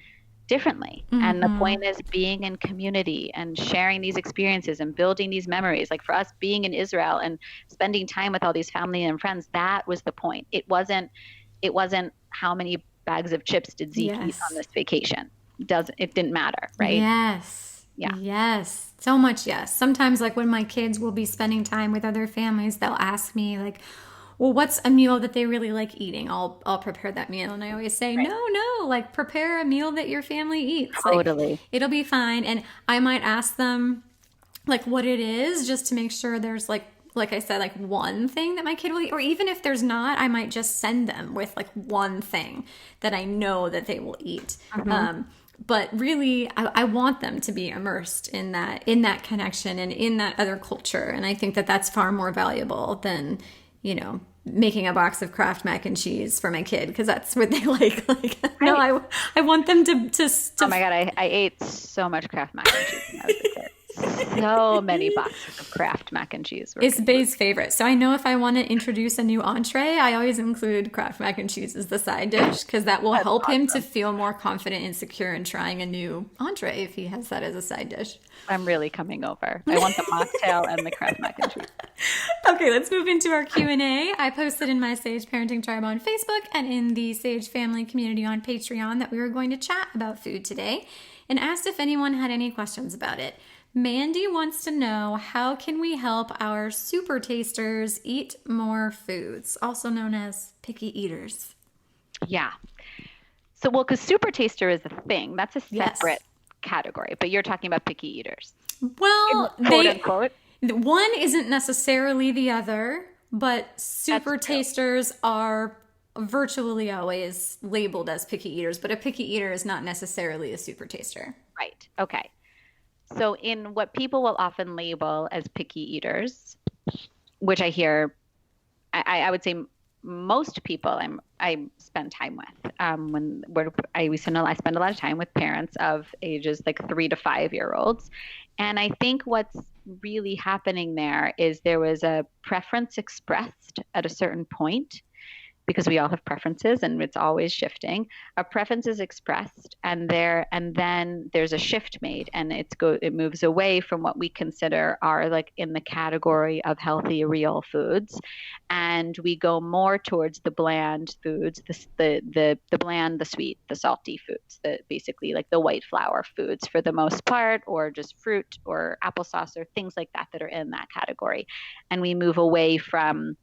Speaker 5: differently. And the point is being in community and sharing these experiences and building these memories. Like for us, being in Israel and spending time with all these family and friends, that was the point. It wasn't how many bags of chips did Zeke eat on this vacation. It didn't matter, right?
Speaker 4: Yes. Yeah. Yes. So much yes. Sometimes like when my kids will be spending time with other families, they'll ask me like, well, what's a meal that they really like eating? I'll prepare that meal. And I always say, no, like prepare a meal that your family eats.
Speaker 5: Totally.
Speaker 4: Like, it'll be fine. And I might ask them like what it is, just to make sure there's like I said, like one thing that my kid will eat. Or even if there's not, I might just send them with like one thing that I know that they will eat. But really, I want them to be immersed in that connection and in that other culture. And I think that that's far more valuable than, making a box of Kraft mac and cheese for my kid, because that's what they like. No, I want them to
Speaker 5: Oh my God, I ate so much Kraft mac and cheese when I was a kid. So many boxes of Kraft mac and cheese.
Speaker 4: It's Bay's favorite. So I know if I want to introduce a new entree, I always include Kraft mac and cheese as the side dish, because that will help him to feel more confident and secure in trying a new entree if he has that as a side dish.
Speaker 5: I'm really coming over. I want the mocktail and the Kraft mac and cheese.
Speaker 4: Okay, let's move into our Q&A. I posted in my Sage Parenting Tribe on Facebook and in the Sage Family community on Patreon that we were going to chat about food today, and asked if anyone had any questions about it. Mandy wants to know, how can we help our super tasters eat more foods, also known as picky eaters?
Speaker 5: Yeah. So, because super taster is a thing. That's a separate category, but you're talking about picky eaters.
Speaker 4: Well,
Speaker 5: quote unquote.
Speaker 4: One isn't necessarily the other, but super tasters are virtually always labeled as picky eaters, but a picky eater is not necessarily a super taster.
Speaker 5: Right. Okay. So in what people will often label as picky eaters, which I hear, I would say most people I spend time with I spend a lot of time with parents of ages like 3 to 5 year olds, and I think what's really happening there is there was a preference expressed at a certain point, because we all have preferences and it's always shifting. A preference is expressed, and then there's a shift made, and it moves away from what we consider are like in the category of healthy real foods, and we go more towards the bland foods, the bland, the sweet, the salty foods, the basically like the white flour foods for the most part, or just fruit or applesauce or things like that are in that category, and we move away from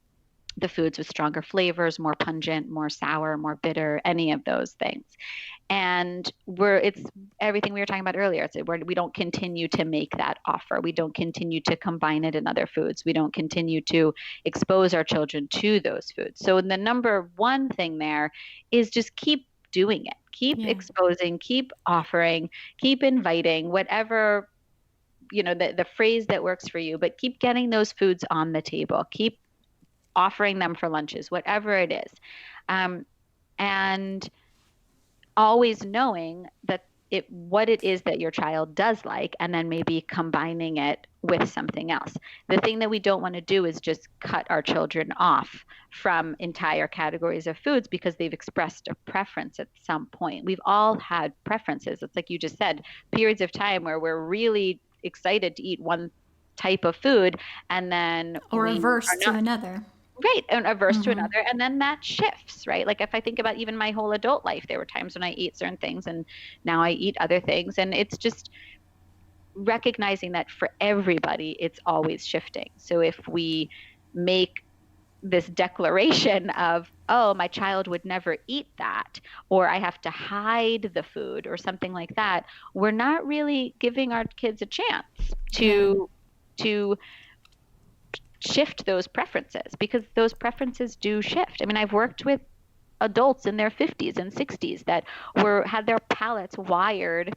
Speaker 5: the foods with stronger flavors, more pungent, more sour, more bitter, any of those things. And it's everything we were talking about earlier. We don't continue to make that offer. We don't continue to combine it in other foods. We don't continue to expose our children to those foods. So the number one thing there is just keep doing it. Keep exposing, keep offering, keep inviting, whatever, the phrase that works for you, but keep getting those foods on the table. Keep offering them for lunches, whatever it is. And always knowing that what it is that your child does like, and then maybe combining it with something else. The thing that we don't want to do is just cut our children off from entire categories of foods because they've expressed a preference at some point. We've all had preferences. It's like you just said, periods of time where we're really excited to eat one type of food, and then
Speaker 4: or averse to another.
Speaker 5: Right, and averse to another, and then that shifts, right? Like if I think about even my whole adult life, there were times when I ate certain things, and now I eat other things, and it's just recognizing that for everybody, it's always shifting. So if we make this declaration of, oh, my child would never eat that, or I have to hide the food, or something like that, we're not really giving our kids a chance to shift those preferences, because those preferences do shift. I mean, I've worked with adults in their 50s and 60s that had their palates wired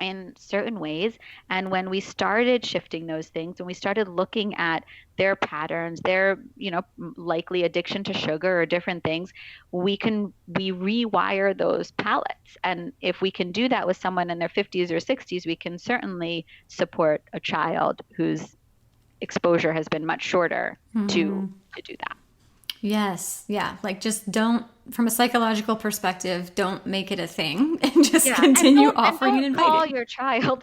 Speaker 5: in certain ways, and when we started shifting those things, when we started looking at their patterns, their likely addiction to sugar or different things, we rewire those palates. And if we can do that with someone in their 50s or 60s, we can certainly support a child whose exposure has been much shorter to do that.
Speaker 4: Yes. Yeah. Like just don't, from a psychological perspective, don't make it a thing, and just continue offering and inviting.
Speaker 5: Call your child,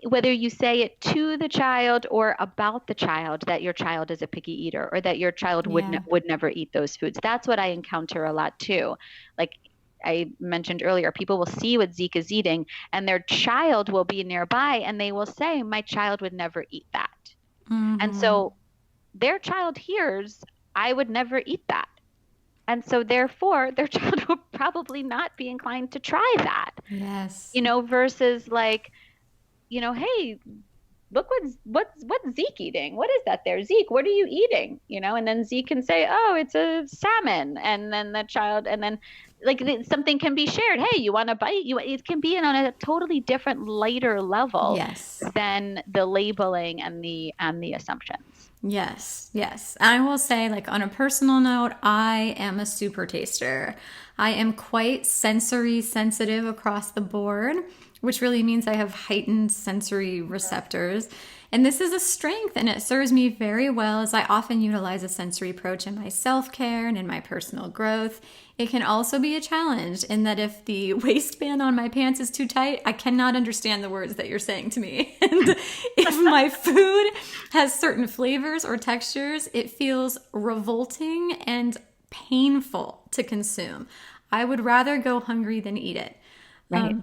Speaker 5: whether you say it to the child or about the child, that your child is a picky eater, or that your child would never eat those foods. That's what I encounter a lot too. Like I mentioned earlier, people will see what Zeke is eating, and their child will be nearby, and they will say, my child would never eat that. And so their child hears, I would never eat that. And so therefore, their child will probably not be inclined to try that.
Speaker 4: Yes.
Speaker 5: Versus like, hey, look what's Zeke eating? What is that there? Zeke, what are you eating? And then Zeke can say, oh, it's a salmon. And then the child, and then like something can be shared. Hey, you want a bite? It can be on a totally different, lighter level than the labeling and the assumptions.
Speaker 4: Yes, yes. I will say, like, on a personal note, I am a super taster. I am quite sensory sensitive across the board, which really means I have heightened sensory receptors. And this is a strength, and it serves me very well, as I often utilize a sensory approach in my self-care and in my personal growth. It can also be a challenge in that if the waistband on my pants is too tight, I cannot understand the words that you're saying to me. And if my food has certain flavors or textures, it feels revolting and painful to consume. I would rather go hungry than eat it.
Speaker 5: Right.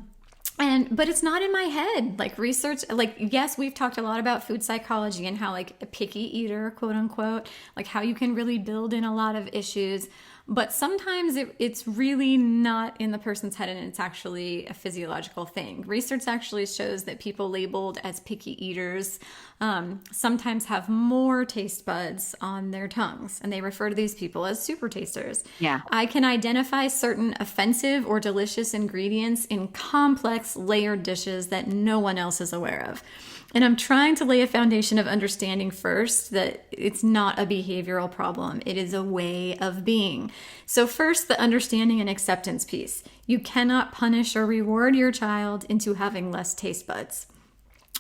Speaker 4: But it's not in my head. Like research, like, yes, we've talked a lot about food psychology and how like a picky eater, quote unquote, like how you can really build in a lot of issues. But sometimes it's really not in the person's head and it's actually a physiological thing. Research actually shows that people labeled as picky eaters sometimes have more taste buds on their tongues, and they refer to these people as super tasters.
Speaker 5: Yeah.
Speaker 4: I can identify certain offensive or delicious ingredients in complex layered dishes that no one else is aware of. And I'm trying to lay a foundation of understanding first that it's not a behavioral problem. It is a way of being. So first, the understanding and acceptance piece. You cannot punish or reward your child into having less taste buds.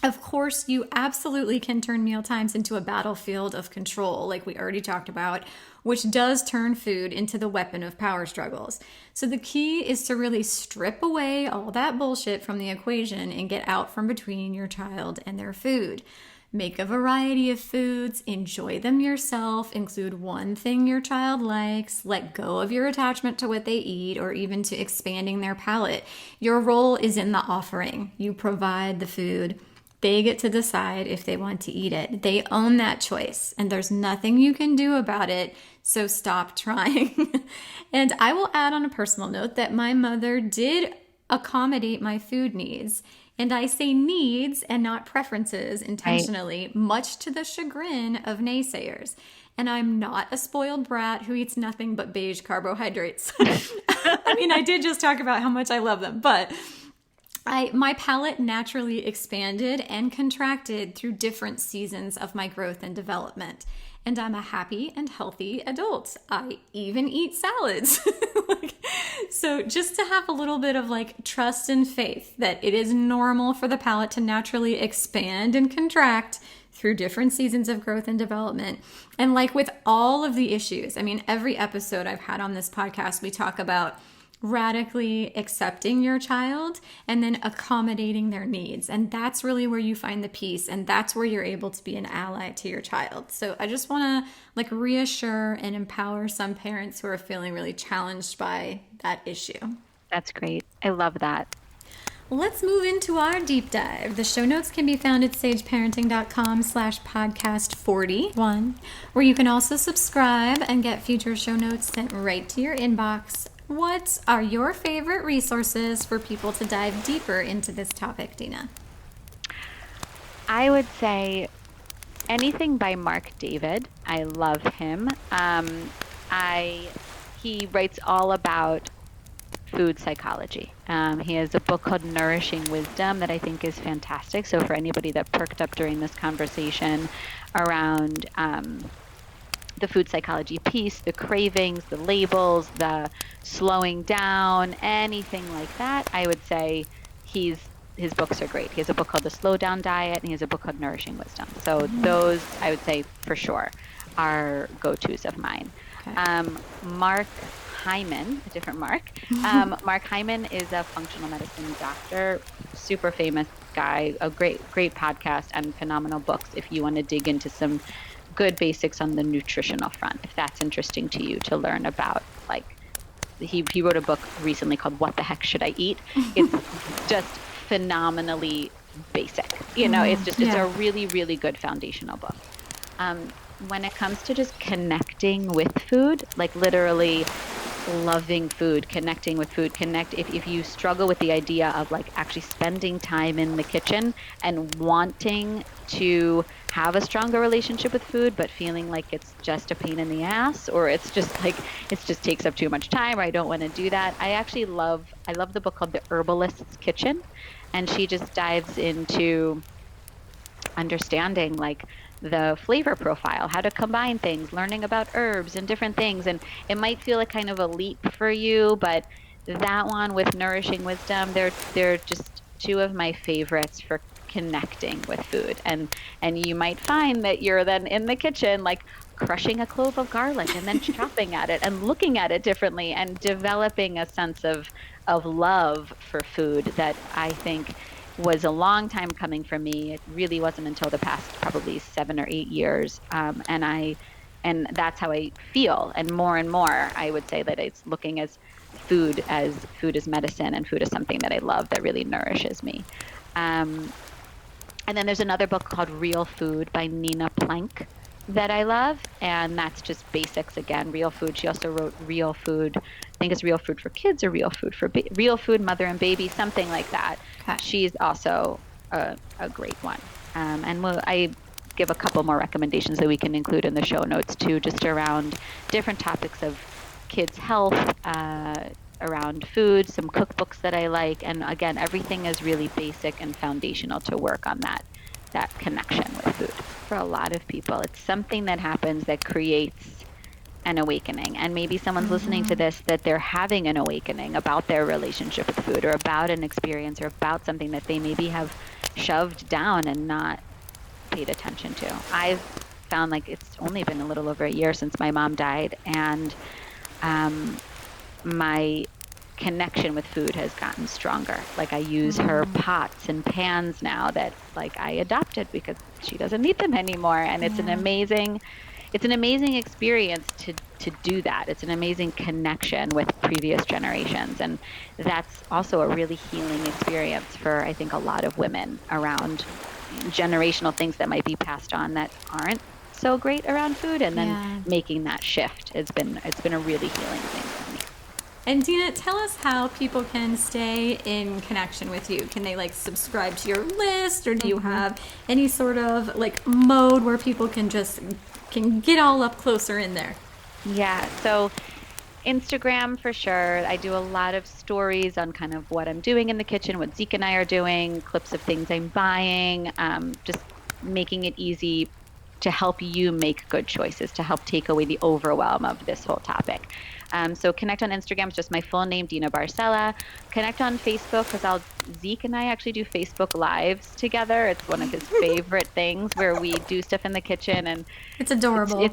Speaker 4: Of course, you absolutely can turn mealtimes into a battlefield of control, like we already talked about, which does turn food into the weapon of power struggles. So the key is to really strip away all that bullshit from the equation and get out from between your child and their food. Make a variety of foods, enjoy them yourself, include one thing your child likes, let go of your attachment to what they eat or even to expanding their palate. Your role is in the offering. You provide the food. They get to decide if they want to eat it. They own that choice, and there's nothing you can do about it, so stop trying. And I will add on a personal note that my mother did accommodate my food needs. And I say needs and not preferences intentionally, much to the chagrin of naysayers. And I'm not a spoiled brat who eats nothing but beige carbohydrates. I mean, I did just talk about how much I love them, but my palate naturally expanded and contracted through different seasons of my growth and development. And I'm a happy and healthy adult. I even eat salads. So just to have a little bit of trust and faith that it is normal for the palate to naturally expand and contract through different seasons of growth and development. And like with all of the issues, I mean, every episode I've had on this podcast, we talk about radically accepting your child and then accommodating their needs. And that's really where you find the peace, and that's where you're able to be an ally to your child. So I just want to reassure and empower some parents who are feeling really challenged by that issue.
Speaker 5: That's great. I love that.
Speaker 4: Let's move into our deep dive. The show notes can be found at sageparenting.com/podcast41, where you can also subscribe and get future show notes sent right to your inbox. What are your favorite resources for people to dive deeper into this topic, Deena?
Speaker 5: I would say anything by Mark David. I love him. He writes all about food psychology. He has a book called Nourishing Wisdom that I think is fantastic. So for anybody that perked up during this conversation around the food psychology piece, the cravings, the labels, the slowing down, anything like that, I would say his books are great. He has a book called The Slow Down Diet, and he has a book called Nourishing Wisdom. So those, I would say for sure, are go-tos of mine. Okay. Mark Hyman, a different Mark. Mark Hyman is a functional medicine doctor, super famous guy, a great podcast and phenomenal books if you want to dig into some good basics on the nutritional front, if that's interesting to you to learn about. He wrote a book recently called What the Heck Should I Eat? It's just phenomenally basic. It's a really, really good foundational book. When it comes to just connecting with food, literally loving food, connecting with food, if you struggle with the idea of actually spending time in the kitchen and wanting to have a stronger relationship with food, but feeling like it's just a pain in the ass, or it's just it just takes up too much time, or I don't want to do that. I love the book called The Herbalist's Kitchen, and she just dives into understanding the flavor profile, how to combine things, learning about herbs and different things. And it might feel like kind of a leap for you, but that one with Nourishing Wisdom, they're just two of my favorites for connecting with food. And you might find that you're then in the kitchen, crushing a clove of garlic and then chopping at it and looking at it differently and developing a sense of love for food that I think was a long time coming for me. It really wasn't until the past probably 7 or 8 years. And that's how I feel. And more I would say that it's looking as food as medicine, and food is something that I love that really nourishes me. And then there's another book called Real Food by Nina Plank. that I love, and that's just basics again. Real food. She also wrote real food. I think it's real food for kids or real food for real food, mother and baby, something like that.
Speaker 4: Okay.
Speaker 5: She's also a great one. And I give a couple more recommendations that we can include in the show notes too, just around different topics of kids' health, around food, some cookbooks that I like, and again, everything is really basic and foundational to work on that connection with food. For a lot of people, it's something that happens that creates an awakening. And maybe someone's listening to this that they're having an awakening about their relationship with food, or about an experience, or about something that they maybe have shoved down and not paid attention to. I've found like it's only been a little over a year since my mom died, and my connection with food has gotten stronger. Like I use her pots and pans now that like I adopted because she doesn't need them anymore. And it's an amazing experience to do that. It's an amazing connection with previous generations. And that's also a really healing experience for, I think, a lot of women around generational things that might be passed on that aren't so great around food. And then making that shift, it's been a really healing thing for me.
Speaker 4: And Deena, tell us how people can stay in connection with you. Can they like subscribe to your list, or do you have any sort of like mode where people can get all up closer in there?
Speaker 5: Yeah, so Instagram for sure. I do a lot of stories on kind of what I'm doing in the kitchen, what Zeke and I are doing, clips of things I'm buying, just making it easy to help you make good choices, to help take away the overwhelm of this whole topic. So connect on Instagram. It's just my full name, Deena Barselah. Connect on Facebook because Zeke and I actually do Facebook Lives together. It's one of his favorite things where we do stuff in the kitchen, and
Speaker 4: it's adorable.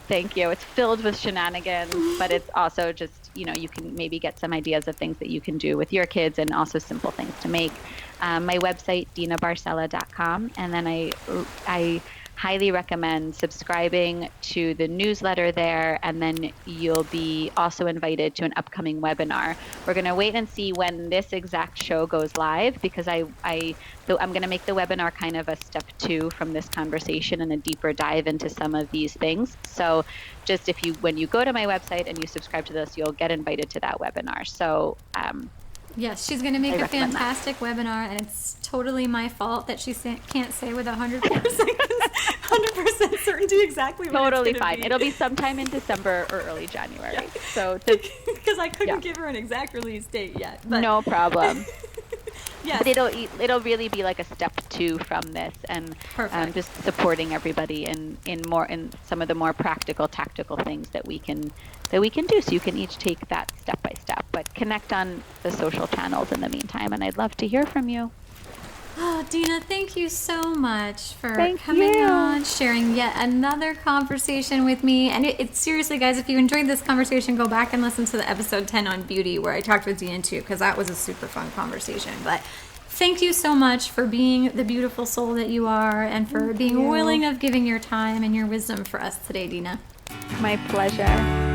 Speaker 5: Thank you. It's filled with shenanigans, but it's also just, you can maybe get some ideas of things that you can do with your kids, and also simple things to make. My website, deenabarselah.com, and then I highly recommend subscribing to the newsletter there, and then you'll be also invited to an upcoming webinar. We're going to wait and see when this exact show goes live, because I'm going to make the webinar kind of a step 2 from this conversation and a deeper dive into some of these things. So just when you go to my website and you subscribe to this, you'll get invited to that webinar. So
Speaker 4: yes, she's going to make a fantastic webinar, and it's totally my fault that she can't say with 100% certainty exactly what
Speaker 5: totally
Speaker 4: it's
Speaker 5: fine.
Speaker 4: be.
Speaker 5: It'll be sometime in December or early January.
Speaker 4: Yeah.
Speaker 5: So
Speaker 4: because I couldn't give her an exact release date yet. But.
Speaker 5: No problem.
Speaker 4: Yes.
Speaker 5: But it'll really be like a step 2 from this, and just supporting everybody in some of the more practical, tactical things that we can do, so you can each take that step by step. But connect on the social channels in the meantime, and I'd love to hear from you.
Speaker 4: Oh, Deena, thank you so much for coming on, sharing yet another conversation with me. And it's seriously, guys, if you enjoyed this conversation, go back and listen to the episode 10 on beauty, where I talked with Deena too, because that was a super fun conversation. But thank you so much for being the beautiful soul that you are, and for being willing of giving your time and your wisdom for us today, Deena.
Speaker 5: My pleasure.